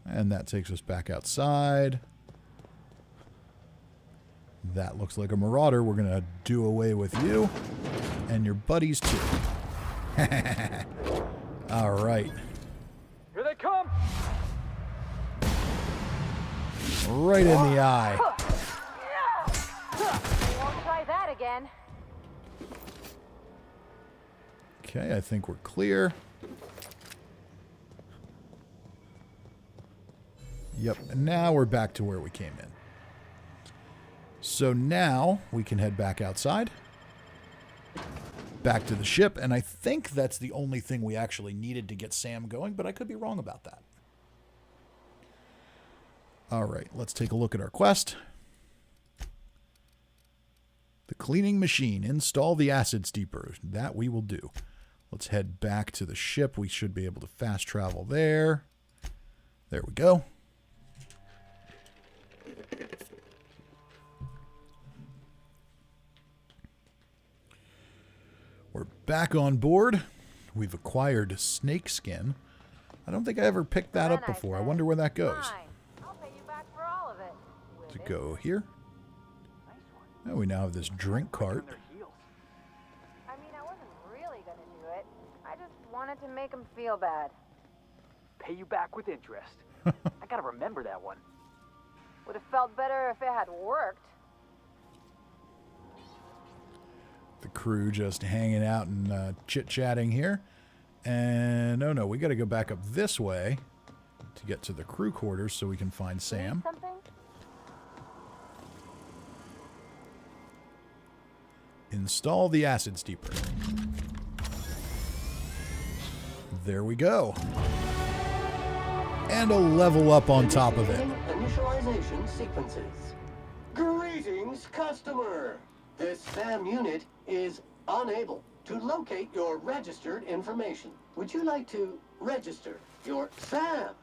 And that takes us back outside. That looks like a marauder. We're going to do away with you. And your buddies, too. All right. Here they come! Right in the eye. Won't try that again. Okay, I think we're clear. Yep, and now we're back to where we came in. So now we can head back outside. Back to the ship, and I think that's the only thing we actually needed to get Sam going, but I could be wrong about that. All right, let's take a look at our quest. The cleaning machine. Install the acid steeper. That we will do. Let's head back to the ship. We should be able to fast travel there. There we go. Back on board. We've acquired snake skin. I don't think I ever picked that up before. I wonder where that goes. I'll pay you back for all of it. To go here. Now we now have this drink cart. I mean, I wasn't really gonna do it. I just wanted to make him feel bad. Pay you back with interest. I gotta remember that one. Would have felt better if it had worked. The crew just hanging out and chit-chatting here. And, oh no, we got to go back up this way to get to the crew quarters so we can find Sam. Something? Install the acid steeper. There we go. And a level up on top of it. Initialization sequences. Greetings, customer. This SAM unit is unable to locate your registered information. Would you like to register your SAM?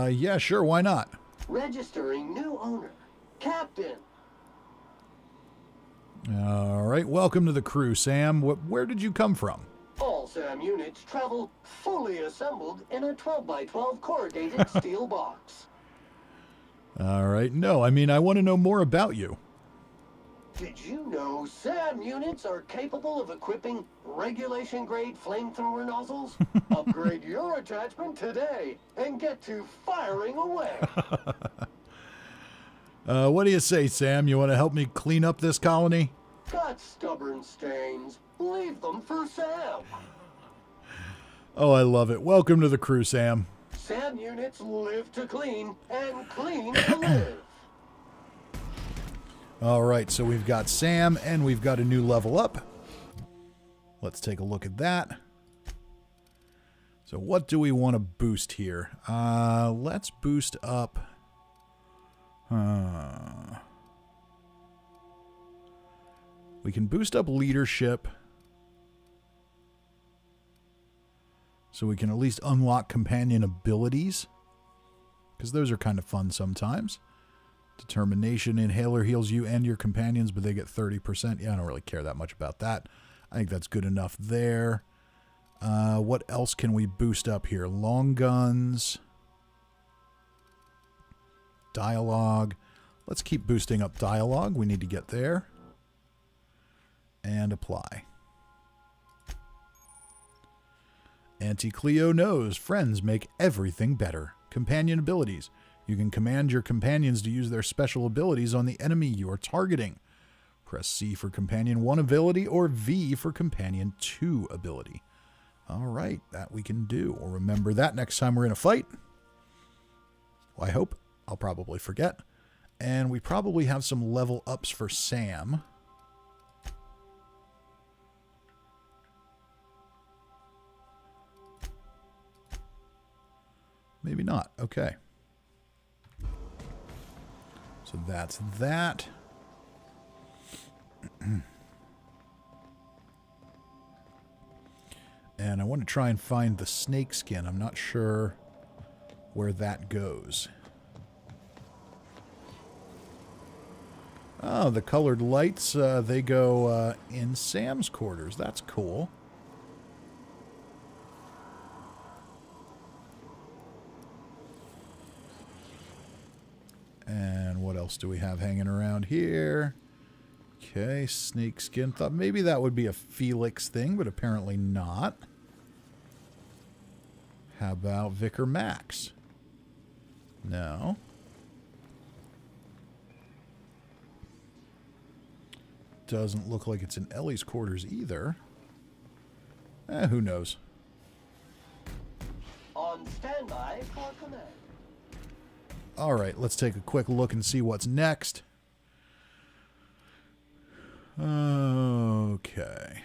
Yeah, sure, why not? Registering new owner, Captain. All right, welcome to the crew, Sam. Where did you come from? All SAM units travel fully assembled in a 12x12 corrugated steel box. All right, no, I mean, I want to know more about you. Did you know SAM units are capable of equipping regulation-grade flamethrower nozzles? Upgrade your attachment today and get to firing away. What do you say, Sam? You want to help me clean up this colony? Got stubborn stains. Leave them for Sam. Oh, I love it. Welcome to the crew, Sam. SAM units live to clean and clean to live. All right, so we've got Sam and we've got a new level up. Let's take a look at that. So what do we want to boost here? Let's boost up. We can boost up leadership. So we can at least unlock companion abilities. Because those are kind of fun sometimes. Determination, inhaler heals you and your companions, but they get 30%. Yeah, I don't really care that much about that. I think that's good enough there. What else can we boost up here? Long guns. Dialogue. Let's keep boosting up dialogue. We need to get there. And apply. Auntie Cleo knows friends make everything better. Companion abilities. You can command your companions to use their special abilities on the enemy you are targeting. Press C for Companion 1 ability or V for Companion 2 ability. All right, that we can do. We'll remember that next time we're in a fight. Well, I hope. I'll probably forget. And we probably have some level ups for Sam. Maybe not. Okay. So that's that. And I want to try and find the snake skin. I'm not sure where that goes. Oh, the colored lights, they go in Sam's quarters. That's cool. And what else do we have hanging around here? Okay, snake skin. Thought maybe that would be a Felix thing, but apparently not. How about Vicar Max? No. Doesn't look like it's in Ellie's quarters either. Who knows? On standby for command. All right, let's take a quick look and see what's next. Okay.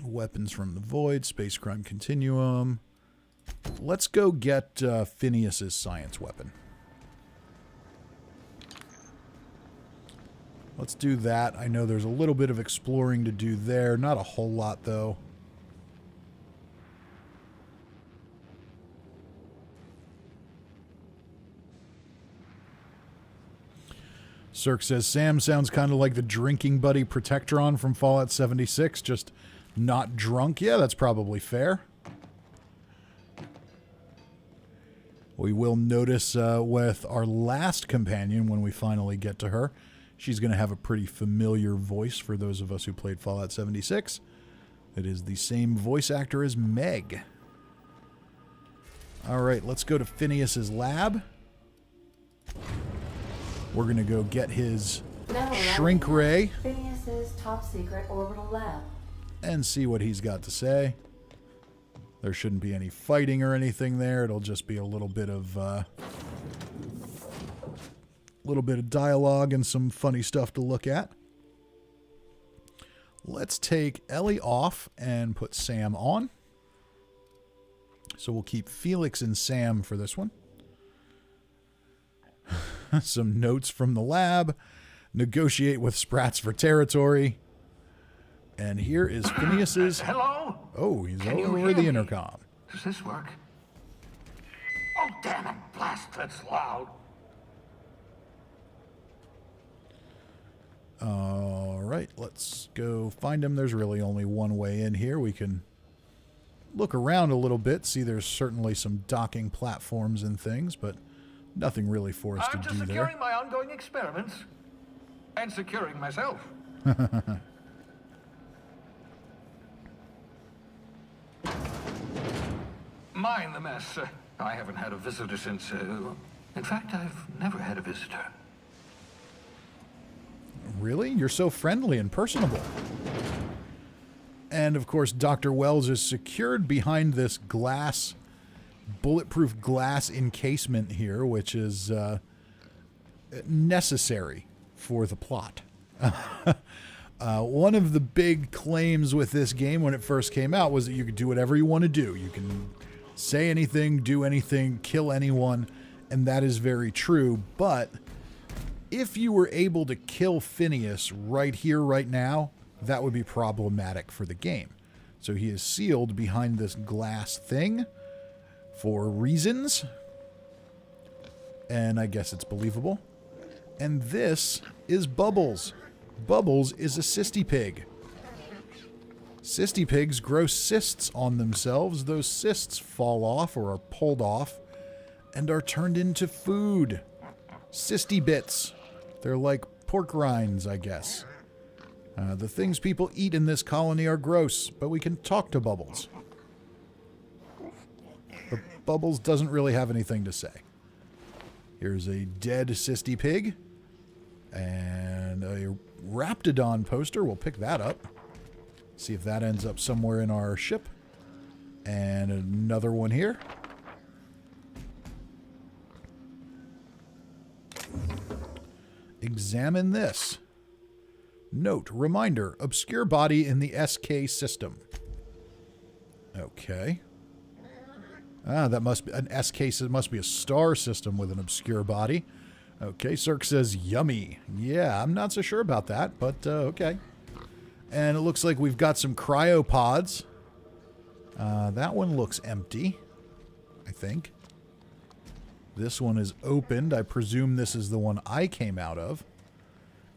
Weapons from the Void, Space Crime Continuum. Let's go get Phineas's science weapon. Let's do that. I know there's a little bit of exploring to do there. Not a whole lot, though. Cirque says, Sam sounds kind of like the drinking buddy Protectron from Fallout 76, just not drunk. Yeah, that's probably fair. We will notice with our last companion, when we finally get to her, she's going to have a pretty familiar voice for those of us who played Fallout 76. It is the same voice actor as Meg. All right, let's go to Phineas's lab. We're going to go get his shrink ray. Phineas's top secret orbital lab. And see what he's got to say. There shouldn't be any fighting or anything there. It'll just be a little bit of dialogue and some funny stuff to look at. Let's take Ellie off and put Sam on. So we'll keep Felix and Sam for this one. Some notes from the lab. Negotiate with Sprats for territory. And here is Phineas's... Hello? Oh, he's Can you over hear the me? intercom. Does this work? Oh, damn it, blast, that's loud. All right, let's go find him. There's really only one way in here. We can look around a little bit, see there's certainly some docking platforms and things, but nothing really for us to I'm do just there. securing my ongoing experiments. And securing myself. Mind the mess. I haven't had a visitor since... in fact, I've never had a visitor. Really? You're so friendly and personable. And, of course, Dr. Wells is secured behind this glass, bulletproof glass encasement here, which is necessary for the plot. One of the big claims with this game when it first came out was that you could do whatever you want to do. You can say anything, do anything, kill anyone, and that is very true. But if you were able to kill Phineas right here, right now, that would be problematic for the game. So he is sealed behind this glass thing for reasons. And I guess it's believable. And this is Bubbles. Bubbles is a cysty pig. Cysty pigs grow cysts on themselves. Those cysts fall off or are pulled off and are turned into food. Cysty bits. They're like pork rinds, I guess. The things people eat in this colony are gross, but we can talk to Bubbles. But Bubbles doesn't really have anything to say. Here's a dead cysty pig. And a Raptidon poster. We'll pick that up. See if that ends up somewhere in our ship. And another one here. Examine this. Note, reminder, obscure body in the SK system. Okay. That must be an SK, it must be a star system with an obscure body. Okay, Cirque says yummy. Yeah, I'm not so sure about that, but okay. And it looks like we've got some cryopods. That one looks empty, I think. This one is opened. I presume this is the one I came out of.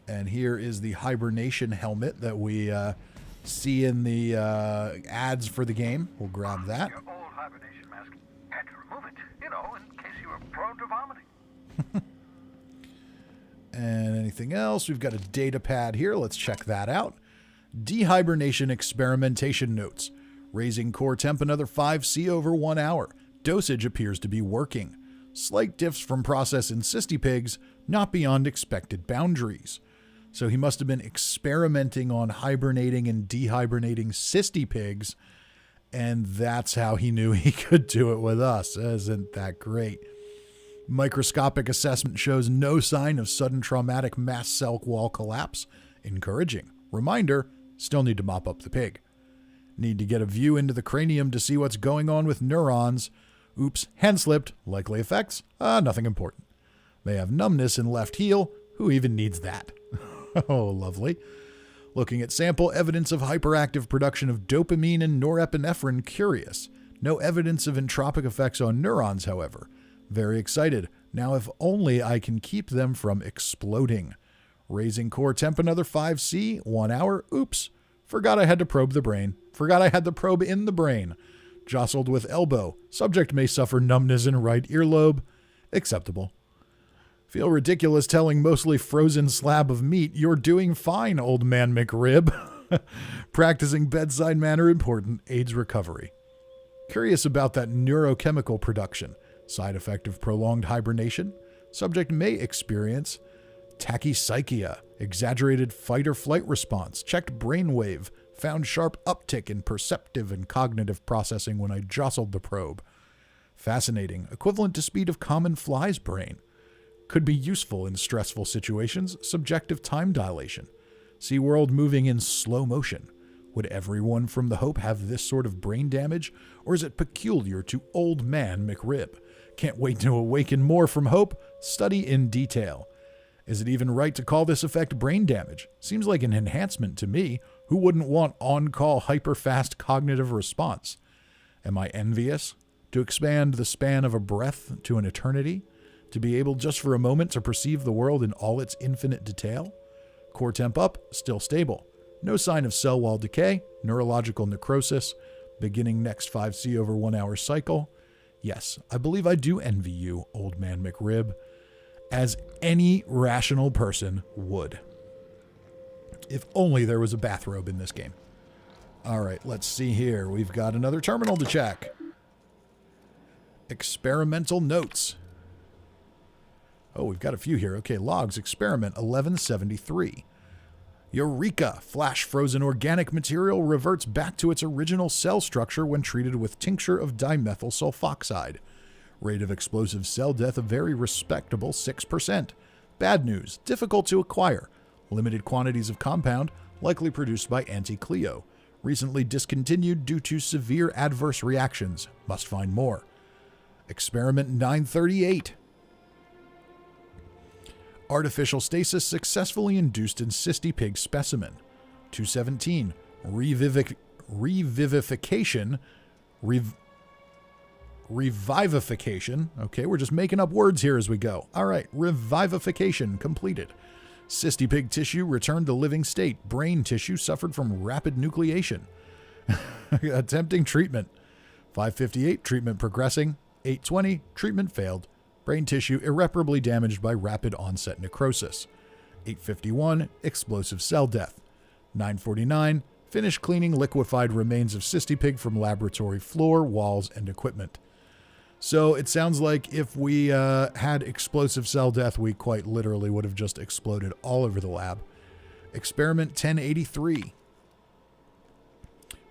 And here is the hibernation helmet that we see in the ads for the game. We'll grab that. Your old hibernation mask. Had to remove it, you know, in case you were prone to vomiting. And anything else? We've got a data pad here. Let's check that out. Dehibernation experimentation notes. Raising core temp another 5C over 1 hour. Dosage appears to be working. Slight diffs from process in cysty pigs, not beyond expected boundaries. So he must have been experimenting on hibernating and dehibernating cysty pigs, and that's how he knew he could do it with us. Isn't that great? Microscopic assessment shows no sign of sudden traumatic mast cell wall collapse. Encouraging. Reminder, still need to mop up the pig. Need to get a view into the cranium to see what's going on with neurons. Oops, hand slipped. Likely effects? Nothing important. May have numbness in left heel. Who even needs that? Oh, lovely. Looking at sample, evidence of hyperactive production of dopamine and norepinephrine. Curious. No evidence of entropic effects on neurons, however. Very excited. Now if only I can keep them from exploding. Raising core temp another 5C, 1 hour. Oops. Forgot I had to probe the brain. Forgot I had the probe in the brain. Jostled with elbow. Subject may suffer numbness in right earlobe. Acceptable. Feel ridiculous telling mostly frozen slab of meat, you're doing fine, old man McRib. Practicing bedside manner important, aids recovery. Curious about that neurochemical production. Side effect of prolonged hibernation. Subject may experience tachypsychia, exaggerated fight or flight response, checked brainwave, found sharp uptick in perceptive and cognitive processing when I jostled the probe. Fascinating, equivalent to speed of common fly's brain. Could be useful in stressful situations, subjective time dilation. See world moving in slow motion. Would everyone from the Hope have this sort of brain damage, or is it peculiar to old man McRib? Can't wait to awaken more from Hope. Study in detail. Is it even right to call this effect brain damage? Seems like an enhancement to me. Who wouldn't want on-call hyper-fast cognitive response? Am I envious? To expand the span of a breath to an eternity? To be able just for a moment to perceive the world in all its infinite detail? Core temp up, still stable. No sign of cell wall decay, neurological necrosis, beginning next 5C over 1 hour cycle. Yes, I believe I do envy you, old man McRib, as any rational person would. If only there was a bathrobe in this game. All right, let's see here. We've got another terminal to check. Experimental notes. Oh, we've got a few here. Okay, logs, experiment 1173. Eureka! Flash frozen organic material reverts back to its original cell structure when treated with tincture of dimethyl sulfoxide. Rate of explosive cell death a very respectable 6%. Bad news, difficult to acquire. Limited quantities of compound, likely produced by Anti-Cleo. Recently discontinued due to severe adverse reactions. Must find more. Experiment 938. Artificial stasis successfully induced in cysty pig specimen. 217. Revivification. Revivification. Okay, we're just making up words here as we go. All right, revivification completed. Cysty pig tissue returned to living state. Brain tissue suffered from rapid nucleation. Attempting treatment. 558, treatment progressing. 820, treatment failed. Brain tissue irreparably damaged by rapid onset necrosis. 851, explosive cell death. 949, finish cleaning liquefied remains of cysty pig from laboratory floor, walls, and equipment. So it sounds like if we had explosive cell death, we quite literally would have just exploded all over the lab. Experiment 1083.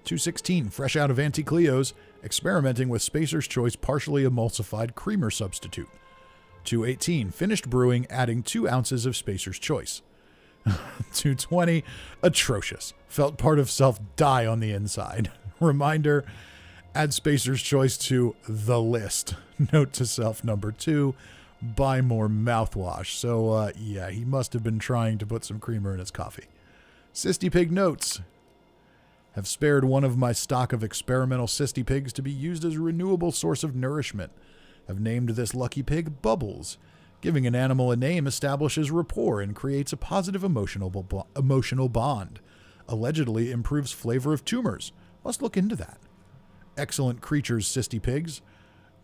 216, fresh out of Anti-Cleo's, experimenting with Spacer's Choice partially emulsified creamer substitute. 218, finished brewing, adding 2 ounces of Spacer's Choice. 220, atrocious. Felt part of self die on the inside. Reminder, add Spacer's Choice to the list. Note to self number 2, buy more mouthwash. So, yeah, he must have been trying to put some creamer in his coffee. Cysty Pig notes. Have spared one of my stock of experimental cysty pigs to be used as a renewable source of nourishment. Have named this lucky pig Bubbles. Giving an animal a name establishes rapport and creates a positive emotional bond. Allegedly improves flavor of tumors. Must look into that. Excellent creatures, cysty pigs.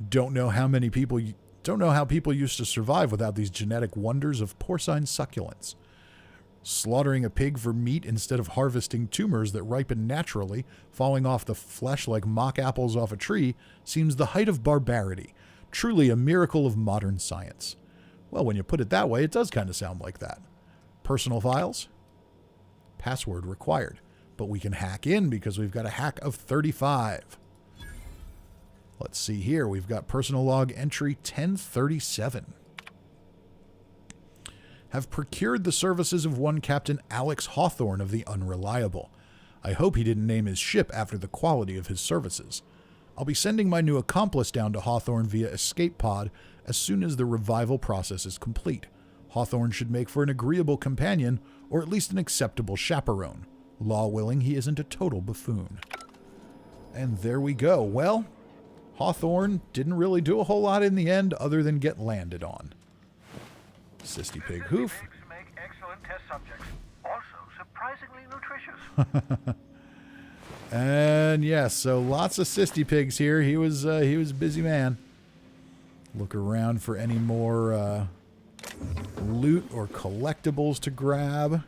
Don't know how people used to survive without these genetic wonders of porcine succulents. Slaughtering a pig for meat instead of harvesting tumors that ripen naturally, falling off the flesh like mock apples off a tree, seems the height of barbarity. Truly a miracle of modern science. Well, when you put it that way, it does kind of sound like that. Personal files? Password required. But we can hack in because we've got a hack of 35. Let's see here. We've got personal log entry 1037. Have procured the services of one Captain Alex Hawthorne of the Unreliable. I hope he didn't name his ship after the quality of his services. I'll be sending my new accomplice down to Hawthorne via escape pod as soon as the revival process is complete. Hawthorne should make for an agreeable companion, or at least an acceptable chaperone. Law willing, he isn't a total buffoon. And there we go. Well, Hawthorne didn't really do a whole lot in the end other than get landed on. Cysty pig hoof. Make excellent test subjects. Also surprisingly nutritious. And yes, so lots of cysty pigs here. He was a busy man. Look around for any more loot or collectibles to grab.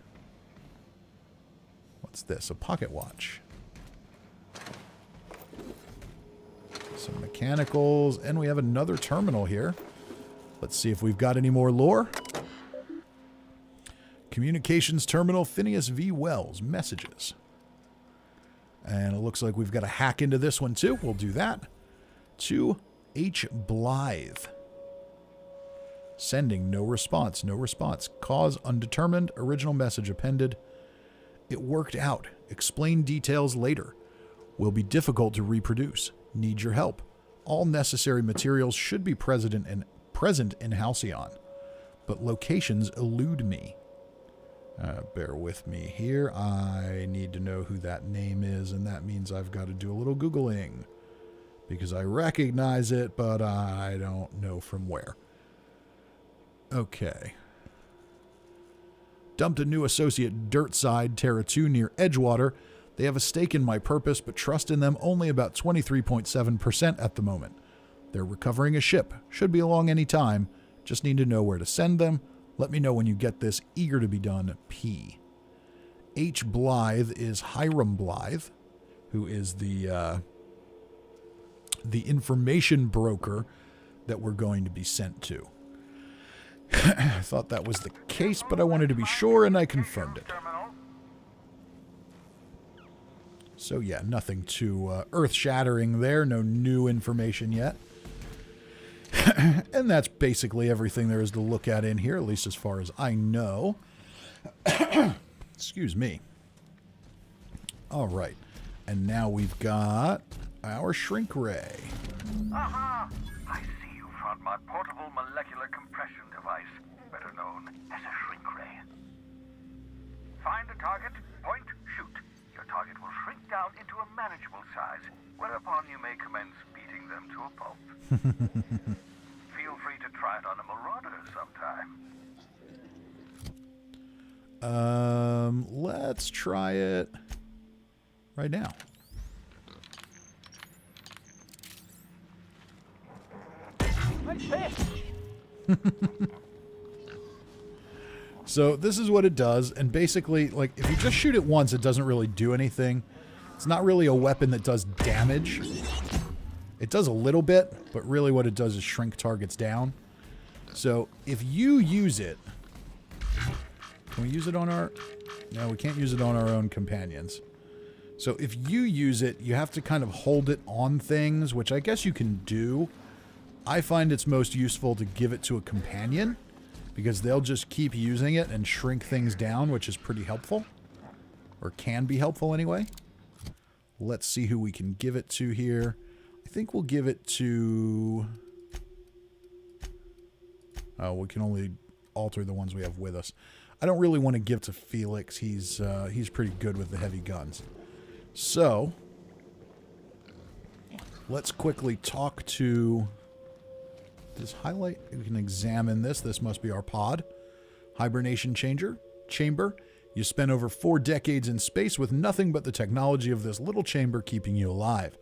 What's this? A pocket watch. Some mechanicals, and we have another terminal here. Let's see if we've got any more lore. Communications terminal, Phineas V. Wells, messages. And it looks like we've got to hack into this one too. We'll do that. To H. Blythe. Sending, no response, no response. Cause undetermined, original message appended. It worked out. Explain details later. Will be difficult to reproduce. Need your help. All necessary materials should be present in Halcyon, but locations elude me. Bear with me here. I need to know who that name is, and that means I've got to do a little Googling, because I recognize it, but I don't know from where. Okay. Dumped a new associate Dirtside, Terra 2 near Edgewater. They have a stake in my purpose, but trust in them only about 23.7% at the moment. They're recovering a ship. Should be along any time. Just need to know where to send them. Let me know when you get this. Eager to be done, P. H. Blythe is Hiram Blythe, who is the information broker that we're going to be sent to. I thought that was the case, but I wanted to be sure, and I confirmed it. So yeah, nothing too earth-shattering there. No new information yet. And that's basically everything there is to look at in here, at least as far as I know. Excuse me. All right. And now we've got our shrink ray. Aha! I see you found my portable molecular compression device, better known as a shrink ray. Find a target, point, shoot. Your target will shrink down into a manageable size, whereupon you may commence beating them to a pulp. Feel free to try it on a Marauder sometime. Let's try it right now. So this is what it does, and basically, like, if you just shoot it once, it doesn't really do anything. It's not really a weapon that does damage. It does a little bit, but really what it does is shrink targets down. So if you use it... Can we use it on our... No, we can't use it on our own companions. So if you use it, you have to kind of hold it on things, which I guess you can do. I find it's most useful to give it to a companion, because they'll just keep using it and shrink things down, which is pretty helpful. Or can be helpful anyway. Let's see who we can give it to here. I think we'll give it to... Oh, we can only alter the ones we have with us. I don't really want to give it to Felix. He's pretty good with the heavy guns. So, let's quickly talk to... This highlight, we can examine this. This must be our pod. Hibernation chamber. You spent over 4 decades in space with nothing but the technology of this little chamber keeping you alive.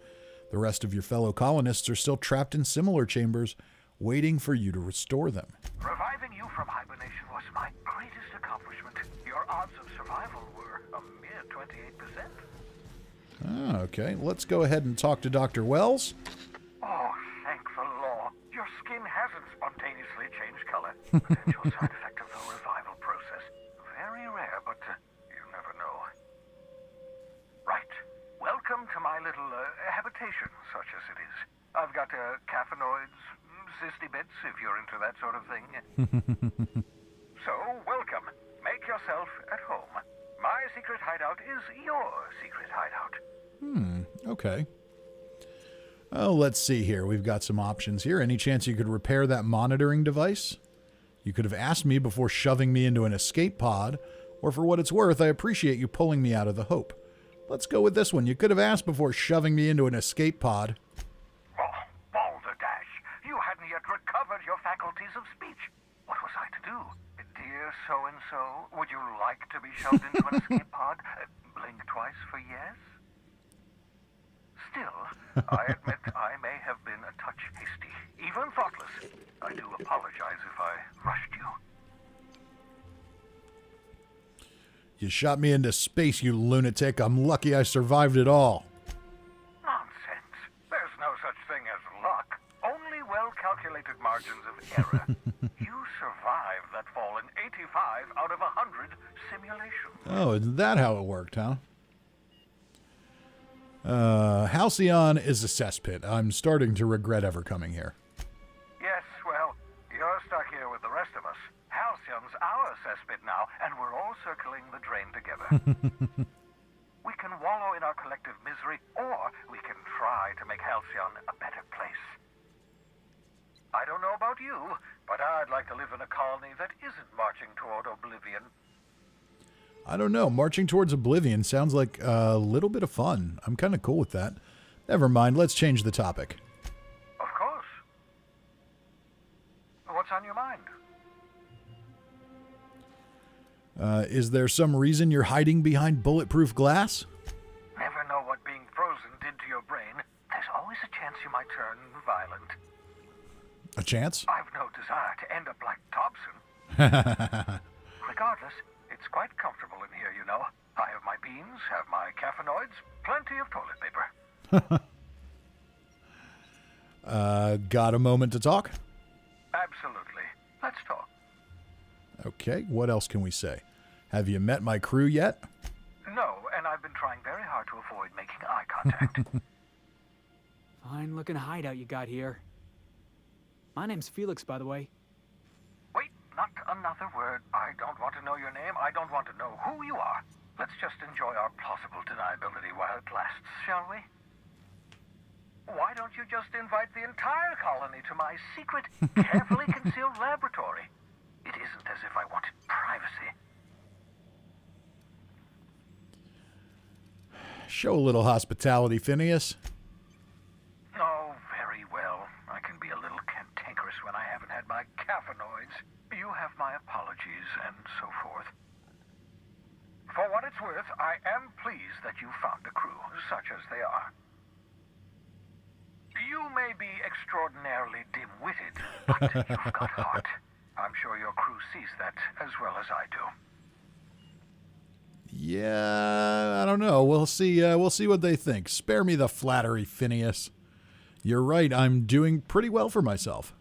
The rest of your fellow colonists are still trapped in similar chambers, waiting for you to restore them. Reviving you from hibernation was my greatest accomplishment. Your odds of survival were a mere 28%. Ah, okay. Let's go ahead and talk to Dr. Wells. Oh, thank the law. Your skin hasn't spontaneously changed color. Potential side effect of the revival process. Very rare, but you never know. Right. Welcome to my little habitation, such as it is. I've got caffeinoids, cysty bits, if you're into that sort of thing. So, welcome. Make yourself at home. My secret hideout is your secret hideout. Okay. Oh, let's see here. We've got some options here. Any chance you could repair that monitoring device? You could have asked me before shoving me into an escape pod, or for what it's worth, I appreciate you pulling me out of the Hope. Let's go with this one. You could have asked before shoving me into an escape pod. Oh, balderdash. You hadn't yet recovered your faculties of speech. What was I to do? dear so-and-so, would you like to be shoved into an escape pod? Blink twice for yes? Still, I admit I may have been a touch hasty, even thoughtless. I do apologize if I rushed you. You shot me into space, you lunatic. I'm lucky I survived it all. Nonsense. There's no such thing as luck. Only well-calculated margins of error. You survived that fall in 85 out of 100 simulations. Oh, is that how it worked, huh? Halcyon is a cesspit. I'm starting to regret ever coming here. Yes, well, you're stuck here with the rest of us. Halcyon's our cesspit now, and we're all circling the drain together. We can wallow in our collective misery, or we can try to make Halcyon a better place. I don't know about you, but I'd like to live in a colony that isn't marching toward oblivion. I don't know. Marching towards oblivion sounds like a little bit of fun. I'm kind of cool with that. Never mind. Let's change the topic. Of course. What's on your mind? Is there some reason you're hiding behind bulletproof glass? Never know what being frozen did to your brain. There's always a chance you might turn violent. A chance? I've no desire to end up like Dobson. Regardless, it's quite comfortable in here, you know. I have my beans, have my caffeinoids, plenty of toilet paper. Got a moment to talk? Absolutely. Let's talk. Okay, what else can we say? Have you met my crew yet? No, and I've been trying very hard to avoid making eye contact. Fine looking hideout you got here. My name's Felix, by the way. Wait, not another word. I don't want to know your name. I don't want to know who you are. Let's just enjoy our plausible deniability while it lasts, shall we? Why don't you just invite the entire colony to my secret, carefully concealed laboratory? It isn't as if I wanted privacy. Show a little hospitality, Phineas. Oh, very well. I can be a little cantankerous when I haven't had my caffeinoids. You have my apologies, and so forth. For what it's worth, I am pleased that you found a crew, such as they are. You may be extraordinarily dim-witted, but you've got heart. I'm sure your crew sees that as well as I do. Yeah, I don't know. We'll see what they think. Spare me the flattery, Phineas. You're right, I'm doing pretty well for myself.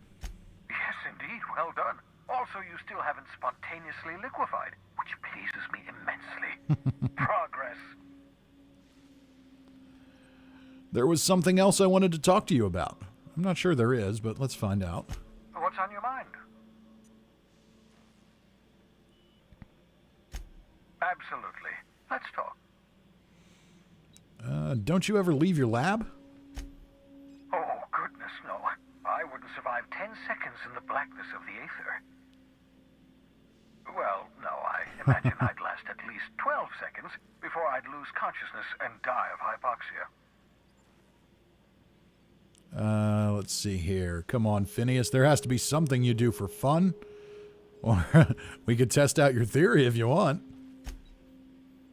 Yes, indeed. Well done. Also, you still haven't spontaneously liquefied, which pleases me immensely. Progress. There was something else I wanted to talk to you about. I'm not sure there is, but let's find out. What's on your mind? Absolutely. Let's talk. Don't you ever leave your lab? Oh, goodness, no. I wouldn't survive 10 seconds in the blackness of the aether. Well, no, I imagine I'd last at least 12 seconds before I'd lose consciousness and die of hypoxia. Let's see here. Come on, Phineas. There has to be something you do for fun. Or we could test out your theory if you want.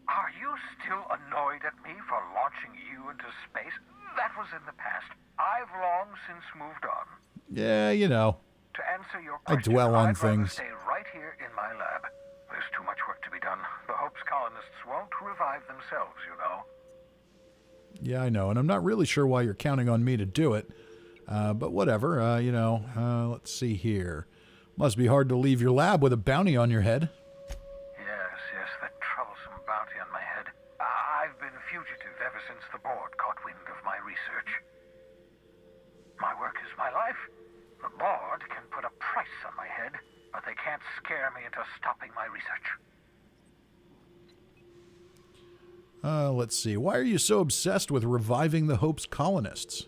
Are you still annoyed at me for launching you into space? That was in the past. I've long since moved on. Yeah, you know. To answer your question, I dwell on I'd rather things. stay right here in my lab. There's too much work to be done. The Hope's colonists won't revive themselves, you know. Yeah, I know, and I'm not really sure why you're counting on me to do it. But whatever, let's see here. Must be hard to leave your lab with a bounty on your head. Yes, that troublesome bounty on my head. I've been fugitive ever since the board caught wind of my research. My work is my life. The board can put a price on my head, but they can't scare me into stopping my research. Let's see. Why are you so obsessed with reviving the Hope's colonists?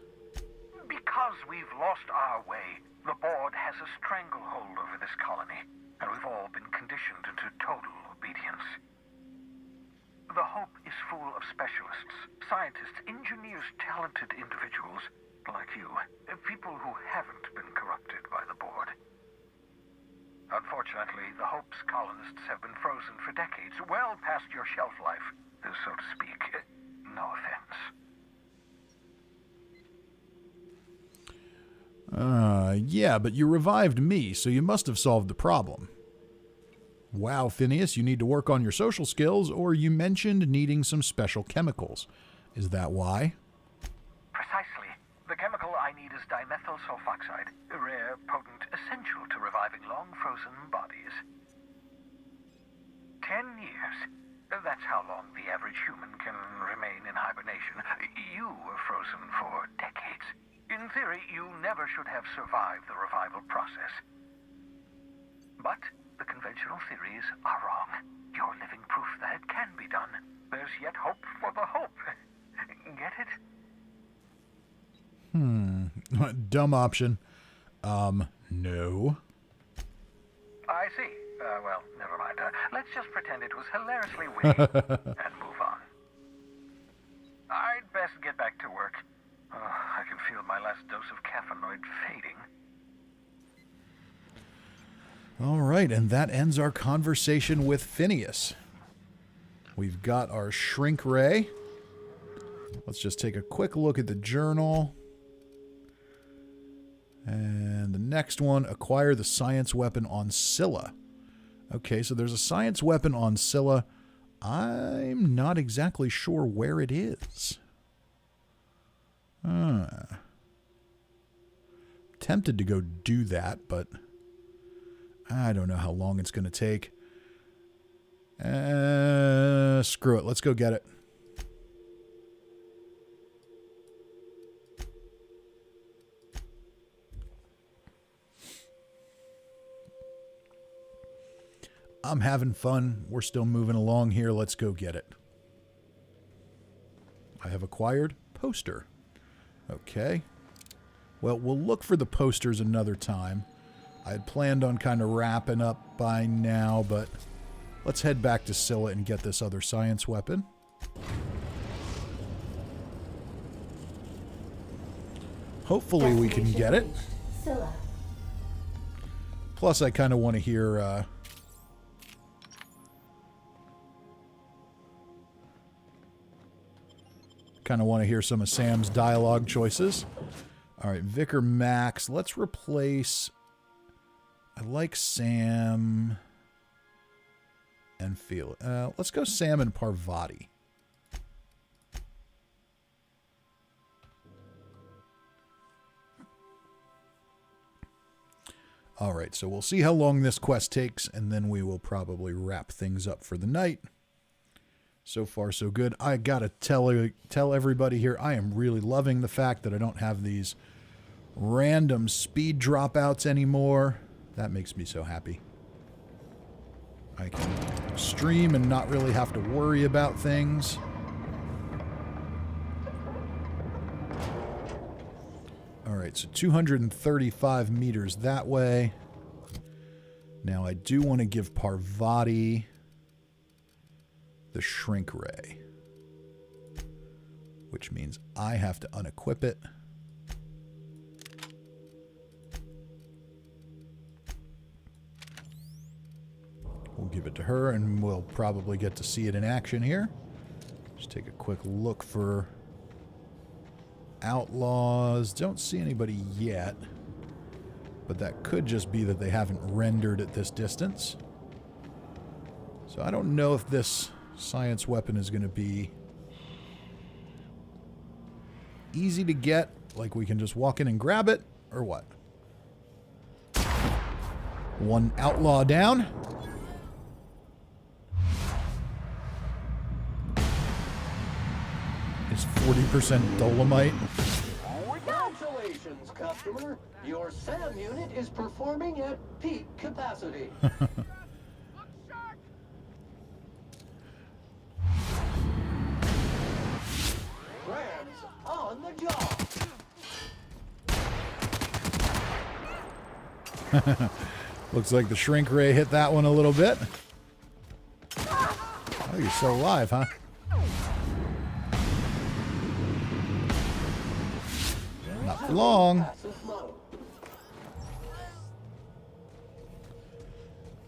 Because we've lost our way. The board has a stranglehold over this colony, and we've all been conditioned into total obedience. The Hope is full of specialists, scientists, engineers, talented individuals like you, people who haven't been corrupted by the board. Unfortunately, the Hope's colonists have been frozen for decades, well past your shelf life, so to speak. No offense. Yeah, but you revived me, so you must have solved the problem. Wow, Phineas, you need to work on your social skills, or you mentioned needing some special chemicals. Is that why? Precisely. The chemical I need is dimethyl sulfoxide, rare, potent, essential to reviving long-frozen bodies. 10 years. That's how long the average human can remain in hibernation. You were frozen for decades. In theory, you never should have survived the revival process. But the conventional theories are wrong. You're living proof that it can be done. There's yet hope for the hope. Get it? Dumb option. No. I see. Well, never mind. Let's just pretend it was hilariously witty and move on. I'd best get back to work. I can feel my last dose of caffeinoid fading. All right, and that ends our conversation with Phineas. We've got our shrink ray. Let's just take a quick look at the journal. And the next one, acquire the science weapon on Cilla. Okay, so there's a science weapon on Cilla. I'm not exactly sure where it is. Tempted to go do that, but I don't know how long it's going to take. Screw it. Let's go get it. I'm having fun. We're still moving along here. Let's go get it. I have acquired poster. Okay. Well, we'll look for the posters another time. I had planned on kind of wrapping up by now, but let's head back to Cilla and get this other science weapon. Hopefully we can get it. Cilla. Plus, I kind of want to hear... kind of want to hear some of Sam's dialogue choices. All right, Vicar Max. Let's replace... I like Sam and Felix. Let's go Sam and Parvati. All right, so we'll see how long this quest takes, and then we will probably wrap things up for the night. So far, so good. I gotta tell everybody here, I am really loving the fact that I don't have these random speed dropouts anymore. That makes me so happy. I can stream and not really have to worry about things. All right, so 235 meters that way. Now, I do want to give Parvati the shrink ray, which means I have to unequip it. We'll give it to her, and we'll probably get to see it in action here. Just take a quick look for outlaws. Don't see anybody yet, but that could just be that they haven't rendered at this distance. So I don't know if this science weapon is going to be easy to get, like we can just walk in and grab it, or what? One outlaw down. Is 40% dolomite. Congratulations, customer. Your SAM unit is performing at peak capacity. Rams on the job. Looks like the shrink ray hit that one a little bit. Oh, you're still alive, huh? Not for long.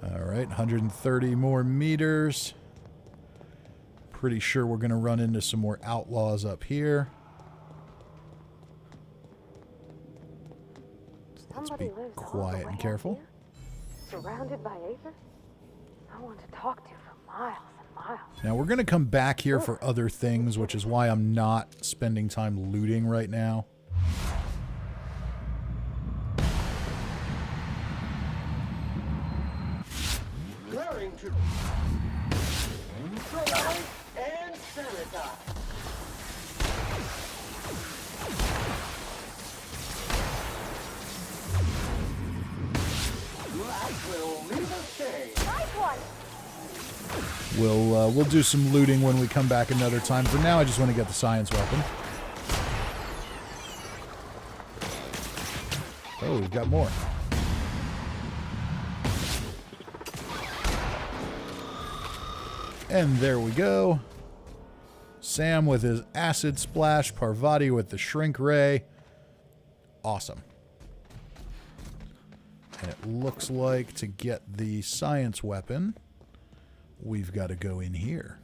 All right, 130 more meters. Pretty sure we're going to run into some more outlaws up here. Let's be quiet and careful. Surrounded by acres? No one to talk to for miles and miles. Now, we're going to come back here for other things, which is why I'm not spending time looting right now. And sanitize. Will leave a shade. Nice one. We'll do some looting when we come back another time. For now, I just want to get the science weapon. Oh, we've got more. And there we go. Sam with his acid splash, Parvati with the shrink ray. Awesome. And it looks like to get the science weapon, we've got to go in here.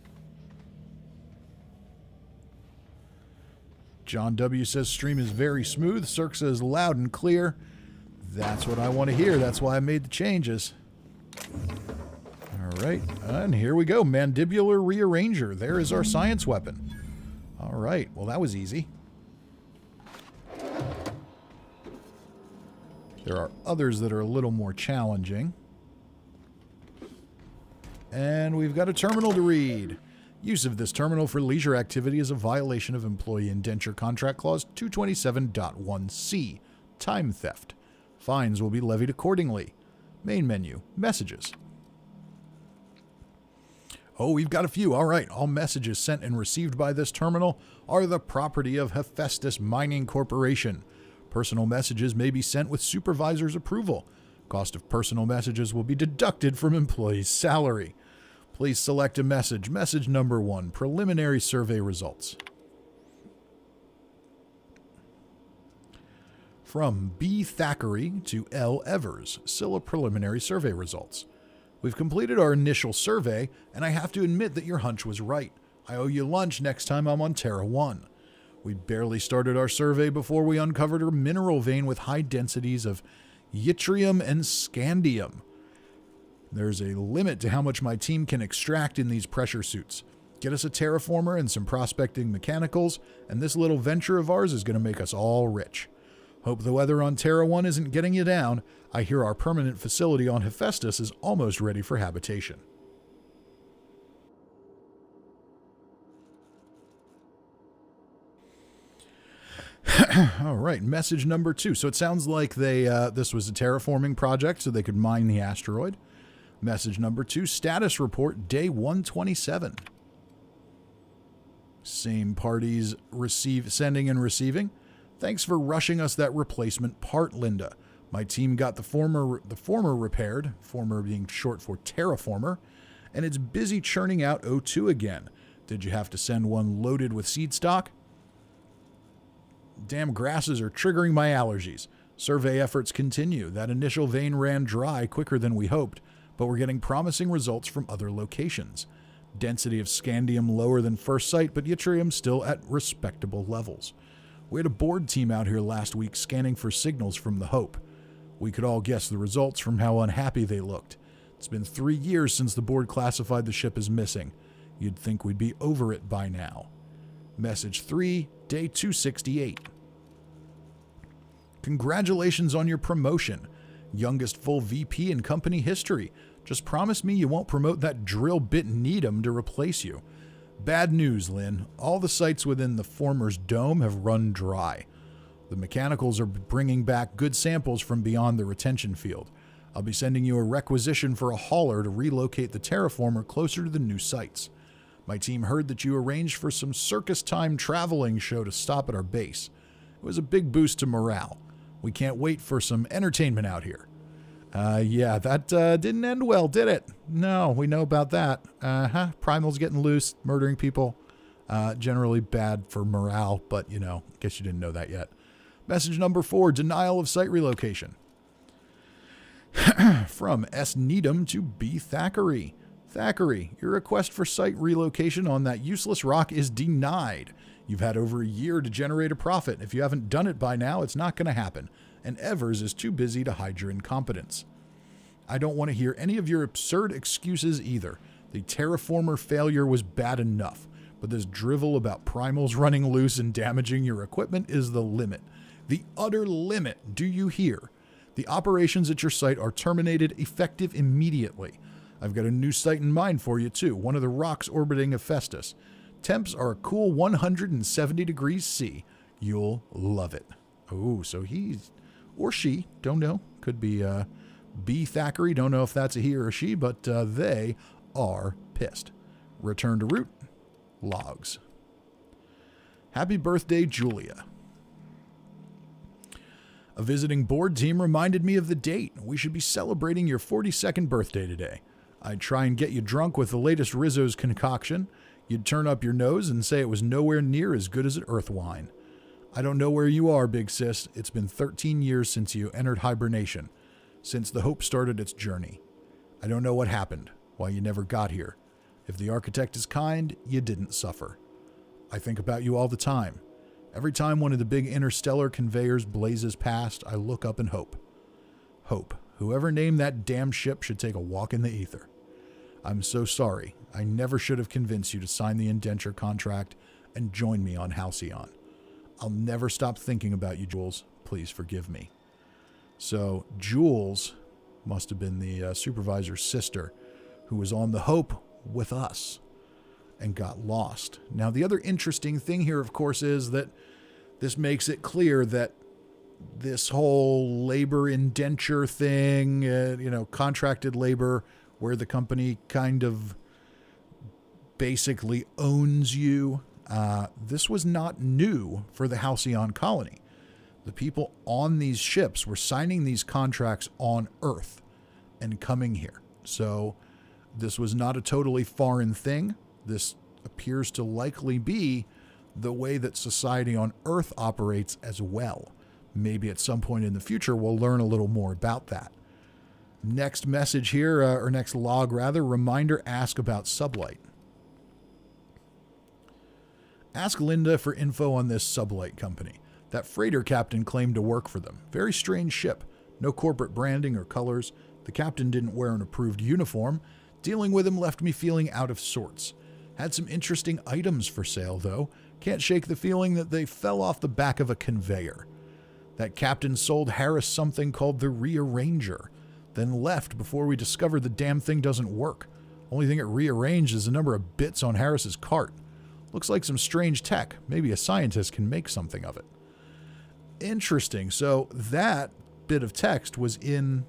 John W. says stream is very smooth. Cirque says loud and clear. That's what I want to hear. That's why I made the changes. All right, and here we go. Mandibular Rearranger. There is our science weapon. All right, well, that was easy. There are others that are a little more challenging. And we've got a terminal to read. Use of this terminal for leisure activity is a violation of Employee Indenture Contract Clause 227.1c. Time theft. Fines will be levied accordingly. Main menu. Messages. Oh, we've got a few. All right. All messages sent and received by this terminal are the property of Hephaestus Mining Corporation. Personal messages may be sent with supervisor's approval. Cost of personal messages will be deducted from employee's salary. Please select a message. Message number 1, preliminary survey results. From B. Thackeray to L. Evers, Cilla preliminary survey results. We've completed our initial survey, and I have to admit that your hunch was right. I owe you lunch next time I'm on Terra 1. We barely started our survey before we uncovered a mineral vein with high densities of yttrium and scandium. There's a limit to how much my team can extract in these pressure suits. Get us a terraformer and some prospecting mechanicals, and this little venture of ours is going to make us all rich. Hope the weather on Terra 1 isn't getting you down. I hear our permanent facility on Hephaestus is almost ready for habitation. All right, message number 2. So it sounds like this was a terraforming project so they could mine the asteroid. Message number 2, status report, day 127. Same parties sending and receiving. Thanks for rushing us that replacement part, Linda. My team got the former repaired, former being short for terraformer, and it's busy churning out O2 again. Did you have to send one loaded with seed stock? Damn grasses are triggering my allergies. Survey efforts continue. That initial vein ran dry quicker than we hoped, but we're getting promising results from other locations. Density of scandium lower than first sight, but yttrium still at respectable levels. We had a board team out here last week scanning for signals from the Hope. We could all guess the results from how unhappy they looked. It's been 3 years since the board classified the ship as missing. You'd think we'd be over it by now. Message 3, day 268. Congratulations on your promotion. Youngest full VP in company history. Just promise me you won't promote that drill bit Needham to replace you. Bad news, Lynn. All the sites within the former's dome have run dry. The mechanicals are bringing back good samples from beyond the retention field. I'll be sending you a requisition for a hauler to relocate the terraformer closer to the new sites. My team heard that you arranged for some Circus Time traveling show to stop at our base. It was a big boost to morale. We can't wait for some entertainment out here. Yeah, that didn't end well, did it? No, we know about that. Primal's getting loose, murdering people. Generally bad for morale, but, you know, guess you didn't know that yet. Message number 4, denial of site relocation. From S. Needham to B. Thackeray. Thackeray, your request for site relocation on that useless rock is denied. You've had over a year to generate a profit. If you haven't done it by now, it's not going to happen. And Evers is too busy to hide your incompetence. I don't want to hear any of your absurd excuses either. The terraformer failure was bad enough, but this drivel about primals running loose and damaging your equipment is the limit. The utter limit, do you hear? The operations at your site are terminated effective immediately. I've got a new site in mind for you, too. One of the rocks orbiting Hephaestus. Temps are a cool 170 degrees C. You'll love it. Oh, so he's, or she, don't know. Could be B. Thackeray. Don't know if that's a he or a she, but they are pissed. Return to route. Logs. Happy birthday, Julia. A visiting board team reminded me of the date. We should be celebrating your 42nd birthday today. I'd try and get you drunk with the latest Rizzo's concoction. You'd turn up your nose and say it was nowhere near as good as an earth wine. I don't know where you are, big sis. It's been 13 years since you entered hibernation, since the Hope started its journey. I don't know what happened, why you never got here. If the architect is kind, you didn't suffer. I think about you all the time. Every time one of the big interstellar conveyors blazes past, I look up and hope. Hope. Whoever named that damn ship should take a walk in the ether. I'm so sorry. I never should have convinced you to sign the indenture contract and join me on Halcyon. I'll never stop thinking about you, Jules. Please forgive me. So Jules must have been the supervisor's sister who was on the Hope with us and got lost. Now, the other interesting thing here, of course, is that this makes it clear that this whole labor indenture thing, contracted labor, where the company kind of basically owns you, this was not new for the Halcyon colony. The people on these ships were signing these contracts on Earth and coming here. So this was not a totally foreign thing. This appears to likely be the way that society on Earth operates as well. Maybe at some point in the future, we'll learn a little more about that. Next message here, or next log rather, reminder, ask about Sublight. Ask Linda for info on this Sublight company. That freighter captain claimed to work for them. Very strange ship. No corporate branding or colors. The captain didn't wear an approved uniform. Dealing with him left me feeling out of sorts. Had some interesting items for sale, though. Can't shake the feeling that they fell off the back of a conveyor. That captain sold Harris something called the Rearranger, then left before we discovered the damn thing doesn't work. Only thing it rearranged is the number of bits on Harris's cart. Looks like some strange tech. Maybe a scientist can make something of it. Interesting. So that bit of text was in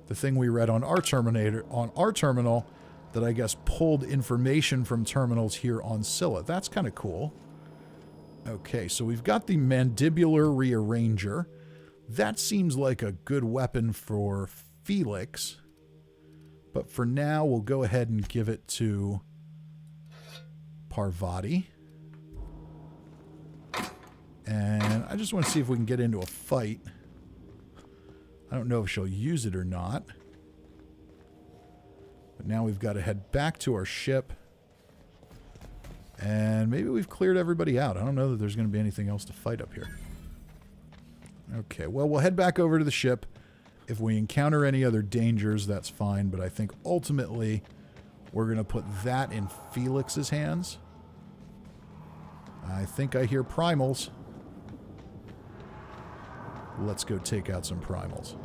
the thing we read on our terminal that I guess pulled information from terminals here on Cilla. That's kind of cool. Okay, so we've got the mandibular rearranger. That seems like a good weapon for Felix. But for now, we'll go ahead and give it to Parvati. And I just want to see if we can get into a fight. I don't know if she'll use it or not. But now we've got to head back to our ship. And maybe we've cleared everybody out. I don't know that there's going to be anything else to fight up here. Okay, well, we'll head back over to the ship. If we encounter any other dangers, that's fine. But I think ultimately we're going to put that in Felix's hands. I think I hear primals. Let's go take out some primals.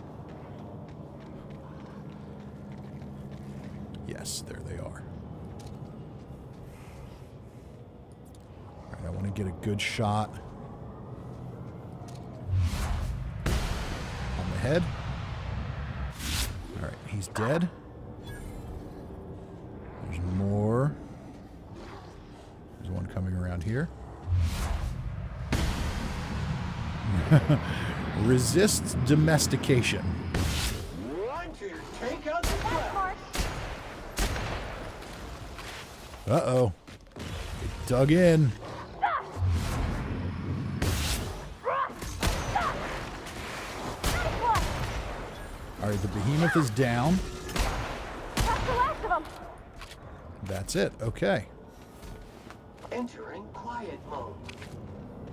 Yes, there they are. All right, I want to get a good shot on the head. All right, he's dead. There's more. There's one coming around here. Resists domestication. Want to take out the flag. Uh-oh. It dug in. All right, the behemoth is down. That's the last of them. That's it. Okay. Entering quiet mode.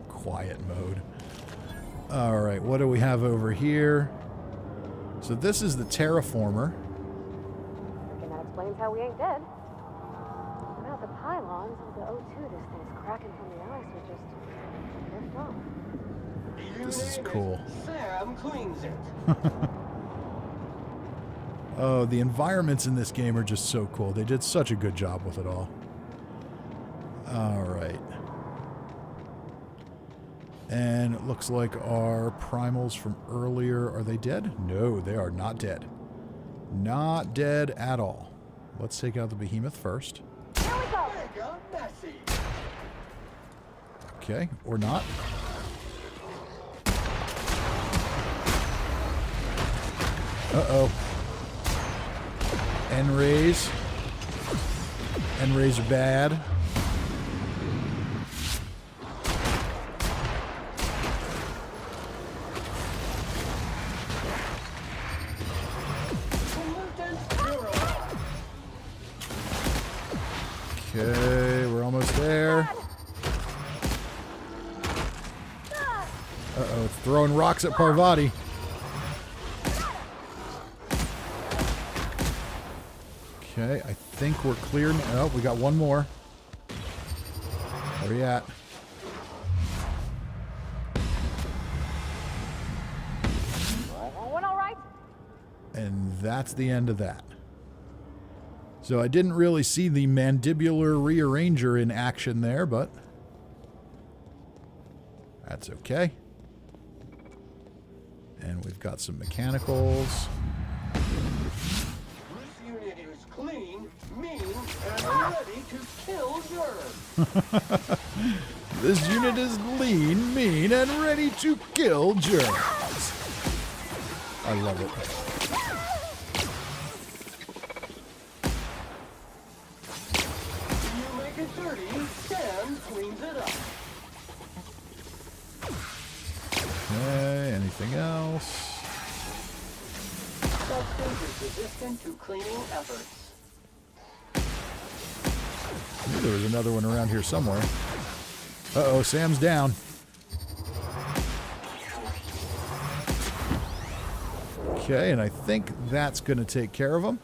Quiet mode. All right, what do we have over here? So this is the terraformer. Reckon that explains how we ain't dead. Without the pylons, all the O2 this thing's cracking from the ice would just drift off. This is cool. Sam cleans it. Oh, the environments in this game are just so cool. They did such a good job with it all. All right. And it looks like our primals from earlier, are they dead? No, they are not dead. Not dead at all. Let's take out the behemoth first. Here we go. Mega messy. Okay, or not. Uh-oh. N-rays. N-rays are bad. Okay, we're almost there. Uh-oh, it's throwing rocks at Parvati. Okay, I think we're clear. Oh, we got one more. Where are you at? Went all right? And that's the end of that. So I didn't really see the mandibular rearranger in action there, but that's okay. And we've got some mechanicals. This unit is clean, mean, and ready to kill germs. This unit is lean, mean, and ready to kill germs. I love it. You make it dirty, Sam cleans it up. Okay, anything else? Substance is resistant to cleaning efforts. I knew there was another one around here somewhere. Uh-oh, Sam's down. Okay, and I think that's going to take care of him.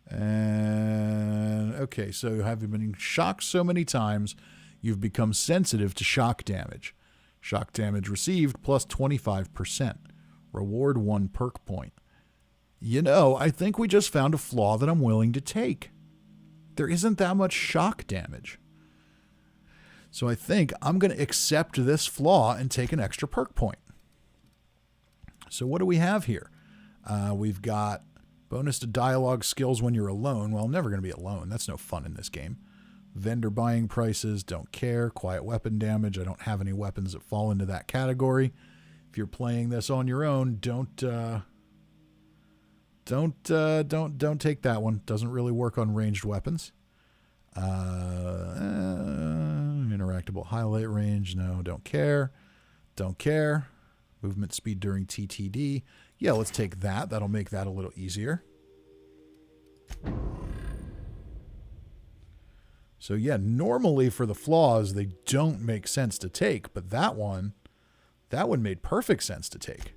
And, okay, so having been shocked so many times, you've become sensitive to shock damage. Shock damage received plus 25%. Reward 1 perk point. You know, I think we just found a flaw that I'm willing to take. There isn't that much shock damage. So I think I'm going to accept this flaw and take an extra perk point. So what do we have here? We've got bonus to dialogue skills when you're alone. Well, I'm never going to be alone. That's no fun in this game. Vendor buying prices, don't care. Quiet weapon damage. I don't have any weapons that fall into that category. If you're playing this on your own, don't take that one. Doesn't really work on ranged weapons. Interactable highlight range. No, don't care. Don't care. Movement speed during TTD. Yeah, let's take that. That'll make that a little easier. So yeah, normally for the flaws, they don't make sense to take, but that one made perfect sense to take.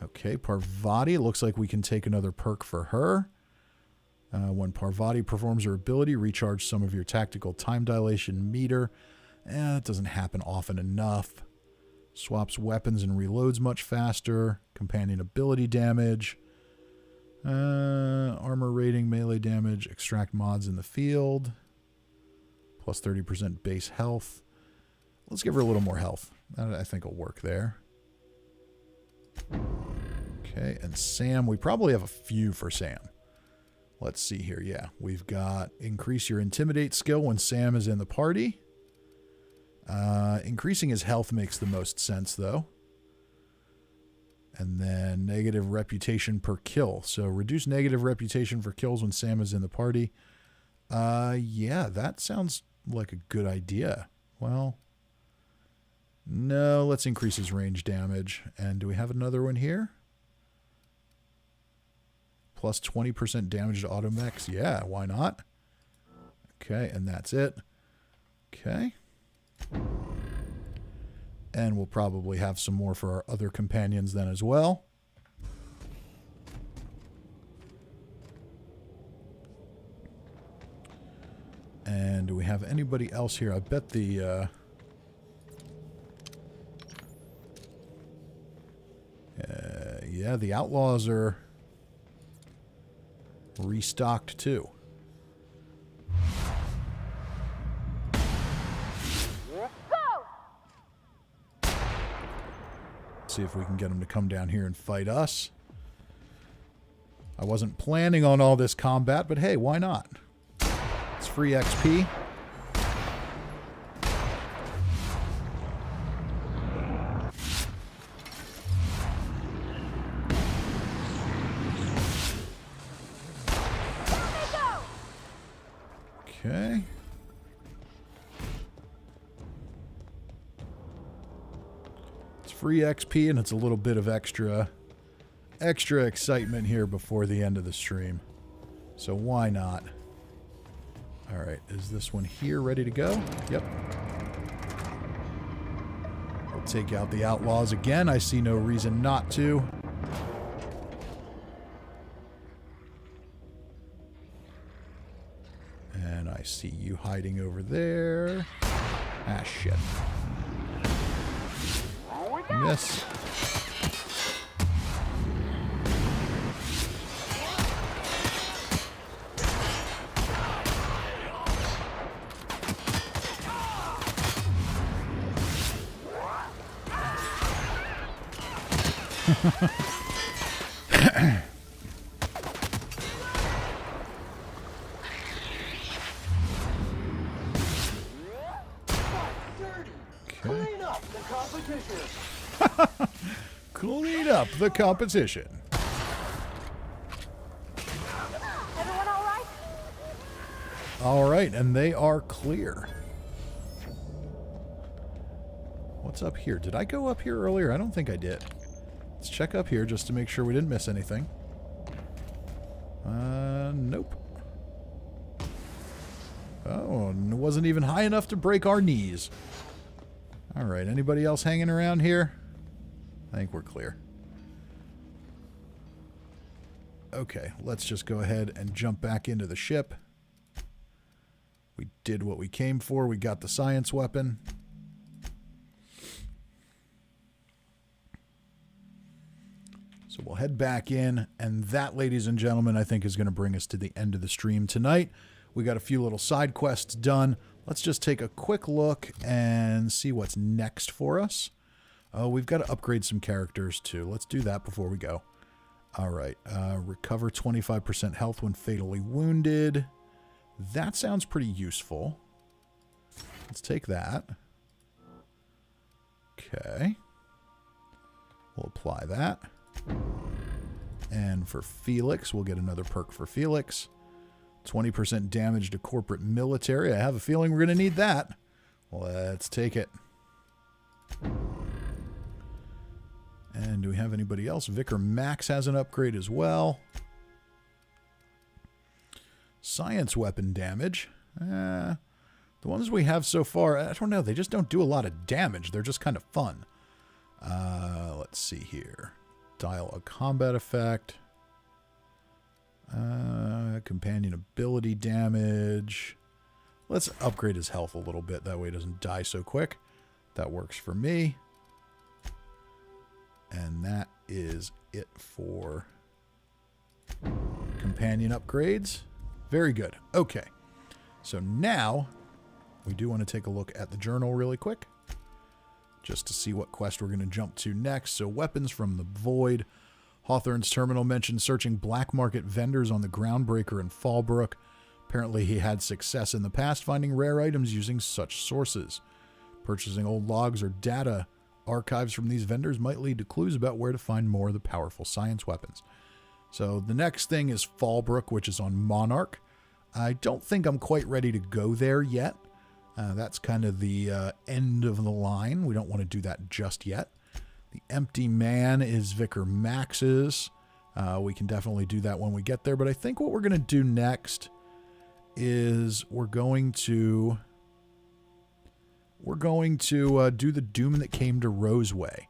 Okay, Parvati, looks like we can take another perk for her. When Parvati performs her ability, recharge some of your tactical time dilation meter. That doesn't happen often enough. Swaps weapons and reloads much faster. Companion ability damage. Armor rating, melee damage, extract mods in the field. Plus 30% base health. Let's give her a little more health. That I think will work there. Okay, and Sam, we probably have a few for Sam. Let's see here. Yeah, we've got increase your intimidate skill when Sam is in the party. Increasing his health makes the most sense, though. And then negative reputation per kill. So reduce negative reputation for kills when Sam is in the party. Yeah, that sounds like a good idea. Well, No, let's increase his range damage. And do we have another one here? Plus 20% damage to automechs. Yeah, why not? Okay, and that's it. Okay. And we'll probably have some more for our other companions then as well. And do we have anybody else here? I bet the... yeah, the outlaws are restocked too. See if we can get them to come down here and fight us. I wasn't planning on all this combat, but hey, why not? It's free XP. Okay. It's free XP and it's a little bit of extra excitement here before the end of the stream. So why not? All right, is this one here ready to go? Yep. We'll take out the outlaws again. I see no reason not to. And I see you hiding over there. Ah, shit. Miss. Clean up the competition. Clean up the competition. Everyone all right? All right, and they are clear. What's up here? Did I go up here earlier? I don't think I did. Let's check up here just to make sure we didn't miss anything. Nope. Oh, and it wasn't even high enough to break our knees. All right, anybody else hanging around here? I think we're clear. Okay, let's just go ahead and jump back into the ship. We did what we came for. We got the science weapon. So we'll head back in, and that, ladies and gentlemen, I think is going to bring us to the end of the stream tonight. We got a few little side quests done. Let's just take a quick look and see what's next for us. Oh, we've got to upgrade some characters too. Let's do that before we go. All right. Recover 25% health when fatally wounded. That sounds pretty useful. Let's take that. Okay. We'll apply that. And for Felix, we'll get another perk for Felix. 20% damage to corporate military. I have a feeling we're going to need that. Let's take it. And do we have anybody else? Vicar Max has an upgrade as well. Science weapon damage. The ones we have so far, I don't know. They just don't do a lot of damage. They're just kind of fun. Let's see here. Dial a combat effect. Companion ability damage. Let's upgrade his health a little bit. That way he doesn't die so quick. That works for me. And that is it for companion upgrades. Very good. Okay. So now we do want to take a look at the journal really quick, just to see what quest we're going to jump to next. So weapons from the void. Hawthorne's terminal mentioned searching black market vendors on the Groundbreaker in Fallbrook. Apparently he had success in the past finding rare items using such sources. Purchasing old logs or data archives from these vendors might lead to clues about where to find more of the powerful science weapons. So the next thing is Fallbrook, which is on Monarch. I don't think I'm quite ready to go there yet. That's kind of the end of the line. We don't want to do that just yet. The Empty Man is Vicar Max's. We can definitely do that when we get there. But I think what we're going to do next is we're going to do the Doom That Came to Roseway.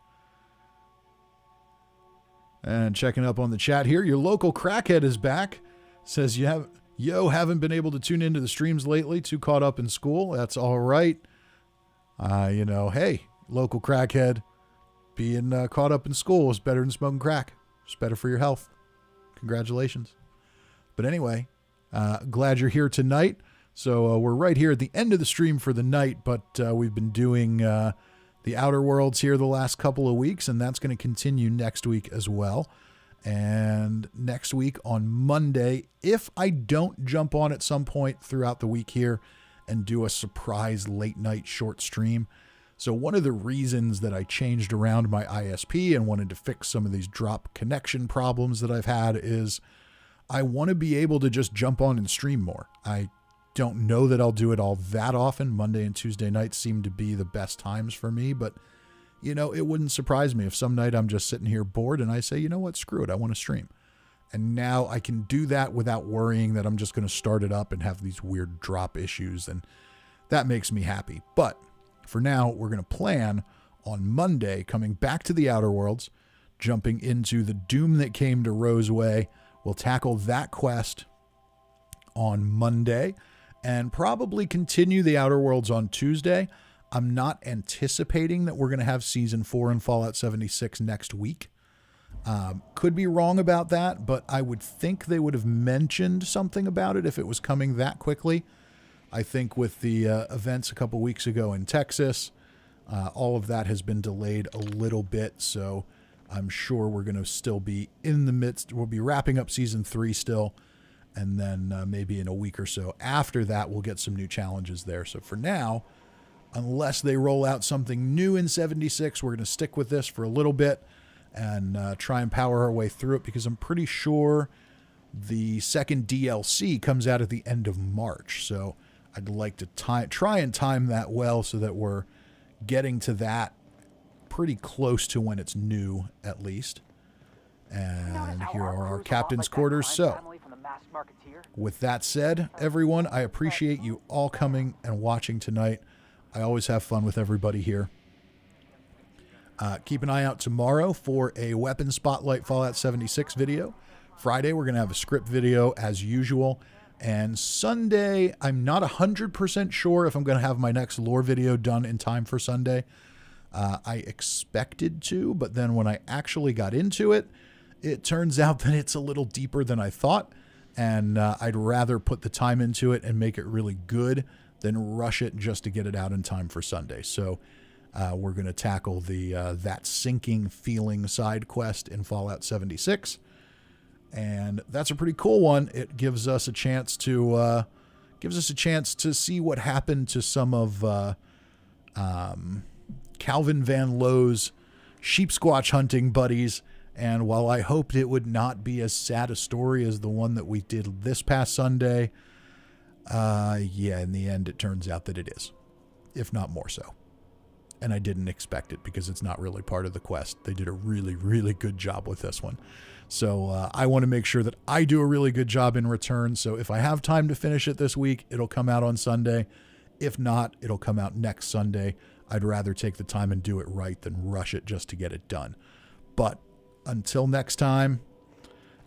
And checking up on the chat here, your local crackhead is back. Says haven't been able to tune into the streams lately. Too caught up in school. That's all right. Hey, local crackhead, being caught up in school is better than smoking crack. It's better for your health. Congratulations. But anyway, glad you're here tonight. So we're right here at the end of the stream for the night, but we've been doing the Outer Worlds here the last couple of weeks, and that's going to continue next week as well. And next week on Monday, if I don't jump on at some point throughout the week here and do a surprise late night short stream. So one of the reasons that I changed around my ISP and wanted to fix some of these drop connection problems that I've had is I want to be able to just jump on and stream more. I don't know that I'll do it all that often. Monday and Tuesday nights seem to be the best times for me, but it wouldn't surprise me if some night I'm just sitting here bored and I say, you know what, screw it, I want to stream. And now I can do that without worrying that I'm just going to start it up and have these weird drop issues, and that makes me happy. But for now, we're going to plan on Monday coming back to the Outer Worlds, jumping into the Doom That Came to Roseway. We'll tackle that quest on Monday and probably continue the Outer Worlds on Tuesday. I'm not anticipating that we're going to have Season 4 in Fallout 76 next week. Could be wrong about that, but I would think they would have mentioned something about it if it was coming that quickly. I think with the events a couple weeks ago in Texas, all of that has been delayed a little bit, so I'm sure we're going to still be in the midst. We'll be wrapping up Season 3 still, and then maybe in a week or so after that, we'll get some new challenges there. So for now, unless they roll out something new in 76, we're going to stick with this for a little bit and try and power our way through it, because I'm pretty sure the second DLC comes out at the end of March. So I'd like to try and time that well so that we're getting to that pretty close to when it's new, at least. And here are our captain's quarters. So with that said, everyone, I appreciate you all coming and watching tonight. I always have fun with everybody here. Keep an eye out tomorrow for a Weapon Spotlight Fallout 76 video. Friday, we're going to have a script video as usual. And Sunday, I'm not 100% sure if I'm going to have my next lore video done in time for Sunday. I expected to, but then when I actually got into it, it turns out that it's a little deeper than I thought. And I'd rather put the time into it and make it really good than rush it just to get it out in time for Sunday. So we're going to tackle the That Sinking Feeling side quest in Fallout 76. And that's a pretty cool one. It gives us a chance to see what happened to some of Calvin Van Lowe's sheep squatch hunting buddies. And while I hoped it would not be as sad a story as the one that we did this past Sunday, in the end, it turns out that it is, if not more so. And I didn't expect it because it's not really part of the quest. They did a really, really good job with this one. So I want to make sure that I do a really good job in return. So if I have time to finish it this week, it'll come out on Sunday. If not, it'll come out next Sunday. I'd rather take the time and do it right than rush it just to get it done. But until next time,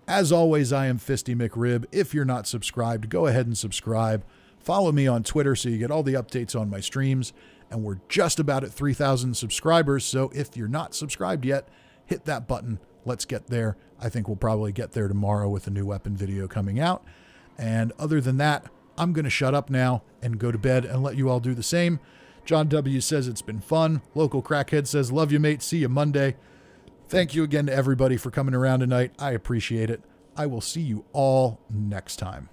as always, I am Fisty McRib. If you're not subscribed, go ahead and subscribe. Follow me on Twitter so you get all the updates on my streams. And we're just about at 3,000 subscribers. So if you're not subscribed yet, hit that button. Let's get there. I think we'll probably get there tomorrow with a new weapon video coming out. And other than that, I'm going to shut up now and go to bed and let you all do the same. John W. says it's been fun. Local Crackhead says, love you, mate. See you Monday. Thank you again to everybody for coming around tonight. I appreciate it. I will see you all next time.